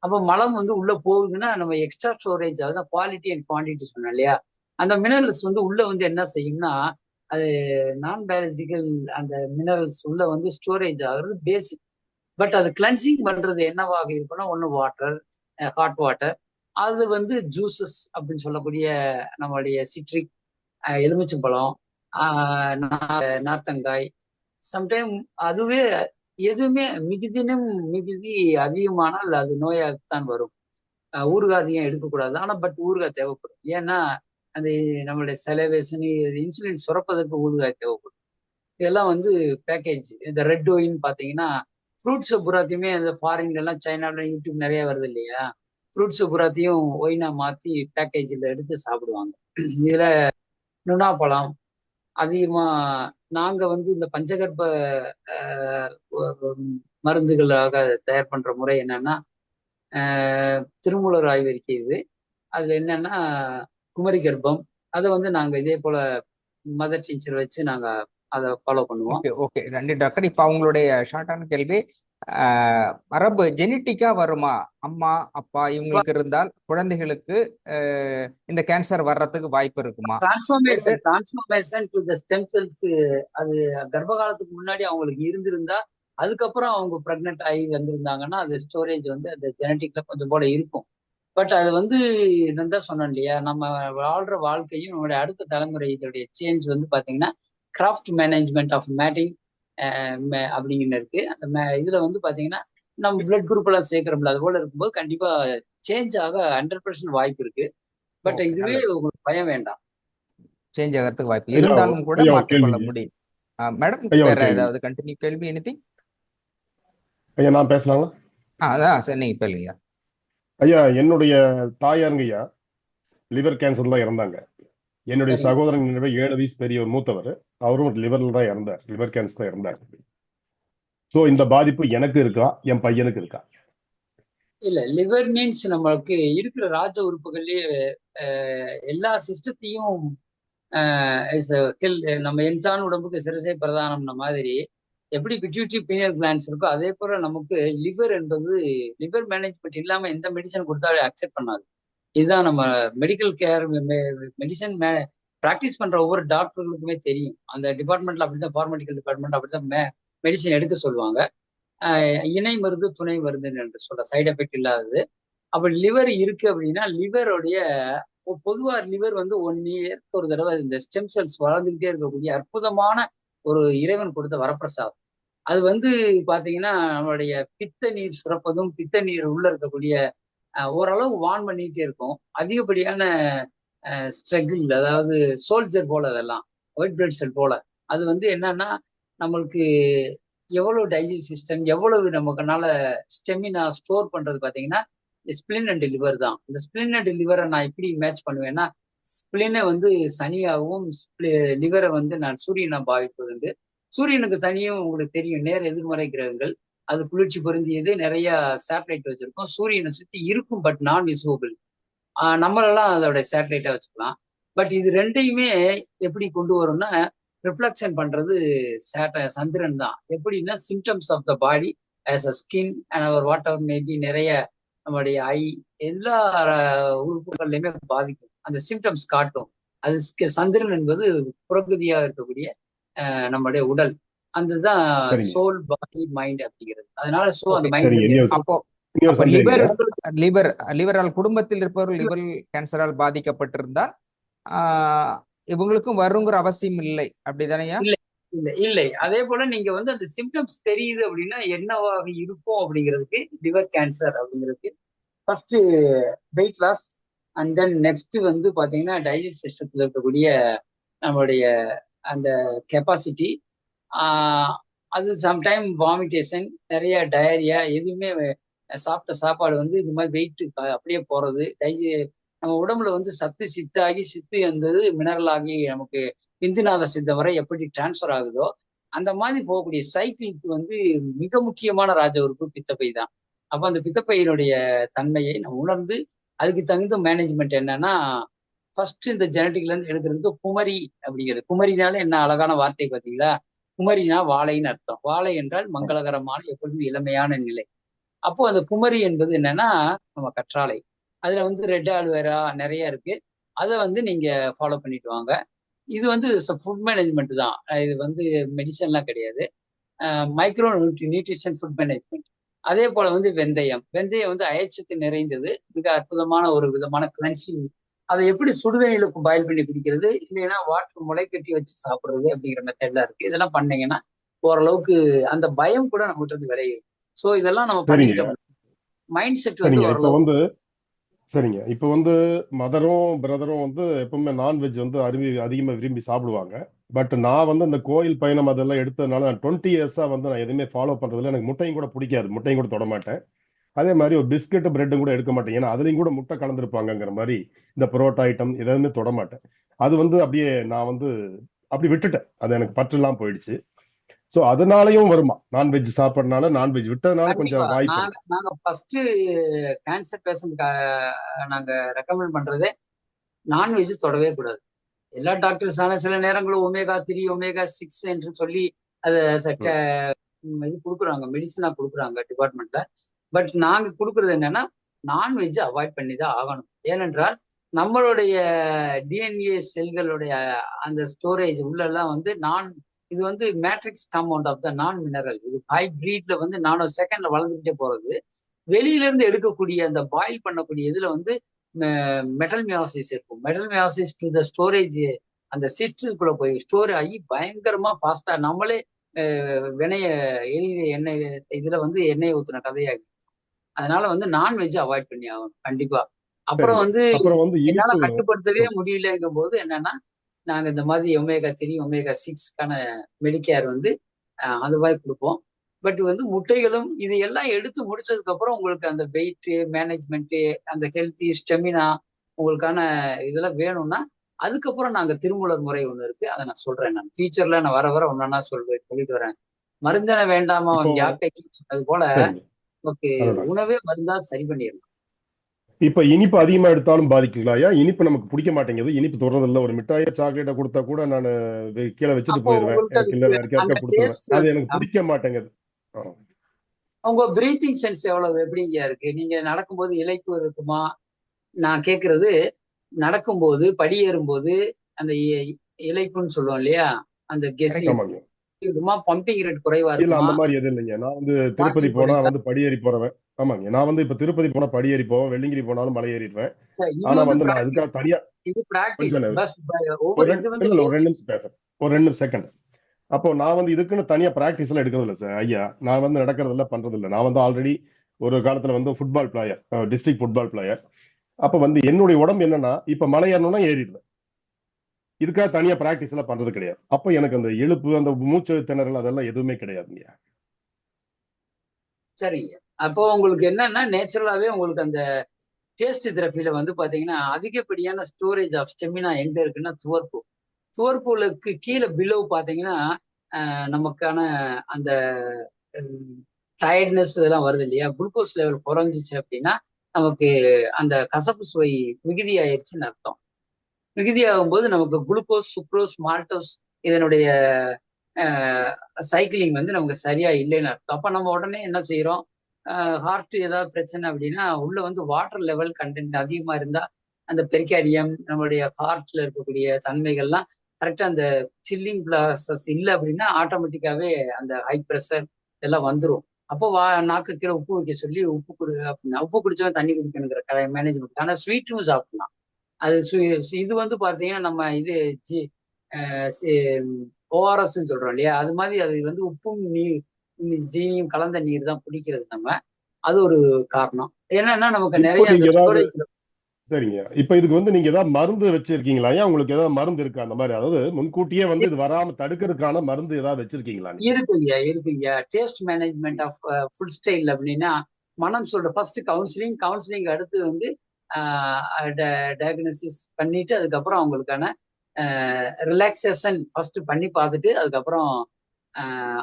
அப்போ மலம் வந்து உள்ள போகுதுன்னா நம்ம எக்ஸ்ட்ரா ஸ்டோரேஜ், அதுதான் குவாலிட்டி அண்ட் குவான்டிட்டி சொன்னேன் இல்லையா. அந்த மினரல்ஸ் வந்து உள்ள வந்து என்ன செய்யும்னா, அது நான் பயாலஜிக்கல் அந்த மினரல்ஸ் உள்ள வந்து ஸ்டோரேஜ் ஆகுறது பேசிக். பட் அது கிளென்சிங் பண்றது என்னவாக இருக்குன்னா, ஒன்று வாட்டர், ஹாட் வாட்டர், அது வந்து ஜூசஸ் அப்படின்னு சொல்லக்கூடிய நம்மளுடைய சிட்ரிக், எலுமிச்சம்பழம், நார்த்தங்காய், சம்டைம் அதுவே எதுவுமே மிகுதினும் மிகுதி அதிகமானால் அது நோயாகத்தான் வரும். ஊறுகாய் அதிகம் எடுக்கக்கூடாது. ஆனா பட் ஊறுகாய் தேவைப்படும். ஏன்னா அது நம்மளுடைய செலவேஷன், இன்சுலின் சுரப்பதற்கு ஊறுகாய் தேவைப்படும். இதெல்லாம் வந்து பேக்கேஜ். இந்த ரெட் ஒயின் பாத்தீங்கன்னா ஃப்ரூட்ஸை பூராத்தையுமே அந்த ஃபாரின்ல எல்லாம் சைனால யூடியூப் நிறைய வருது இல்லையா, ஃப்ரூட்ஸை பூராத்தையும் ஒயினா மாத்தி பேக்கேஜில் எடுத்து சாப்பிடுவாங்க. இதுல நுணா பழம் அதிகமா நாங்க வந்து இந்த பஞ்சகர்ப்ப மருந்துகளாக தயார் பண்ற முறை என்னன்னா, திருமூலர் ஆய்வறிக்கை இது. அதுல என்னன்னா குமரி கர்ப்பம், அதை வந்து நாங்க இதே போல மதர் டீச்சர் வச்சு நாங்க அதை ஃபாலோ பண்ணுவோம். ஓகே ஓகே நன்றி டாக்டர். இப்ப அவங்களுடைய ஷார்ட்டான கேள்வி, மரபு ஜெனட்டிக்கா வருமா? அம்மா அப்பா இவங்களுக்கு இருந்தால் குழந்தைகளுக்கு இந்த கேன்சர் வர்றதுக்கு வாய்ப்பு இருக்குமா? Transformation to the stem cells, அது கர்ப்ப காலத்துக்கு முன்னாடி அவங்களுக்கு இருந்திருந்தா அதுக்கப்புறம் அவங்க பிரெக்னென்ட் ஆகி வந்திருந்தாங்கன்னா அது ஸ்டோரேஜ் வந்து அந்த ஜெனட்டிக்ல கொஞ்சம் போல இருக்கும். பட் அது வந்து இதான் தான் சொன்னோம் இல்லையா, நம்ம வாழ்ற வாழ்க்கையும் நம்மளுடைய அடுத்த தலைமுறை இதோடைய சேஞ்ச் வந்து பாத்தீங்கன்னா கிராஃப்ட் மேனேஜ்மெண்ட் ஆஃப் மேட்டிங் அப்படிங்கிற இருக்கு. அந்த இதுல வந்து பாத்தீங்கன்னா நம்ம பிளட் குரூப் எல்லாம் சேர்க்கிறோம்ல, அது போல இருக்கும்போது கண்டிப்பா சேஞ்ச் ஆக 100% வாய்ப்பு இருக்கு. பட் இதுவே உங்களுக்கு பயம் வேண்டாம். சேஞ்ச் ஆகிறதுக்கு வாய்ப்பு இருந்தாலும் கூட மாற்றிக்கொள்ள முடியும். மேடம் வேற ஏதாவது கண்டினியூ கேள்வி? எனிதிங்? ஐயா நான் பேசலாங்களா? அதான் சார் நீங்க கேளுங்க ஐயா. என்னுடைய தாயாருங்க ஐயா லிவர் கேன்சர் தான் இறந்தாங்க. என்னுடைய சகோதரன் 7 வயசு பெரிய மூத்தவர், அவரும் லிவர்ல தான் இறந்தார், லிவர் கேன்சர் தான் இறந்தார். ஸோ இந்த பாதிப்பு எனக்கு இருக்கா, என் பையனுக்கு இருக்கா? இல்ல, லிவர் மீன்ஸ் நம்மளுக்கு இருக்கிற ராஜ உறுப்புகள்லயே எல்லா சிஸ்டத்தையும் நம்ம என்சான் உடம்புக்கு சிரசை பிரதானம்ன மாதிரி எப்படி பிட்யூட்டரி பீனியல் கிளான்ஸ் இருக்கோ அதே போல நமக்கு லிவர் என்பது, லிவர் மேனேஜ்மெண்ட் இல்லாம எந்த மெடிசன் கொடுத்தாலும் அக்செப்ட் பண்ணாது. இதுதான் நம்ம மெடிக்கல் கேர் மெடிசன் ப்ராக்டிஸ் பண்ற ஒவ்வொரு டாக்டர்களுக்குமே தெரியும். அந்த டிபார்ட்மெண்ட்ல அப்படிதான், ஃபார்மடிக்கல் டிபார்ட்மெண்ட் அப்படிதான் மெடிசன் எடுக்க சொல்லுவாங்க. இணை மருந்து துணை மருந்து என்று சொல்ற சைடு எஃபெக்ட் இல்லாதது. அப்படி லிவர் இருக்கு அப்படின்னா லிவருடைய பொதுவா லிவர் வந்து 1 இயருக்கு ஒரு தடவை இந்த ஸ்டெம் செல்ஸ் வளர்ந்துகிட்டே இருக்கக்கூடிய அற்புதமான ஒரு இறைவன் கொடுத்த வரப்பிரசாதம். அது வந்து பாத்தீங்கன்னா நம்மளுடைய பித்த நீர் சுரப்பதும் பித்த நீர் உள்ள இருக்கக்கூடிய ஓரளவு வான் பண்ணிட்டே இருக்கும். அதிகப்படியான ஸ்ட்ரகிள், அதாவது சோல்ஜர் போல, அதெல்லாம் ஒயிட் பிளட் செல் போல. அது வந்து என்னன்னா நம்மளுக்கு எவ்வளவு டைஜஸ்ட் சிஸ்டம், எவ்வளவு நமக்குனால ஸ்டெமினா ஸ்டோர் பண்றது பாத்தீங்கன்னா ஸ்பிளின் அண்ட் லிவர் தான். இந்த ஸ்பிளின் அண்ட் லிவரை நான் எப்படி மேட்ச் பண்ணுவேன்னா, ஸ்பிளினை வந்து சனியாகவும் லிவரை வந்து நான் சூரியனை பாவிப்பது. சூரியனுக்கு தனியும் உங்களுக்கு தெரியும், நேர் எதிர்மறை கிரகங்கள், அது குளிர்ச்சி பொருந்தியது, நிறைய சேட்டலைட் வச்சிருக்கோம். சூரியனை சுத்தி இருக்கும், பட் நான் விசிபிள். நம்மளெல்லாம் அதோட சேட்டலைட்டா வச்சுக்கலாம். பட் இது ரெண்டையுமே எப்படி கொண்டு வரும்னா ரிஃப்ளெக்ஷன் பண்றது சந்திரன் தான். எப்படின்னா symptoms of the body as a skin and or whatever maybe நிறைய நம்மளுடைய ஐ எல்லா உறுப்புகள்லையுமே பாதிக்கும். அந்த சிம்டம்ஸ் காட்டும். அது சந்திரன் என்பது புறகதியாக இருக்கக்கூடிய நம்மளுடைய உடல். அதுதான் சரிங்க சோல் பாடி மைண்ட் அப்படிங்கிறது. அதனால அந்த ஓகே. மைண்ட் சரிங்க. வந்து இன்னொரு அப்போ இன்னொரு அப்ப சந்தேகம் லிவர் ஐயா. லிவர் லிவரால் குடும்பத்தில் இருப்பவர்கள் லிவர் கேன்சரால் பாதிக்கப்பட்டிருந்தால் இவங்களுக்கும் வருங்கிற அவசியம் இல்லை, அப்படிதானையா? இல்லை இல்லை இல்லை. அதே போல நீங்க வந்து அந்த சிம்டம்ஸ் தெரியுது அப்படின்னா என்னவாக இருக்கும் அப்படிங்கிறதுக்கு லிவர் கேன்சர் அப்படிங்கிறதுக்கு first weight loss and then next வந்து பாத்தீங்கன்னா டைஜஸ்ட் சிஸ்டத்துல இருக்கக்கூடிய நம்மளுடைய அந்த கெப்பாசிட்டி, அது சம்டைம் வாமிட்டேஷன், நிறைய டயரியா, எதுவுமே சாப்பிட்ட சாப்பாடு வந்து இது மாதிரி வெயிட் அப்படியே போறது, நம்ம உடம்புல வந்து சத்து சித்தாகி சித்து என்பது மினரல் ஆகி நமக்கு விந்துநாத சித்தம் வரை எப்படி டிரான்ஸ்ஃபர் ஆகுதோ அந்த மாதிரி போகக்கூடிய சைக்கிளுக்கு வந்து மிக முக்கியமான ராஜ உறுப்பு பித்தப்பை தான். அப்ப அந்த பித்தப்பையினுடைய தன்மையை நம்ம உணர்ந்து அதுக்கு தகுந்த மேனேஜ்மெண்ட் என்னன்னா, ஃபர்ஸ்ட் இந்த ஜெனட்டிக்ல இருந்து எடுக்கிறதுக்கு குமரி அப்படிங்கிறது. குமரினால என்ன அழகான வார்த்தை பார்த்தீங்களா? குமரினா வாழைன்னு அர்த்தம். வாழை என்றால் மங்களகரமான எப்பொழுதும் இளமையான நிலை. அப்போ அந்த குமரி என்பது என்னன்னா நம்ம கற்றாழை. அதுல வந்து ரெட் ஆல்வேரா நிறைய இருக்கு. அதை வந்து நீங்க ஃபாலோ பண்ணிட்டு வாங்க. இது வந்து ஃபுட் மேனேஜ்மெண்ட் தான். இது வந்து மெடிசன்லாம் கிடையாது. Micro nutrition food management. அதே போல வந்து வெந்தயம் வந்து அயற்சத்து நிறைந்தது, மிக அற்புதமான ஒரு விதமான கிளன்சிங். அதை எப்படி சுடுதண்ணில பாயில் பண்ணி குடிக்கிறது, இல்லைன்னா வாட்டர் முளை கட்டி வச்சு சாப்பிடுறது அப்படிங்கிற மெத்தட்லாம் இருக்கு. இதெல்லாம் பண்ணீங்கன்னா ஓரளவுக்கு அந்த பயம் கூட நம்மகிட்ட இருந்து விளையும். ஸோ இதெல்லாம் நம்ம பண்ணிக்கிட்டோம். மைண்ட் செட் வந்து சரிங்க. இப்ப ஓரளவு வந்து சரிங்க. இப்ப வந்து மதரும் பிரதரும் வந்து எப்பவுமே நான்வெஜ் வந்து அதிகமா விரும்பி சாப்பிடுவாங்க. பட் நான் வந்து இந்த கோயில் பயணம் அதெல்லாம் எடுத்ததுனால நான் 20 இயர்ஸா வந்து நான் எதுவுமே ஃபாலோ பண்றதில்ல. எனக்கு முட்டையும் கூட பிடிக்காது. முட்டையும் கூட தொட மாட்டேன். அதே மாதிரி ஒரு பிஸ்கட் பிரெட்டும் கூட எடுக்க மாட்டேன். ஏன்னா அதுலயும் கூட முட்டை கலந்துருப்பாங்கங்கிற மாதிரி இந்த பரோட்டா ஐட்டம் எதுவுமே தொட மாட்டேன். அது வந்து அப்படியே நான் வந்து அப்படி விட்டுட்டேன். அது எனக்கு பற்றுலாம் போயிடுச்சு. சோ அதனாலயும் வருமா நான்வெஜ் சாப்பிடறதுனால, நான்வெஜ் விட்டதுனால கண்டிப்பா கொஞ்சம் வாய்ப்பு இருக்கு. நாங்க ஃபர்ஸ்ட் கேன்சர் பேஷண்ட் நாங்க ரெக்கமெண்ட் பண்றதே நான்வெஜ் தொடவே கூடாது. எல்லா டாக்டர்ஸான சில நேரங்களும் ஒமேகா 3 ஒமேகா 6 என்று சொல்லி அதை சட்ட இது கொடுக்குறாங்க, மெடிசனா கொடுக்குறாங்க டிபார்ட்மெண்ட்ல. பட் நாங்க கொடுக்கறது என்னன்னா நான்வெஜ் அவாய்ட் பண்ணி தான் ஆகணும். ஏனென்றால் நம்மளுடைய டிஎன்ஏ செல்களுடைய அந்த ஸ்டோரேஜ் உள்ளெல்லாம் வந்து இது வந்து மேட்ரிக்ஸ் காம்பவுண்ட் ஆஃப் த நான் மினரல். இது ஹைபிரிட்ல வந்து 4 செகண்ட்ல வளர்ந்துகிட்டே போறது. வெளியில இருந்து எடுக்கக்கூடிய அந்த பாயில் பண்ணக்கூடிய இதுல வந்து மெட்டல் மியாசிஸ் இருக்கும். Metal meiosis to the storage அந்த சிஸ்டுக்குள்ள போய் ஸ்டோர் ஆகி பயங்கரமா ஃபாஸ்டா நம்மளே வினைய எளிய எண்ணெய் இதுல வந்து எண்ணெயை ஊத்துன கதையாகி. அதனால வந்து நான்வெஜ் அவாய்ட் பண்ணி ஆகணும் கண்டிப்பா. அப்புறம் சரிங்க. வந்து அப்புறம் வந்து என்னால இனிப்பு கட்டுப்படுத்தவே முடியலங்கும் போது என்னன்னா நாங்க இந்த மாதிரி ஒமேகா 3 ஒமேகா 6க்கான மெடிக்கேர் வந்து அது மாதிரி கொடுப்போம். பட் வந்து முட்டைகளும் இது எல்லாம் எடுத்து முடிச்சதுக்கு அப்புறம் உங்களுக்கு அந்த வெயிட் மேனேஜ்மெண்ட், அந்த ஹெல்த்தி ஸ்டெமினா உங்களுக்கான இதெல்லாம் வேணும்னா அதுக்கப்புறம் நாங்க திருமூலர் முறை ஒண்ணு இருக்கு. அதை நான் சொல்றேன். நான் ஃபியூச்சர்ல நான் வர வர ஒன்னா சொல்லிட்டு வரேன். மருந்தன வேண்டாமா இப்போ யாக்கைக்கு அது போல சரிங்க. நமக்கு அதுதான். உணவே மருந்தா சரி பண்ணிடலாம். இப்ப இனிப்பு அதிகமா எடுத்தாலும் பாதிக்குங்களா? ஐயா இனிப்பு நமக்கு பிடிக்க மாட்டேங்குது. இனிப்பு தொடர்றதில்ல. ஒரு மிட்டாயோ சாக்லேட்டை கொடுத்தா கூட நான் கீழே வச்சுட்டு அப்போ போயிடுவேன். உங்களுக்கு எனக்கு இல்ல வேற அந்த யாருக்கா கொடுத்துருவேன். டேஸ்ட் அது எனக்கு பிடிக்க மாட்டேங்குது. உங்க பிரீத்திங் சென்ஸ் எவ்வளவு எப்படிங்க இருக்கு? நீங்க நடக்கும்போது இளைப்பு இருக்குமா? நான் கேக்குறது நடக்கும்போது படி ஏறும்போது அந்த இளைப்புன்னு சொல்லுவோம் இல்லையா, அந்த கெஸ்ஸிங் ஆமாங்க. இருக்குமா? பம்பிங் ரேட் குறைவா இல்ல இருக்குமா? அந்த மாதிரி எதுவும் இல்லைங்க. நான் வந்து திருப்பதி வாக்கிங் போனா போறீங்களா? வந்து படியேறி போறவன். ஆமாங்க. நான் வந்து இப்ப திருப்பதி போனா படியேறி போவேன். வெள்ளிங்கிரி போனாலும் மலை ஏறிடுவேன். சரி, இது ஆனா வந்து வந்து நான் அதுக்காக பிராக்டிஸ். தனியா இது பிராக்டிஸ். கொஞ்சம் பஸ் ஒரு ஒவ்வொரு இது வந்து இல்ல ஒரு டேஸ்ட். 2 நிமிஷம் பேசுறேன். ஒரு 2 செகண்ட். அப்போ நான் வந்து இதுக்குன்னு தனியா பிராக்டிஸ் எல்லாம் எடுக்கிறது இல்ல சார் ஐயா. நான் வந்து நடக்கிறதெல்லாம் பண்றது இல்ல. நான் வந்து ஆல்ரெடி ஒரு காலத்துல வந்து football player, district football player. அப்ப வந்து என்னுடைய உடம்பு என்னன்னா இப்ப மலை ஏறணும்னா ஏறிடுவேன். இதுக்காக தனியா பிராக்டிஸ் எல்லாம் பண்றது கிடையாது. அப்ப எனக்கு அந்த எழுப்பு, அந்த மூச்சு திணறல் அதெல்லாம் எதுவுமே கிடையாதுங்க. சரிங்க. அப்போ உங்களுக்கு என்னன்னா நேச்சுரலாவே உங்களுக்கு அந்த டேஸ்ட் தெரபில வந்து பாத்தீங்கன்னா அதிகப்படியான ஸ்டோரேஜ் ஆஃப் ஸ்டெமினா எங்க இருக்குன்னா துவர்ப்பு. துவர்ப்புகளுக்கு கீழே பிலோ பாத்தீங்கன்னா நமக்கான அந்த டயர்ட்னஸ் இதெல்லாம் வருது இல்லையா, குளுக்கோஸ் லெவல் குறைஞ்சிச்சு அப்படின்னா நமக்கு அந்த கசப்பு சுவை மிகுதி ஆயிடுச்சுன்னு அர்த்தம். மிகுதியாகும் போது நமக்கு குளுக்கோஸ், சுக்ரோஸ், மால்டோஸ் இதனுடைய சைக்கிளிங் வந்து நமக்கு சரியா இல்லைன்னு அர்த்தம். அப்ப நம்ம உடனே என்ன செய்யறோம், ஹார்ட் ஏதாவது பிரச்சனை அப்படின்னா உள்ள வந்து வாட்டர் லெவல் கண்டென்ட் அதிகமா இருந்தா அந்த பெரிகார்டியம் நம்மளுடைய ஹார்ட்ல இருக்கக்கூடிய தன்மைகள்லாம் கரெக்டா அந்த சில்லிங் ப்ராசஸ் இல்லை அப்படின்னா ஆட்டோமேட்டிக்காவே அந்த ஹை ப்ரெஷர் எல்லாம் வந்துடும். அப்போ நாக்கு கீழே உப்பு வைக்க சொல்லி உப்பு குடு அப்படின்னா உப்பு குடிச்சவன் தண்ணி குடிக்கணுங்கிற மேனேஜ்மெண்ட். ஆனால் ஸ்வீட்டும் சாப்பிடலாம். அது இது வந்து பாத்தீங்கன்னா நம்ம இது ஓஆர்எஸ் சொல்றோம் இல்லையா, அது மாதிரி அது வந்து உப்பும் ஜீனியும் கலந்த நீர் தான் குடிக்கிறது நம்ம. அது ஒரு காரணம். என்னன்னா நமக்கு இப்போ நிறைய நீங்க அந்த ஏதாவது ஸ்டோரேஜ். சரிங்க. இப்ப இதுக்கு வந்து நீங்க ஏதாவது மருந்து வச்சிருக்கீங்களா? ஏன் உங்களுக்கு ஏதாவது மருந்து இருக்கா அந்த மாதிரி? அதாவது முன்கூட்டியே வந்து இது வராம தடுக்கிறதுக்கான மருந்து ஏதாவது வச்சிருக்கீங்களா நீங்க? இருக்குங்க. Taste management of food style அப்படின்னா மனம் சொல்ற ஃபர்ஸ்ட் கவுன்சிலிங் அடுத்து வந்து டயக்னோசிஸ் பண்ணிட்டு அதுக்கப்புறம் அவங்களுக்கான ரிலாக்ஸேஷன் ஃபர்ஸ்ட் பண்ணி பார்த்துட்டு அதுக்கப்புறம்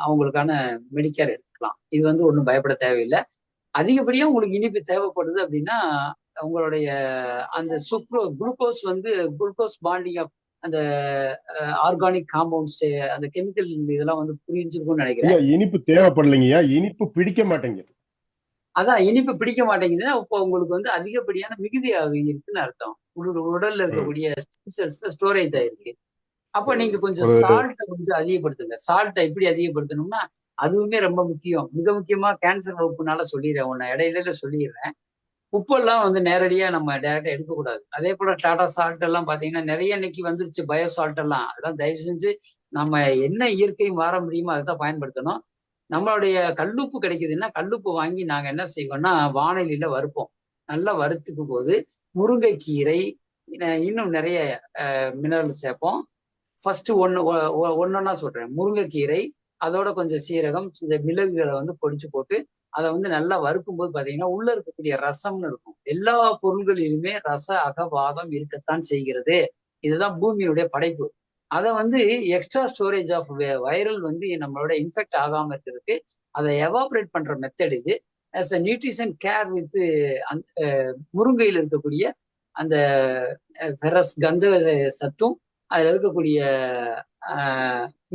அவங்களுக்கான மெடிக்கேர் எடுத்துக்கலாம். இது வந்து ஒன்றும் பயப்பட தேவையில்லை. அதிகப்படியா உங்களுக்கு இனிப்பு தேவைப்படுது அப்படின்னா உங்களுடைய அந்த குளுக்கோஸ் பாண்டிங் ஆஃப் அந்த ஆர்கானிக் காம்பவுண்ட்ஸ் அந்த கெமிக்கல் இதெல்லாம் வந்து புரிஞ்சிருக்கும்னு நினைக்கிறேன். இனிப்பு தேவைப்படலைங்கய்யா, இனிப்பு பிடிக்க மாட்டேங்குது. அதான் இனிப்பு பிடிக்க மாட்டேங்குதுன்னா இப்போ உங்களுக்கு வந்து அதிகப்படியான மிகுதியாக இருக்குன்னு அர்த்தம். உடல்ல இருக்கக்கூடிய ஸ்டோரேஜ் ஆயிருக்கு. அப்ப நீங்க கொஞ்சம் சால்ட்டை கொஞ்சம் அதிகப்படுத்துங்க. சால்ட்டை எப்படி அதிகப்படுத்தணும்னா அதுவுமே ரொம்ப முக்கியம். மிக முக்கியமா கேன்சர் வகுப்புனால சொல்லிடுறேன், உன்னை இடையில சொல்லிடுறேன். உப்பெல்லாம் வந்து நேரடியா நம்ம டைரக்டா எடுக்கக்கூடாது. அதே போல டாடா சால்ட் எல்லாம் பாத்தீங்கன்னா நிறைய இன்னைக்கு வந்துருச்சு, பயோ சால்ட் எல்லாம். அதெல்லாம் தயவு செஞ்சு நம்ம என்ன இயற்கை மாற முடியுமோ அதை தான் பயன்படுத்தணும். நம்மளுடைய கல்லுப்பு கிடைக்குதுன்னா கல்லுப்பு வாங்கி நாங்க என்ன செய்வோம்னா வானிலையில வறுப்போம். நல்லா வறுத்துக்கும் போது முருங்கைக்கீரை இன்னும் நிறைய மினரல் சேர்ப்போம். ஃபர்ஸ்ட் ஒன்னொன்னா சொல்றேன். முருங்கைக்கீரை, அதோட கொஞ்சம் சீரகம், இந்த மிளகுகளை வந்து பொடிச்சு போட்டு அதை வந்து நல்லா வறுக்கும் போது பாத்தீங்கன்னா உள்ள இருக்கக்கூடிய ரசம்னு இருக்கும். எல்லா பொருள்களிலுமே ரச அகவாதம் இருக்கத்தான் செய்கிறது. இதுதான் பூமியுடைய படைப்பு. அதை வந்து எக்ஸ்ட்ரா ஸ்டோரேஜ் ஆஃப் வைரல் வந்து நம்மளோட இன்ஃபெக்ட் ஆகாம இருக்கிறதுக்கு அதை எவாபரேட் பண்ற மெத்தட் இது. As a nutrition care with முருங்கையில் இருக்கக்கூடிய அந்த ஃபெரஸ் கந்த சத்தும் அதுல இருக்கக்கூடிய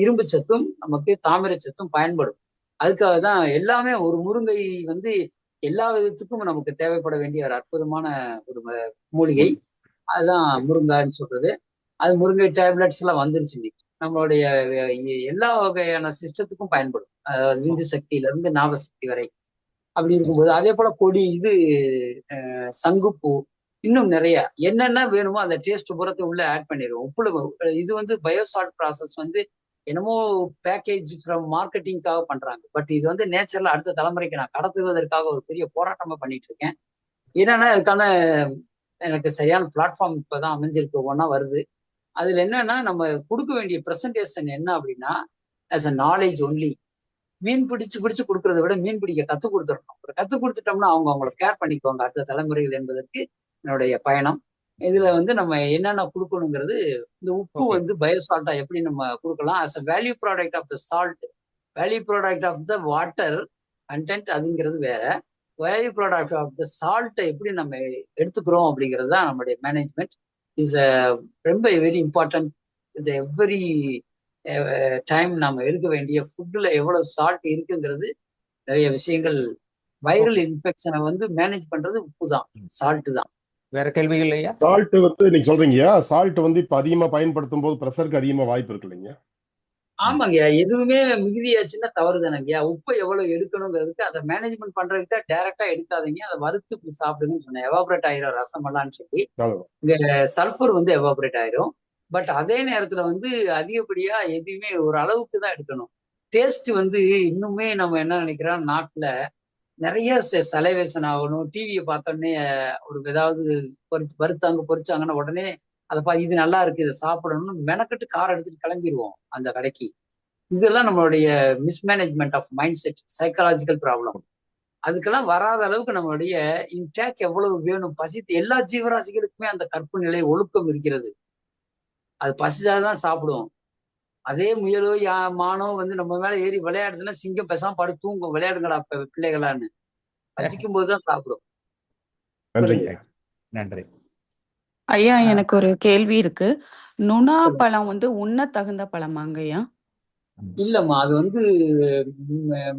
இரும்பு சத்தும் நமக்கு தாமிர சத்தும் பயன்படும். அதுக்காக தான் எல்லாமே ஒரு முருங்கை வந்து எல்லா விதத்துக்கும் நமக்கு தேவைப்பட வேண்டிய ஒரு அற்புதமான ஒரு மூலிகை. அதுதான் முருங்கான்னு சொல்றது. அது முருங்கை டேப்லெட்ஸ் எல்லாம் வந்துருச்சு இன்னைக்கு. நம்மளுடைய எல்லா வகையான சிஸ்டத்துக்கும் பயன்படும். அதாவது விந்து சக்தியில இருந்து ஞாபகசக்தி வரை. அப்படி இருக்கும்போது அதே போல கொடி இது சங்குப்பூ இன்னும் நிறைய என்னென்ன வேணுமோ அந்த டேஸ்ட் புறத்தை உள்ள ஆட் பண்ணிடுவோம். உப்புல இது வந்து பயோசால்ட் ப்ராசஸ் வந்து என்னமோ பேக்கேஜ் ஃப்ரம் மார்க்கெட்டிங்காக பண்றாங்க. பட் இது வந்து நேச்சர்ல அடுத்த தலைமுறைக்கு நான் கடத்துவதற்காக ஒரு பெரிய போராட்டமா பண்ணிட்டு இருக்கேன். என்னன்னா அதுக்கான எனக்கு சரியான பிளாட்ஃபார்ம் இப்பதான் அமைஞ்சிருக்கு, ஒவ்வொன்னா வருது. அதுல என்னன்னா நம்ம கொடுக்க வேண்டிய ப்ரெசன்டேஷன் என்ன அப்படின்னா ஆஸ் அ நாலேஜ் ஒன்லி. மீன் பிடிச்சு கொடுக்கறத விட மீன் பிடிக்க கத்துக் கொடுத்துடணும். கத்துக் கொடுத்துட்டோம்னா அவங்கள கேர் பண்ணிக்குவாங்க அடுத்த தலைமுறைகள் என்பதற்கு என்னுடைய பயணம். இதுல வந்து நம்ம என்னென்ன கொடுக்கணுங்கிறது, இந்த உப்பு வந்து பயோசால்ட்டா எப்படி நம்ம கொடுக்கலாம் as a value product of the salt. Value product of the water content அதுங்கிறது வேற. வேல்யூ ப்ராடக்ட் ஆஃப் த சால்ட்டை எப்படி நம்ம எடுத்துக்கிறோம் அப்படிங்கிறது தான் நம்மளுடைய மேனேஜ்மெண்ட் இஸ் ரொம்ப வெரி இம்பார்ட்டன்ட். இந்த எவ்ரி டைம் நம்ம எடுக்க வேண்டிய ஃபுட்ல எவ்வளவு சால்ட் இருக்குங்கிறது நிறைய விஷயங்கள். வைரல் இன்ஃபெக்ஷனை வந்து மேனேஜ் பண்றது உப்பு தான், சால்ட் தான். வேற கேள்விகள் இல்லையா? சால்ட் வந்து நீங்க சொல்றீங்க, சால்ட் வந்து இப்ப அதிகமா பயன்படுத்தும் போது பிரஷருக்கு அதிகமா வாய்ப்பு இருக்கு இல்லைங்க? ஆமாங்கய்யா, எதுவுமே மிகுதியாச்சுன்னா தவறு தானங்கய்யா. உப்பை எவ்வளவு எடுக்கணுங்கிறதுக்கு அதை மேனேஜ்மெண்ட் பண்றதுக்கு தான் டைரக்டா எடுக்காதீங்க, அதை வறுத்து இப்படி சாப்பிடுங்கன்னு சொன்னேன். எவாபரேட் ஆயிரும் ரசம் எல்லாம்னு சொல்லி. இங்க சல்ஃபர் வந்து எவாபரேட் ஆயிரும். பட் அதே நேரத்துல வந்து அதிகப்படியா எதுவுமே ஒரு அளவுக்கு தான் எடுக்கணும். டேஸ்ட் வந்து இன்னுமே நம்ம என்ன நினைக்கிறோம், நாட்டுல நிறைய சலைவேஷன் ஆகணும். டிவியை பார்த்தோடனே ஒரு ஏதாவது பொறிச்சாங்கன்னா உடனே அதை இது நல்லா இருக்கு இதை சாப்பிடணும்னு மெனக்கட்டு கார் எடுத்துட்டு கிளம்பிடுவோம் அந்த கடைக்கு. இதெல்லாம் நம்மளுடைய mismanagement of mindset, psychological problem. அதுக்கெல்லாம் வராத அளவுக்கு நம்மளுடைய இன்டேக் எவ்வளவு வேணும். எல்லா ஜீவராசிகளுக்குமே அந்த கற்பு நிலை ஒழுக்கம் இருக்கிறது. அது பசிச்சாதான் சாப்பிடுவோம். அதே முயலோ மானோ வந்து நம்ம மேல ஏறி விளையாடுதுன்னா சிங்கம் பேசாம படு தூங்கும், விளையாடுங்கடா பிள்ளைகளான்னு. பசிக்கும் போதுதான் சாப்பிடும். நன்றி. ஐயா, எனக்கு ஒரு கேள்வி இருக்கு. நுணா பழம் வந்து உண்ண தகுந்த பழமாங்க ஐயா? இல்லம்மா, அது வந்து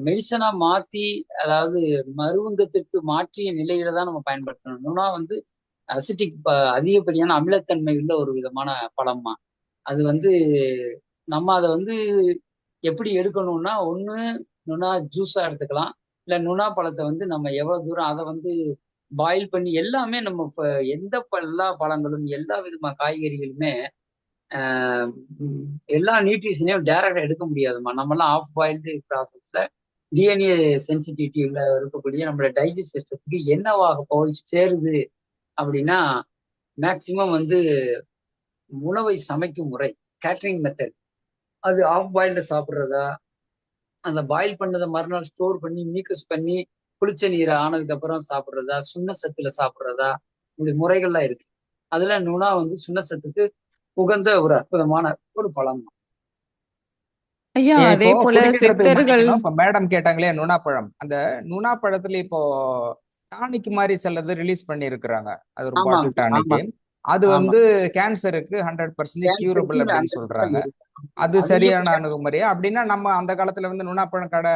மெடிசனா மாத்தி, அதாவது மருந்தத்திற்கு மாற்றிய நிலையில தான் நம்ம பயன்படுத்தணும். நுணா வந்து அசிட்டிக் அதிகப்படியான அமிலத்தன்மை உள்ள ஒரு விதமான பழம்மா. அது வந்து நம்ம அதை வந்து எப்படி எடுக்கணும்னா, ஒண்ணு நுணா ஜூஸா எடுத்துக்கலாம். இல்ல நுணா பழத்தை வந்து நம்ம எவ்வளவு தூரம் அதை வந்து பாயில் பண்ணி எல்லாமே நம்ம எல்லா பழங்களும் எல்லா விதமான காய்கறிகளுமே ஆஹ் உம் எல்லா நியூட்ரிஷனையும் டைரக்டா எடுக்க முடியாதுமா. நம்மலாம் ஆஃப் பாயில்டு ப்ராசஸ்ல டிஎன்ஏ சென்சிட்டிவிட்டியில இருக்கக்கூடிய நம்மளோட டைஜஸ்ட் சிஸ்டத்துக்கு என்னவாக போய் சேருது அப்படின்னா, மேக்சிமம் வந்து உணவை சமைக்கும் முறை, கேட்டரிங் மெத்தட், அது ஆஃப் பாயில்டு சாப்பிட்றதா, அந்த பாயில் பண்ணதை மறுநாள் ஸ்டோர் பண்ணி மீக்கஸ் பண்ணி புளிச்ச நீரை ஆனதுக்கு அப்புறம் சாப்பிட்றதா, சுண்ண சத்துல சாப்பிட்றதா, இப்படி முறைகள்லாம் இருக்கு. அதுல நுணா வந்து சுண்ண சத்துக்கு உகந்த ஒரு அற்புதமான ஒரு பழம். ஐயா அதே இப்போ போல குறுக்கிடுறதுக்கு சித்தர்கள் மன்னிக்கணும். இப்ப மேடம் கேட்டாங்களே நுணாப்பழம், அந்த நுணாப்பழத்துல இப்போ டானிக் மாதிரி சிலது ரிலீஸ் பண்ணி இருக்கிறாங்க. அது ஒரு ஆமாங்க, பாட்டில் டானிக். ஆமா, அது ஆமா. வந்து கேன்சருக்கு 100% கியூரபிள் கேன்சருக்கு அப்படின்னு 100% சொல்றாங்க. இருக்கு. அது சரியான அதிகப்படியான அணுகுமுறையா? அப்படின்னா நம்ம அந்த காலத்துல வந்து நுணாப்பழம் கடை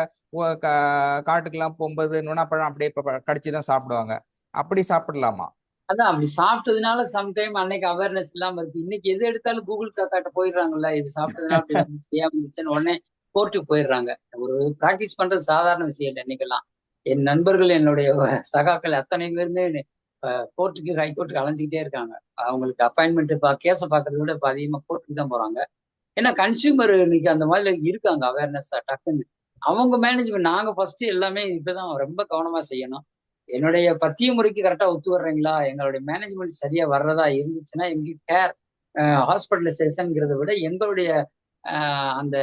காட்டுக்கெல்லாம் போகும்போது நுணாப்பழம் அப்படியே கடிச்சுதான் சாப்பிடுவாங்க. அப்படி சாப்பிடலாமா? அதான் அப்படி சாப்பிட்டதுனால சம்டைம் அன்னைக்கு அவேர்னஸ் இல்லாம இருக்கு. இன்னைக்கு எது எடுத்தாலும் கூகுள் காக்காட்ட போயிடுறாங்கல்ல. இது சாப்பிட்டதுனால அப்படி வந்துச்சு, ஏன் வந்துச்சுன்னு உடனே கோர்ட்டுக்கு போயிடுறாங்க. ஒரு பிராக்டிஸ் பண்றது சாதாரண விஷயம் இல்லை இன்னைக்கெல்லாம். என் நண்பர்கள், என்னுடைய சகாக்கள் அத்தனை பேருமே கோர்ட்டுக்கு ஹைகோர்ட்டுக்கு அலைஞ்சிக்கிட்டே இருக்காங்க. அவங்களுக்கு அப்பாயின்மெண்ட் கேஸை பார்க்கறத விட இப்ப அதிகமா கோர்ட்டுக்கு தான் போறாங்க. ஏன்னா கன்சியூமர் இன்னைக்கு அந்த மாதிரி இருக்காங்க அவேர்னஸ் டக்குன்னு. அவங்க மேனேஜ்மெண்ட், நாங்க ஃபர்ஸ்ட் எல்லாமே இப்பதான் ரொம்ப கவனமா செய்யணும். என்னுடைய பத்திய முறைக்கு கரெக்டா ஒத்து வர்றீங்களா, எங்களுடைய மேனேஜ்மெண்ட் சரியா வர்றதா இருந்துச்சுன்னா, எங்களுக்கு கேர் ஹாஸ்பிட்டலைசேஷன்ங்கிறத விட எங்களுடைய அந்த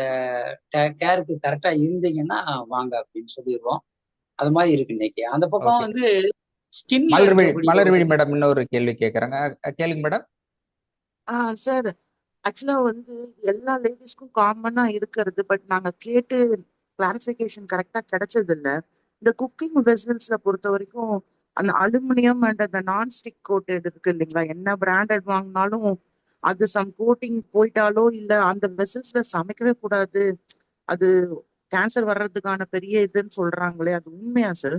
கேருக்கு கரெக்டா இருந்தீங்கன்னா வாங்க அப்படின்னு சொல்லிடுவோம். அது மாதிரி இருக்கு இன்னைக்கு. அந்த பக்கம் ஓகே. வந்து ஸ்கின்ல மலர்விழி இருக்கக்கூடிய மலர்விழி மேடம் இன்னொரு கேள்வி கேட்கறாங்க. கேளுங்க மேடம். சார் ஆக்சுவலா வந்து எல்லா லேடிஸ்க்கும் காமனா இருக்கிறது, பட் நாங்க கேட்டு கிளாரிஃபிகேஷன் கரெக்டா கிடைச்சது இல்ல. இந்த குக்கிங் வெசல்ஸ்ல பொறுத்த வரைக்கும் அந்த அலுமினியம் அண்ட் அந்த நான்ஸ்டிக் கோட்டட் இருக்கு இல்லைங்களா, என்ன பிராண்டட் வாங்கினாலும் அது சம் கோட்டிங் போயிட்டாலோ இல்ல அந்த வெசல்ஸ்ல சமைக்கவே கூடாது, அது கேன்சர் வர்றதுக்கான பெரிய இதுன்னு சொல்றாங்களே, அது உண்மையா சார்?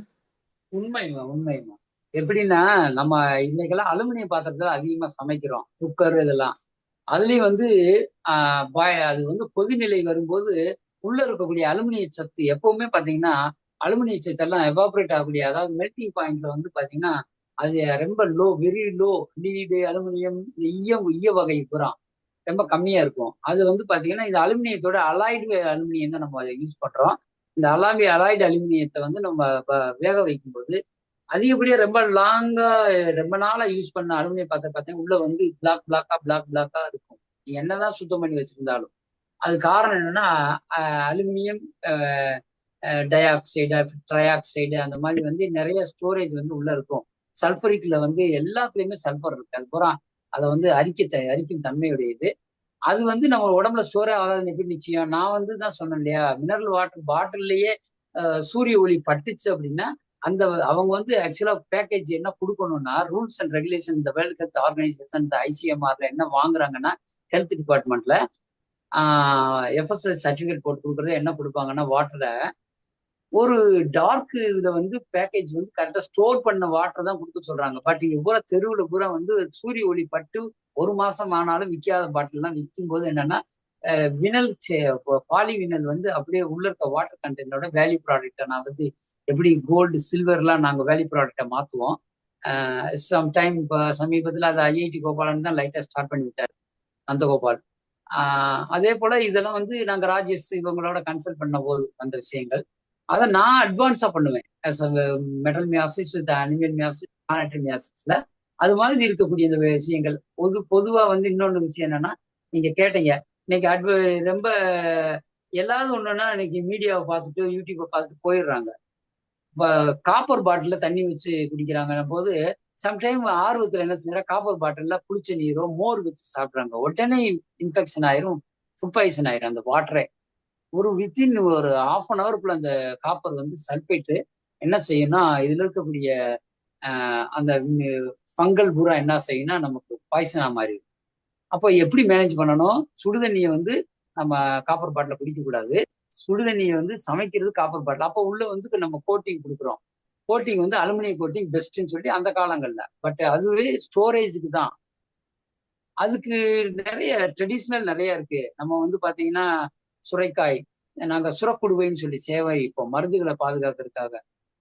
உண்மைமா, உண்மைமா. எப்படின்னா, நம்ம இன்னைக்கெல்லாம் அலுமினிய பாத்திரத்துல அதிகமா சமைக்கிறோம், குக்கர் இதெல்லாம். அதுலயும் வந்து அது வந்து கொதிநிலை வரும்போது உள்ள இருக்கக்கூடிய அலுமினிய சத்து எப்பவுமே பாத்தீங்கன்னா, அலுமினிய சத்தெல்லாம் எவாபரேட் ஆகக்கூடிய, அதாவது மெல்டிங் பாயிண்ட்ல வந்து பாத்தீங்கன்னா அது ரொம்ப low, very low. Lead, aluminium, இந்த ஈய வகை பூரா ரொம்ப கம்மியா இருக்கும். அது வந்து பாத்தீங்கன்னா இந்த அலுமினியத்தோட அலாய்டு அலுமினியம் தான் நம்ம யூஸ் பண்றோம். இந்த அலாய்டு அலுமினியத்தை வந்து நம்ம வேக வைக்கும்போது அதிகப்படியா ரொம்ப லாங்கா, ரொம்ப நாளா யூஸ் பண்ண அலுமினிய பாத்திரம் பார்த்தீங்கன்னா உள்ள வந்து பிளாக்கா இருக்கும். நீ என்னதான் சுத்தம் பண்ணி வச்சிருந்தாலும். அது காரணம் என்னன்னா, அலுமினியம் டை ஆக்சைடு, ட்ரைஆக்சைடு, அந்த மாதிரி வந்து நிறைய ஸ்டோரேஜ் வந்து உள்ள இருக்கும். சல்பரிக்ல வந்து எல்லாத்துலயுமே சல்பர் இருக்கு. அது பூரா அதை வந்து அரிக்கும் தன்மையுடையது. அது வந்து நம்ம உடம்புல ஸ்டோரே ஆகாதுன்னு எப்படி நிச்சயம்? நான் வந்து தான் சொன்னேன் இல்லையா, மினரல் வாட்டர் பாட்டில்லையே சூரிய ஒளி பட்டுச்சு அப்படின்னா அந்த அவங்க வந்து ஆக்சுவலா பேக்கேஜ் என்ன கொடுக்கணும்னா, ரூல்ஸ் அண்ட் ரெகுலேஷன், இந்த வேர்ல்ட் ஹெல்த் ஆர்கனைசேஷன், இந்த ஐசிஎம்ஆர்ல என்ன வாங்குறாங்கன்னா, ஹெல்த் டிபார்ட்மெண்ட்ல எஃப்எஸ்எஸ் சர்டிபிகேட் போட்டு கொடுக்குறது என்ன கொடுப்பாங்கன்னா, வாட்டர்ல ஒரு டார்க் இதுல வந்து பேக்கேஜ் வந்து கரெக்டா ஸ்டோர் பண்ண வாட்டர் தான் கொடுக்க சொல்றாங்க. பட் இங்க பூரா தெருவுல பூரா வந்து சூரிய ஒளி பட்டு 1 மாசம் ஆனாலும் விற்காத பாட்டில் எல்லாம் விற்கும் போது என்னன்னா, வினல் பாலிவினல் வந்து அப்படியே உள்ள இருக்க வாட்டர் கண்டென்ட்டோட வேல்யூ ப்ராடக்டை நான் வந்து எப்படி கோல்டு சில்வர்லாம் நாங்க வேல்யூ ப்ராடக்டை மாத்துவோம். சம்டைம் இப்போ சமீபத்தில் அது ஐஐடி கோபாலன் தான் லைட்டா ஸ்டார்ட் பண்ணி விட்டாரு, நந்தகோபால். அதே போல இதெல்லாம் வந்து நாங்க ராஜேஷ் இவங்களோட கன்சல்ட் பண்ண போது அந்த விஷயங்கள் அதை நான் அட்வான்ஸா பண்ணுவேன். Metal miasms with animal miasms, planetary மியாசிஸ்ல அது மாதிரி இருக்கக்கூடிய இந்த விஷயங்கள். பொதுவா வந்து இன்னொன்று விஷயம் என்னன்னா, நீங்க கேட்டீங்க இன்னைக்கு ரொம்ப எல்லாரும் ஒண்ணுன்னா இன்னைக்கு மீடியாவை பார்த்துட்டு யூடியூப்பை பார்த்துட்டு போயிடுறாங்க. காப்பர் பாட்டில தண்ணி வச்சு குடிக்கிறாங்க போது சம்டைம் ஆர்வத்துல என்ன செஞ்சா காப்பர் பாட்டில்ல புளிச்ச நீரோ மோர் வச்சு சாப்பிட்றாங்க. உடனே இன்ஃபெக்ஷன் ஆயிரும், ஃபுட் பாய்சன் ஆயிரும் அந்த வாட்டரே. வித்தின் ஒரு 1/2 ஹவருக்குள்ள அந்த காப்பர் வந்து சல்பேட்டு என்ன செய்யும்னா, இதுல இருக்கக்கூடிய அந்த ஃபங்கல் பூரா என்ன செய்யும்னா நமக்கு பாய்சனா மாறிடும். அப்போ எப்படி மேனேஜ் பண்ணணும்? சுடுதண்ணியை வந்து நம்ம காப்பர் பாட்டில குடிக்க கூடாது. சுடுதண்ணியை வந்து சமைக்கிறது காப்பர் பாட்டில். அப்போ உள்ள வந்து நம்ம கோட்டிங் கொடுக்குறோம். கோட்டிங் வந்து அலுமினிய கோட்டிங் பெஸ்ட்ன்னு சொல்லி அந்த காலங்கள்ல. பட் அதுவே ஸ்டோரேஜுக்கு தான். அதுக்கு நிறைய ட்ரெடிஷ்னல் நிறைய இருக்கு. நம்ம வந்து பாத்தீங்கன்னா சுரைக்காய், நாங்க சுரக்குடுவைன்னு சொல்லி சேவை இப்போ மருந்துகளை பாதுகாக்கிறதுக்காக.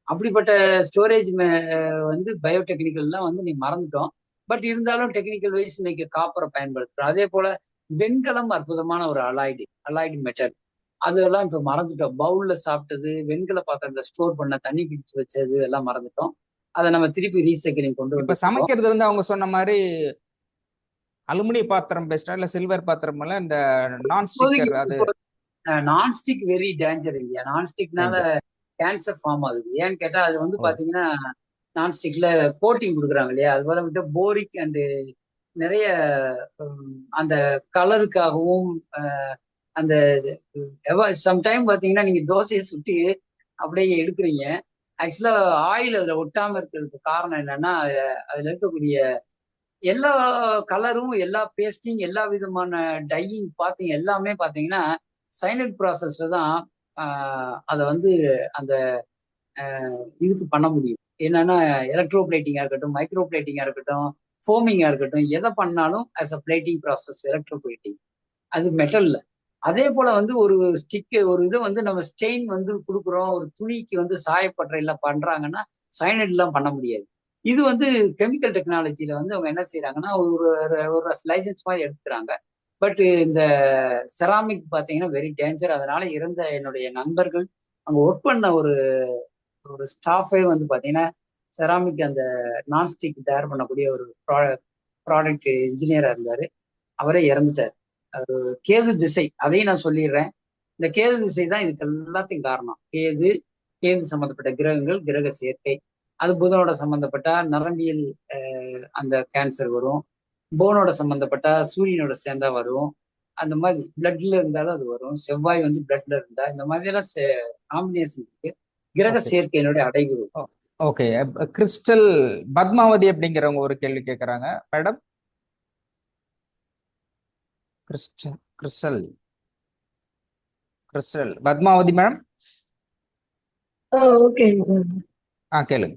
அப்படிப்பட்ட ஸ்டோரேஜ் வந்து பயோடெக்னிக்கல்லாம் வந்து நீங்க மறந்துட்டோம். பட் இருந்தாலும் டெக்னிக்கல் வைஸ் இன்னைக்கு காப்பரை பயன்படுத்துறோம். அதே போல வெண்கலம் அற்புதமான ஒரு அலாய்டு மெட்டல். அதெல்லாம் இப்ப மறந்துட்டோம். பவுல்ல சாப்பிட்டது, வெண்கல பாத்திரத்துல ஸ்டோர் பண்ண தண்ணி பிடிச்சு வச்சது எல்லாம் மறந்துட்டோம். அதை நம்ம திருப்பி ரீசைக்கிளிங் கொண்டு இப்ப வந்துருக்கோம். சமைக்கிறது வந்து அவங்க சொன்ன மாதிரி அலுமினிய பாத்திரம் பெஸ்டா இல்ல சில்வர் பாத்திரம் இல்ல இந்த நான்ஸ்டிக்கர் அது நான்ஸ்டிக் வெரி டேஞ்சர் இல்லையா? நான்ஸ்டிக்னால danger. கேன்சர் ஃபார்ம் ஆகுது. ஏன்னு கேட்டா அது வந்து ஓ பாத்தீங்கன்னா நான்ஸ்டிக்ல கோட்டிங் கொடுக்குறாங்க இல்லையா? அது போல வந்து போரிக் அண்ட் நிறைய அந்த கலருக்காகவும் அந்த சம்டைம் பாத்தீங்கன்னா நீங்க தோசையை சுட்டி அப்படியே எடுக்கிறீங்க. ஆக்சுவலா ஆயில் அதுல ஒட்டாம இருக்கிறதுக்கு காரணம் என்னன்னா அதுல இருக்கக்கூடிய எல்லா கலரும், எல்லா பேஸ்டிங், எல்லா விதமான டையிங் பாத்தீங்க எல்லாமே பாத்தீங்கன்னா சைனட் ப்ராசஸ்ல தான் அதை வந்து அந்த இதுக்கு பண்ண முடியும். என்னன்னா எலக்ட்ரோ பிளேட்டிங்கா இருக்கட்டும், மைக்ரோ பிளேட்டிங்கா இருக்கட்டும், ஃபோமிங்கா இருக்கட்டும், எதை பண்ணாலும் as a plating process electro plating. அது மெட்டல்ல. அதே போல வந்து ஒரு ஸ்டிக்கு ஒரு இதை வந்து நம்ம ஸ்டெயின் வந்து கொடுக்குறோம், ஒரு துணிக்கு வந்து சாயப்பட்டற எல்லாம் பண்றாங்கன்னா சைனட் எல்லாம் பண்ண முடியாது. இது வந்து கெமிக்கல் டெக்னாலஜியில வந்து அவங்க என்ன செய்யறாங்கன்னா ஒரு லைசன்ஸ் மாதிரி எடுத்துக்கிறாங்க. பட் இந்த செராமிக் பாத்தீங்கன்னா வெரி டேஞ்சர். அதனால இருந்த என்னுடைய நண்பர்கள் அங்க ஒர்க் பண்ண ஒரு ஸ்டாஃபே வந்து பாத்தீங்கன்னா செராமிக் அந்த நான்ஸ்டிக் தயார் பண்ணக்கூடிய ஒரு ப்ராடக்ட் இன்ஜினியரா இருந்தாரு. அவரே இறந்துட்டார். கேது திசை, அதையும் நான் சொல்லிடுறேன். இந்த கேது திசை தான் இதுக்கு எல்லாத்தையும் காரணம். கேது சம்பந்தப்பட்ட கிரகங்கள், கிரக சேர்க்கை. அது புதனோட சம்பந்தப்பட்டா நரம்பியல் அந்த கேன்சர் வரும். போனோட சம்பந்தப்பட்டா சூரியனோட சேர்ந்தா வரும். அந்த மாதிரி பிளட்ல இருந்தாலும் அது வரும். செவ்வாய் வந்து பிளட்ல இருந்தா இந்த மாதிரி எல்லாம் காம்பினேஷன் இருக்கு. கிரக சேர்க்கையினுடைய அடைவு. ஓகே. கிறிஸ்டல் பத்மாவதி அப்படிங்கிறவங்க ஒரு கேள்வி கேட்கறாங்க. Madam Crystal Padmavathi madam okay கேளுங்க.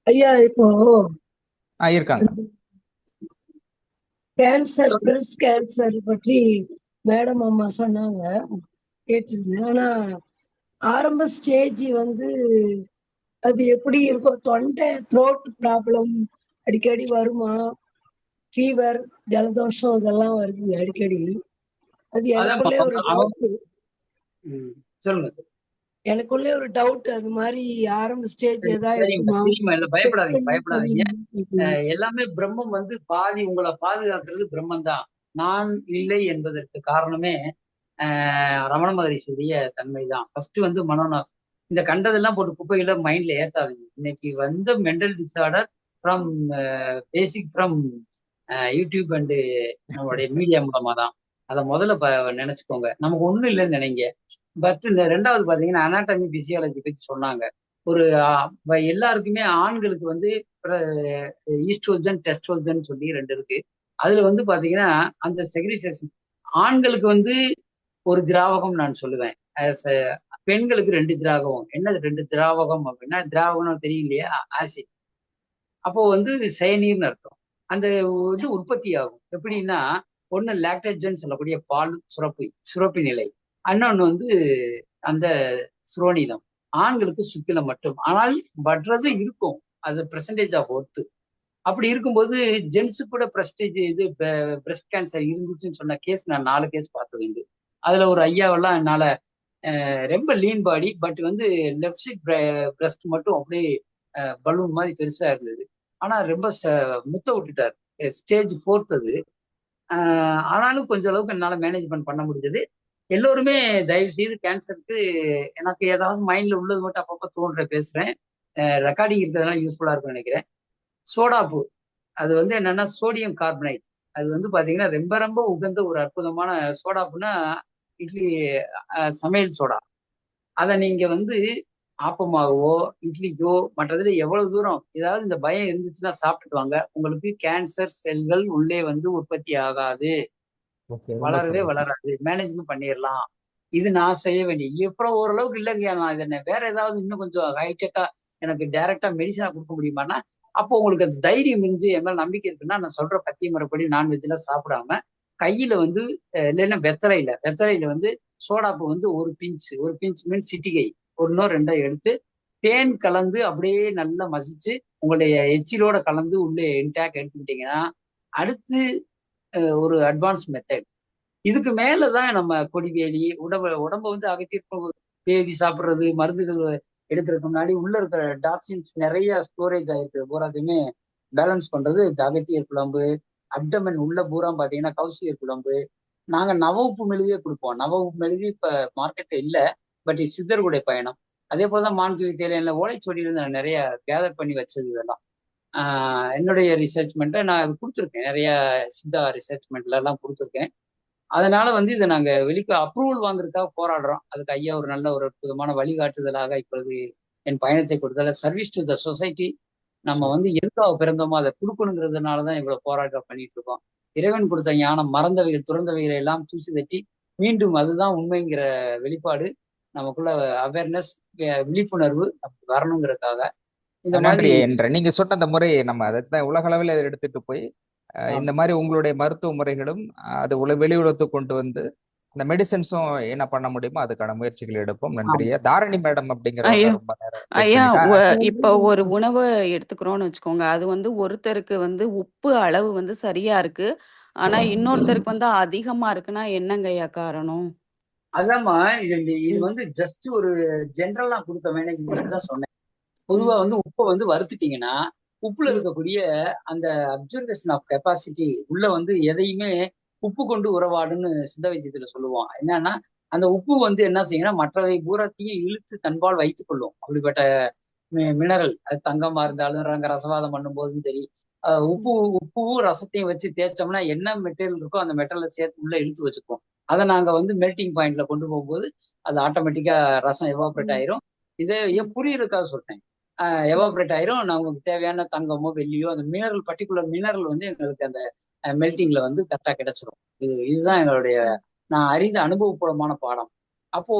ஐயா, இப்போ இருக்காங்க. கேன்சர், பிரஸ்ட் கேன்சர் பற்றி மேடம் அம்மா சொன்னாங்க, கேட்டிருந்தேன். ஆனா ஆரம்ப ஸ்டேஜ் வந்து அது எப்படி இருக்கும்? தொண்டை த்ரோட் ப்ராப்ளம் அடிக்கடி வருமா? ஃபீவர், ஜலதோஷம் இதெல்லாம் வருது அடிக்கடி. அது எனக்குள்ளே ஒரு டவுட். சொல்லுங்க. எனக்குள்ளே ஒரு டவுட். அது மாதிரி ஆரம்ப ஸ்டேஜ் ஏதாவது இருக்குமா? பயப்படாதீங்க. எல்லாமே பிரம்மம் வந்து பாதி உங்களை பாதுகாக்கிறது பிரம்மம் தான். நான் இல்லை என்பதற்கு காரணமே ரமண மகரிஷியுடைய தன்மை தான். ஃபர்ஸ்ட் வந்து மனோநாத். இந்த கண்டதெல்லாம் போட்டு குப்பைகளை மைண்ட்ல ஏத்தாதீங்க. இன்னைக்கு வந்து mental disorder from basic from YouTube and நம்மளுடைய மீடியா மூலமா தான். அதை முதல்ல நினைச்சுக்கோங்க. நமக்கு ஒண்ணும் இல்லைன்னு நினைங்க. பட் ரெண்டாவது பாத்தீங்கன்னா அனாட்டமி பிசியாலஜி பத்தி சொன்னாங்க. ஒரு எல்லாருக்குமே ஆண்களுக்கு வந்து ஈஸ்ட்ரோஜன், டெஸ்ட்ரோஜன் சொல்லி 2 இருக்கு. அதுல வந்து பாத்தீங்கன்னா அந்த செக்ரிசேஷன் ஆண்களுக்கு வந்து ஒரு திராவகம் நான் சொல்லுவேன். பெண்களுக்கு 2 திராவகம். என்னது 2 திராவகம் அப்படின்னா, திராவகம் தெரியும் இல்லையா? ஆசிட். அப்போ வந்து செயநீர்னு அர்த்தம். அந்த இது உற்பத்தி ஆகும். எப்படின்னா, ஒண்ணு லாக்டோஜன் சொல்லக்கூடிய பால் சுரப்பி நிலை. இன்னொன்னு வந்து அந்த சுரோனிதம். ஆண்களுக்கு சுக்கிலம் மட்டும். ஆனால் பட்றது இருக்கும் அது பெர்சன்டேஜ் ஆஃப் ஒர்த்து. அப்படி இருக்கும்போது ஜென்ஸு கூட பிரஸ்ட் கேன்சர் இருந்துச்சுன்னு சொன்ன கேஸ் நான் 4 கேஸ் பார்த்தது உண்டு. அதுல ஒரு ஐயாவெல்லாம் என்னால ரொம்ப லீன் பாடி, பட் வந்து லெஃப்ட் சைட் பிரஸ்ட் மட்டும் அப்படியே பலூன் மாதிரி பெருசா இருந்தது. ஆனா ரொம்ப முத்த விட்டுட்டார். ஸ்டேஜ் 4 அது. ஆனாலும் கொஞ்சம் அளவுக்கு என்னால மேனேஜ்மெண்ட் பண்ண முடிஞ்சது. எல்லோருமே தயவு செய்து கேன்சருக்கு எனக்கு ஏதாவது மைண்ட்ல உள்ளது மட்டும் அப்பப்போ தோன்ற பேசுறேன். ரெக்கார்டிங் இருக்கிறதுனால யூஸ்ஃபுல்லா இருக்கும்னு நினைக்கிறேன். சோடாப்பு, அது வந்து என்னன்னா சோடியம் கார்பனேட். அது வந்து பாத்தீங்கன்னா ரொம்ப ரொம்ப உகந்த ஒரு அற்புதமான சோடாப்புனா இட்லி சமையல் சோடா. அதை நீங்க வந்து ஆப்பமாகவோ இட்லிக்கோ மற்றதுல எவ்வளவு தூரம் ஏதாவது இந்த பயம் இருந்துச்சுன்னா சாப்பிட்டுட்டு வாங்க. உங்களுக்கு கேன்சர் செல்கள் உள்ளே வந்து உற்பத்தி ஆகாது. ஓகே, ரொம்ப வளரவே சந்தோஷம். வளராது, மேனேஜ்மெண்ட் பண்ணிடலாம். இது நான் செய்ய வேண்டிய அப்புறம் ஓரளவுக்கு இல்லைங்கய்யா, நான் இதை வேற ஏதாவது இன்னும் கொஞ்சம் ஹைடெக்கா எனக்கு டைரக்டா மெடிசனா கொடுக்க முடியுமான்னா, அப்போ உங்களுக்கு அந்த தைரியம் இருந்து என் மேல நம்பிக்கை இருக்குன்னா, நான் சொல்ற பத்திய முறைப்படி நான்வெஜ்லாம் சாப்பிடாம கையில வந்து இல்லைன்னா வெத்தலையில வந்து சோடாப்பு வந்து ஒரு பிஞ்ச் மீன் சிட்டிகை ஒன்னோ ரெண்டோ எடுத்து தேன் கலந்து அப்படியே நல்லா மசிச்சு உங்களுடைய எச்சிலோட கலந்து உள்ள இன்டாக் எடுத்துக்கிட்டீங்கன்னா, அடுத்து ஒரு அட்வான்ஸ் மெத்தட். இதுக்கு மேலதான் நம்ம கொடிவேலி உடம்ப வந்து அகத்திற்கும் பேதி சாப்பிடுறது, மருந்துகள் எடுக்கிறதுக்கு முன்னாடி உள்ள இருக்கிற டாக்ஸின்ஸ் நிறைய ஸ்டோரேஜ் ஆயிருக்கு பூராத்தையுமே பேலன்ஸ் பண்றது இந்த அகத்தியர் குழம்பு. அப்டமன் உள்ள பூரா பாத்தீங்கன்னா கௌசியர் குழம்பு. நாங்க நவ உப்பு மெழுகியே கொடுப்போம். நவ உப்பு மெழுகு இப்ப மார்க்கெட் இல்ல, பட் சித்தர்களுடைய பயணம். அதே போலதான் மான்கிவி தேயிலை ஓலைச்சுவடியிலிருந்து நான் நிறைய கேதர் பண்ணி வச்சது இதெல்லாம். என்னுடைய ரிசர்ச்மெண்ட்டை நான் அது கொடுத்துருக்கேன், நிறைய சித்தா ரிசர்ச்மெண்ட்ல எல்லாம் கொடுத்துருக்கேன். அதனால வந்து இதை நாங்க வெளிக்கு அப்ரூவல் வாங்குறதுக்காக போராடுறோம். அதுக்கு ஐயா ஒரு நல்ல ஒரு அற்புதமான வழிகாட்டுதலாக இப்பொழுது என் பயணத்தை கொடுத்தால சர்வீஸ் டு த சொசைட்டி. நம்ம வந்து எதுக்காக பிறந்தோமோ அதை கொடுக்கணுங்கிறதுனாலதான் இவ்வளவு போராட்டம் பண்ணிட்டு இருக்கோம். இறைவன் கொடுத்த ஞானம் மறந்தவைகள் துறந்தவைகளை எல்லாம் தூசி தட்டி மீண்டும் அதுதான் உண்மைங்கிற வெளிப்பாடு நமக்குள்ள அவேர்னஸ், விழிப்புணர்வு வரணுங்கிறதுக்காக இந்த நன்றி மாதிரி. என்ற நீங்க சொன்ன அந்த முறையை நம்ம அதை உலக அளவில் அதை எடுத்துட்டு போய் இந்த மாதிரி உங்களுடைய மருத்துவ முறைகளும் அது வெளி உலகத்துக்கு கொண்டு வந்து இந்த மெடிசன்ஸும் என்ன பண்ண முடியுமோ அதுக்கான முயற்சிகள் எடுப்போம். நன்றி. ஆமா. தாரணி மேடம் அப்படிங்கிறவங்க ஐயா ரொம்ப நேரம் வெயிட் ஐயா பண்ணிட்டா. இப்போ ஒரு உணவு எடுத்துக்கிறோம்னு வச்சுக்கோங்க. அது வந்து ஒருத்தருக்கு வந்து உப்பு அளவு வந்து சரியா இருக்கு. ஆனா இன்னொருத்தருக்கு வந்து அதிகமா இருக்குன்னா என்னங்க ஐயா காரணம்? அதாம்மா, இது ம், வந்து ஜஸ்ட் ஒரு ஜென்ரலா கொடுத்த மேனேஜ்மெண்ட் தான் சொன்னேன். ம், பொதுவா வந்து உப்பை வந்து வறுத்துட்டீங்கன்னா உப்புல ம். இருக்கக்கூடிய அந்த அப்சர்வேஷன் ஆஃப் கெப்பாசிட்டி உள்ள வந்து எதையுமே உப்பு கொண்டு உறவாடுன்னு சித்த வைத்தியத்துல சொல்லுவோம். என்னன்னா அந்த உப்பு வந்து என்ன செய்யும்னா மற்றவை பூரத்தையும் இழுத்து தன்பால் வைத்துக் கொள்ளும். அப்படிப்பட்ட மினரல், அது தங்கமா இருந்தாலும் ரசவாதம் பண்ணும்போதும் சரி, ம். உப்புவும் ரசத்தையும் வச்சு தேய்ச்சோம்னா என்ன மெட்டீரியல் இருக்கோ அந்த மெட்டீரியலை சேர்த்து உள்ள இழுத்து வச்சுப்போம். அதை நாங்க வந்து மெல்டிங் பாயிண்ட்ல கொண்டு போகும்போது அது ஆட்டோமேட்டிக்கா ரசம் எவாபரேட் ம், ஆயிரும். இதை ம், புரியுறதுக்காக சொல்றேன். ம். எவாபரேட் ஆயிரும். நமக்கு தேவையான தங்கமோ வெள்ளியோ அந்த மினரல், பர்டிகுலர் மினரல் வந்து எங்களுக்கு அந்த மெல்டிங்ல வந்து கரெக்டா கிடைச்சிரும். இதுதான் எங்களுடைய நான் அறிந்த அனுபவபூர்வமான பாடம். அப்போ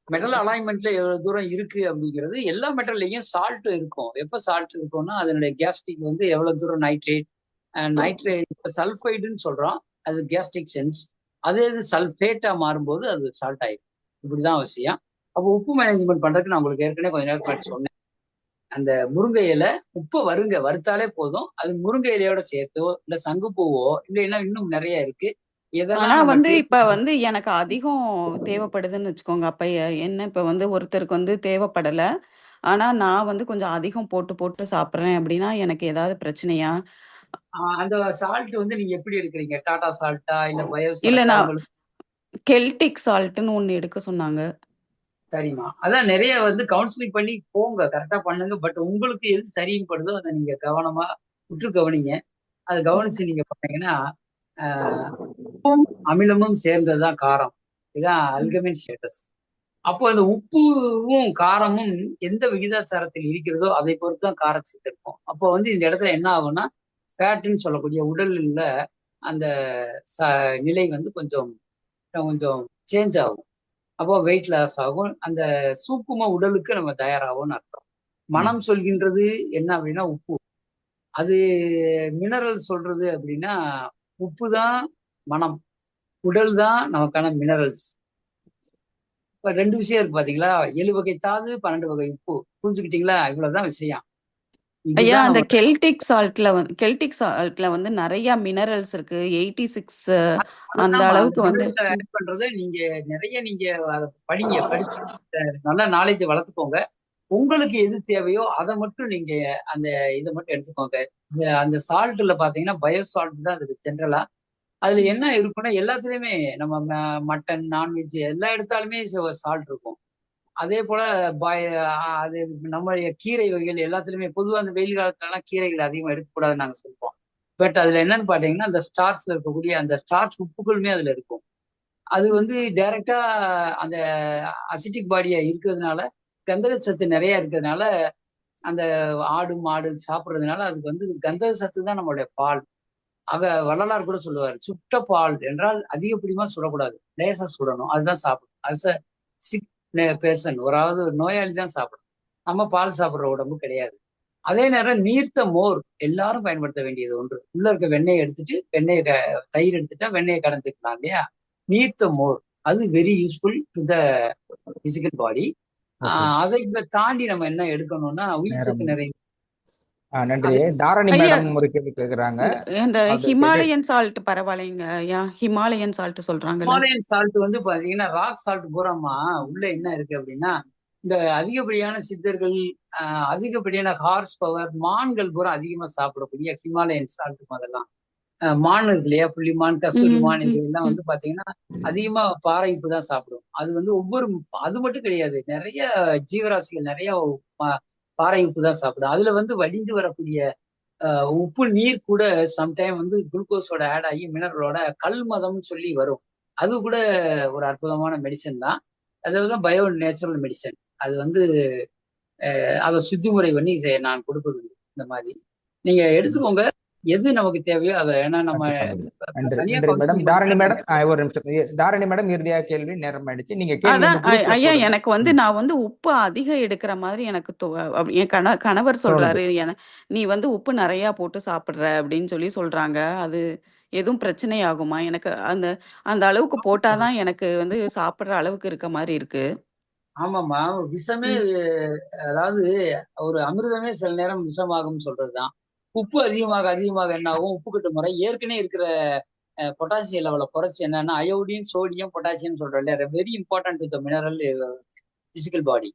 மெட்டல் அலைன்மெண்ட்ல எவ்வளவு தூரம் இருக்கு அப்படிங்கிறது, எல்லா மெட்டல்லையும் சால்ட் இருக்கும். எப்ப சால்ட் இருக்கும்னா அதனுடைய கேஸ்ட்ரிக் வந்து எவ்வளவு தூரம் நைட்ரேட் இப்ப சல்ஃபைடுன்னு சொல்றோம், அது கேஸ்ட்ரிக் சென்ஸ். அதே இது சல்ஃபேட்டா மாறும்போது அது சால்ட் ஆயிடும். இப்படிதான் விஷயம். அப்போ உப்பு மேனேஜ்மெண்ட் பண்றதுக்கு நான் உங்களுக்கு ஏற்கனவே கொஞ்ச நேரம் முன்னாடி சொன்னேன். அந்த முருங்கை இலை உப்பை வறுத்தாலே போதும். அது முருங்கை இலையோட சேர்த்தோ இல்ல சங்குப்பூவோ இல்லைன்னா இன்னும் நிறைய இருக்கு. ஆனா எதெல்லாம் நம்ம வந்து இப்ப டேஸ்ட். வந்து எனக்கு அதிகம் தேவைப்படுதுன்னு வச்சுக்கோங்க. அப்ப என்ன இப்ப வந்து ஒருத்தருக்கு வந்து தேவைப்படல. ஆனா நான் வந்து கொஞ்சம் அதிகம் போட்டு போட்டு சாப்பிடுறேன் அப்படின்னா எனக்கு ஏதாவது பிரச்சனையா? அந்த சால்ட் வந்து நீங்க எப்படி எடுக்கிறீங்க? டாடா சால்ட்டா இல்ல பயோ இல்ல சால்ட்டா நான் உங்களுக்கு? கெல்டிக் சால்ட்ன்னு ஒண்ணு எடுக்க சொன்னாங்க. சரிம்மா, அதான் நிறைய வந்து கவுன்சிலிங் பண்ணி போங்க, கரெக்டா பண்ணுங்க. பட் உங்களுக்கு எது சரின்னு படுதோ அதை நீங்க கவனமா உற்று கவனிங்க. அதை ம். கவனிச்சு நீங்க பண்ணீங்கன்னா உப்பும் அமிலமும் சேர்ந்ததுதான் காரம். இதுதான் ம். அல்கமின் ஸ்டேட்டஸ். அப்போ அந்த உப்புவும் காரமும் எந்த விகிதாச்சாரத்தில் இருக்கிறதோ அதை பொறுத்து தான் காரச்சத்து இருக்கும். அப்போ வந்து இந்த இடத்துல என்ன ஆகும்னா ஃபேட்டுன்னு சொல்லக்கூடிய உடல்ல அந்த நிலை வந்து கொஞ்சம் கொஞ்சம் சேஞ்ச் ஆகும். அப்போ வெயிட் லாஸ் ஆகும். அந்த சூக்கும உடலுக்கு நம்ம தயாராகும்னு அர்த்தம். ம். மனம் சொல்கின்றது என்ன அப்படின்னா உப்பு. அது மினரல் சொல்றது அப்படின்னா உப்பு தான் மனம், உடல் தான் நமக்கான மினரல்ஸ். இப்ப ரெண்டு விஷயம் இருக்கு பாத்தீங்களா? 7 வகை தாது, 12 வகை உப்பு. புரிஞ்சுக்கிட்டீங்களா? இவ்வளவுதான் விஷயம். ஐயா இதுதான் அந்த நம்ம கெல்டிக் சால்ட்ல வந்து நிறைய மினரல்ஸ் இருக்கு. 86 அந்த அதுதான்மா அந்த அளவுக்கு வந்து மினரல் ஆட் பண்றதை நீங்க நிறைய அதை படிச்சு நல்லா நாலேஜ் வளர்த்துக்கோங்க. உங்களுக்கு எது தேவையோ அதை மட்டும் நீங்க அந்த இதை மட்டும் எடுத்துக்கோங்க. அந்த சால்ட்ல பாத்தீங்கன்னா பயோ சால்ட் தான் இருக்கு ஜென்ரலா. அதுல ம். என்ன இருக்குன்னா எல்லாத்துலயுமே நம்ம மட்டன், நான்வெஜ் எல்லா எடுத்தாலுமே சால்ட் இருக்கும். அதே போல அது நம்ம கீரை வகைகள் எல்லாத்துலயுமே பொதுவா அந்த வெயில் காலத்துல எல்லாம் கீரைகள் அதிகமா எடுக்கக்கூடாதுன்னு நாங்க சொல்லுவோம். பட் அதுல என்னன்னு பாத்தீங்கன்னா அந்த ஸ்டார்ச்ல இருக்கக்கூடிய அந்த ஸ்டார்ச் உப்புகளுமே அதுல இருக்கும். அது ம். வந்து டைரக்டா அந்த அசிட்டிக் பாடியா இருக்கிறதுனால, கந்தக சத்து நிறைய இருக்கிறதுனால, அந்த ஆடு மாடு சாப்பிடுறதுனால அதுக்கு வந்து கந்தக சத்து தான் நம்மளுடைய பால். வள்ளலார் கூட சொல்லுவார், சுட்ட பால் என்றால் அதிகப்படியமா சுடக்கூடாது, லேசா சுடணும், அதுதான் சாப்பிடும். அஸ் அ சிக் பேர்சன், ஒரு நோயாளி தான் சாப்பிடும். நம்ம பால் சாப்பிடுற உடம்பு கிடையாது. அதே நேரம் நீர்த்த மோர் எல்லாரும் பயன்படுத்த வேண்டியது ஒன்று. உள்ள இருக்க வெண்ணெயை எடுத்துட்டு தயிர் எடுத்துட்டா வெண்ணெயை கலந்துக்கலாம் இல்லையா? நீர்த்த மோர் அது very useful to the physical body. அதை தாண்டி நம்ம என்ன எடுக்கணும்னா உயிர் சத்து நிறைந்த நன்றி. தாரணி ஐயா மேடம் ஒரு கேள்வி கேக்குறாங்க. இந்த அது ஹிமாலயன் சால்ட் பரவாயில்லைங்க ஐயா, ஹிமாலயன் சால்ட் சொல்றாங்கல்ல. ஹிமாலயன் சால்ட் பாத்தீங்கன்னா ராக் சால்ட் பூராமா உள்ள என்ன இருக்கு அப்படின்னா, இந்த அதிகப்படியான சித்தர்கள், அதிகப்படியான ஹார்ஸ் பவர், மான்கள் பூரா அதிகமா சாப்பிடக்கூடிய ஹிமாலயன் சால்ட் அதெல்லாம் மான் இருக்கு இல்லையா, புள்ளிமான், கஸ்தூரி மான், இதெல்லாம் பாத்தீங்கன்னா அதிகமா பாறை உப்பு தான் சாப்பிடும். அது அது மட்டும் கிடையாது, நிறைய ஜீவராசிகள் நிறைய பாறை உப்பு தான் சாப்பிடும். அதுல வடிந்து வரக்கூடிய உப்பு நீர் கூட சம்டைம் குளுக்கோஸோட ஆட் ஆகி மினரலோட கல்மதம்னு சொல்லி வரும். அது கூட ஒரு அற்புதமான மெடிசன் தான். அதுதான் பயோ நேச்சுரல் மெடிசன். அது அதை சுத்தி முறை பண்ணி நான் கொடுப்பது இந்த மாதிரி நீங்க எடுத்துக்கோங்க, எது நமக்கு தேவையோ அதை. ஏன்னா நம்ம தனியா மேடம் தாரணி மேடம் ஒரு நிமிஷம். தாரணி மேடம் இறுதியா கேள்வி, நேரம் ஆயிடுச்சு. நீங்க அதான் ஐயா, எனக்கு நான் உப்பு அதிகம் எடுக்கிற மாதிரி எனக்கு என் கணவர் சொல்றாரு, நீ உப்பு நிறைய போட்டு சாப்பிடுற அப்படின்னு சொல்றாங்க. அது எதுவும் பிரச்சனை ஆகுமா? எனக்கு அந்த அந்த அளவுக்கு போட்டாதான் எனக்கு சாப்பிடுற அளவுக்கு இருக்க மாதிரி இருக்கு. ஆமாமா, விஷமே அதாவது ஒரு அமிர்தமே சில நேரம் விஷமாகும் சொல்றதுதான். உப்பு அதிகமாக அதிகமாக என்ன ஆகும், உப்பு கட்டு முறை ஏற்கனவே இருக்கிற பொட்டாசியம் லெவலை குறைச்சி என்னன்னா அயோடின், சோடியம், பொட்டாசியம் சொல்றோம் இல்லையா, very important to mineral physical body.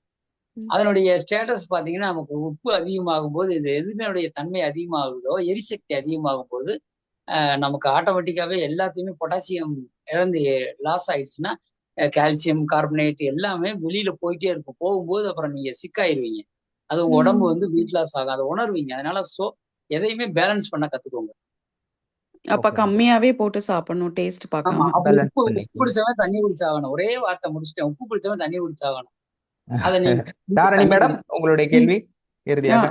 அதனுடைய ஸ்டேட்டஸ் பாத்தீங்கன்னா நமக்கு உப்பு அதிகமாகும் போது, இது எதுனுடைய தன்மை அதிகமாகுதோ, எரிசக்தி அதிகமாகும் போது நமக்கு ஆட்டோமேட்டிக்காவே எல்லாத்தையுமே பொட்டாசியம் இழந்து லாஸ் ஆயிடுச்சுன்னா கால்சியம் கார்பனேட் எல்லாமே வெளியில போயிட்டே இருக்கும். போகும்போது அப்புறம் நீங்க சிக்காயிருவீங்க. அது உங்க உடம்பு வெயிட் லாஸ் ஆகும், அதை உணர்வீங்க. அதனால எதையுமே பேலன்ஸ் பண்ண கத்துக்கோங்க. அப்ப கம்மியாவே போட்டு சாப்பிடணும், டேஸ்ட் பார்க்காம. உப்பு குடிச்சவன் தண்ணி குடிச்சாகணும். ஒரே வார்த்தை முடிச்சிட்டேன், உப்பு குடிச்சவன் தண்ணி குடிச்சாகணும். அதை தாரணி மேடம் உங்களுடைய கேள்வி இறுதியாக.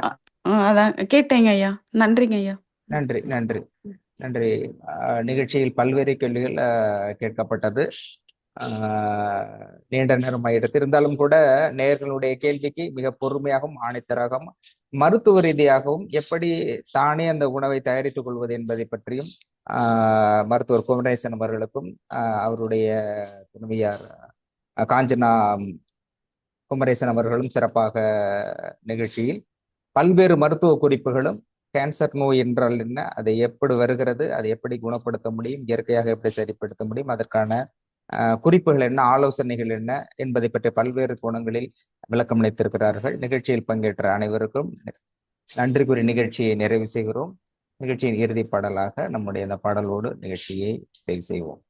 அதான் கேட்டேங்க ஐயா. நன்றிங்க ஐயா. நன்றி நன்றி நன்றி. நிகழ்ச்சியில் பல்வேறு கேள்விகள் கேட்கப்பட்டது. நீண்ட நேரம் ஆயிடுது. இருந்தாலும் கூட நேயர்களுடைய கேள்விக்கு மிக பொறுமையாகவும் ஆணைத்தராகவும் மருத்துவ ரீதியாகவும் எப்படி தானே அந்த உணவை தயாரித்துக் கொள்வது என்பதை பற்றியும் மருத்துவர் குமரேசன் அவர்களுக்கும் அவருடைய துணைவியார் காஞ்சனா குமரேசன் அவர்களும் சிறப்பாக நிகழ்ச்சியில் பல்வேறு மருத்துவ குறிப்புகளும், கேன்சர் நோய் என்றால் என்ன, அதை எப்படி வருகிறது, அதை எப்படி குணப்படுத்த முடியும், இயற்கையாக எப்படி சரிப்படுத்த முடியும், அதற்கான குறிப்புகள் என்ன, ஆலோசனைகள் என்ன என்பதை பற்றி பல்வேறு கோணங்களில் விளக்கம் அளித்திருக்கிறார்கள். நிகழ்ச்சியில் பங்கேற்ற அனைவருக்கும் நன்றி கூறி நிகழ்ச்சியை நிறைவு செய்கிறோம். நிகழ்ச்சியின் இறுதி பாடலாக நம்முடைய இந்த பாடலோடு நிகழ்ச்சியை நிறைவு செய்வோம்.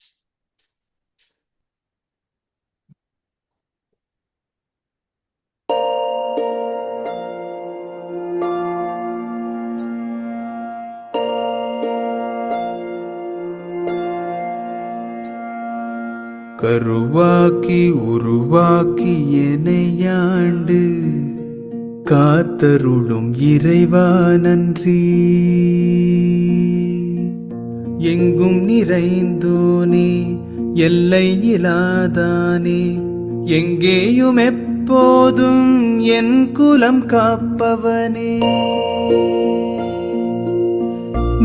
கருவாக்கி உருவாக்கி எனையாண்டு காத்தருளும் இறைவா நன்றி. எங்கும் நிறைந்தோனே எல்லை இலாதானே, எங்கேயும் எப்போதும் என் குலம் காப்பவனே.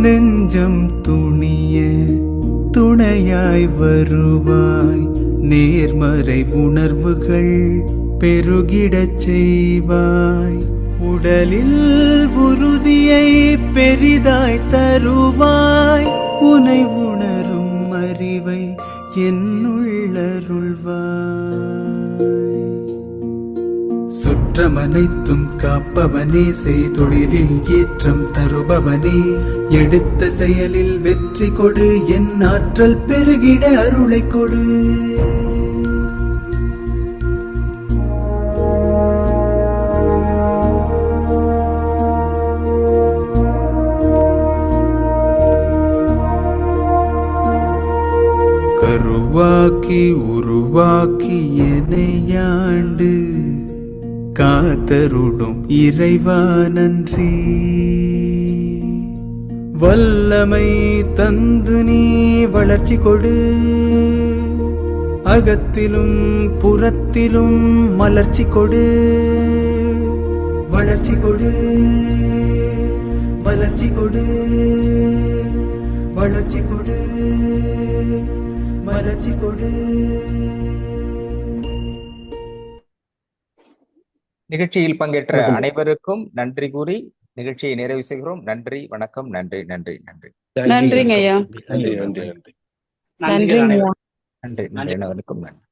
நெஞ்சம் துணிய துணையாய் வருவாய், நேர்மறை உணர்வுகள் பெருகிடச் செய்வாய். உடலில் உறுதியை பெரிதாய் தருவாய், உனை உணரும் அறிவை என்னுள்ளருள்வாய். சுற்றமனைத்தும் காப்பவனே, செய்தொழிலில் ஏற்றம் தருபவனே, எடுத்த செயலில் வெற்றி கொடு, என் ஆற்றல் பெருகிட அருளை கொடு. கருவாக்கி உருவாக்கி எனையாண்டு காத்தருளும் இறைவா நன்றி. வல்லமை தந்து நீ வளர்ச்சி கொடு, அகத்திலும் புறத்திலும் மலர்ச்சி கொடு, வளர்ச்சி கொடு, மலர்ச்சி கொடு, வளர்ச்சி கொடு, மலர்ச்சி கொடு. நிகழ்ச்சியில் பங்கேற்ற அனைவருக்கும் நன்றி கூறி நிகழ்ச்சியை நிறைவு செய்கிறோம். நன்றி, வணக்கம். நன்றி நன்றி நன்றி நன்றிங்க ஐயா. நன்றி நன்றி நன்றி நன்றிகள் அனைவருக்கும். நன்றி. அனைவருக்கும் நன்றி.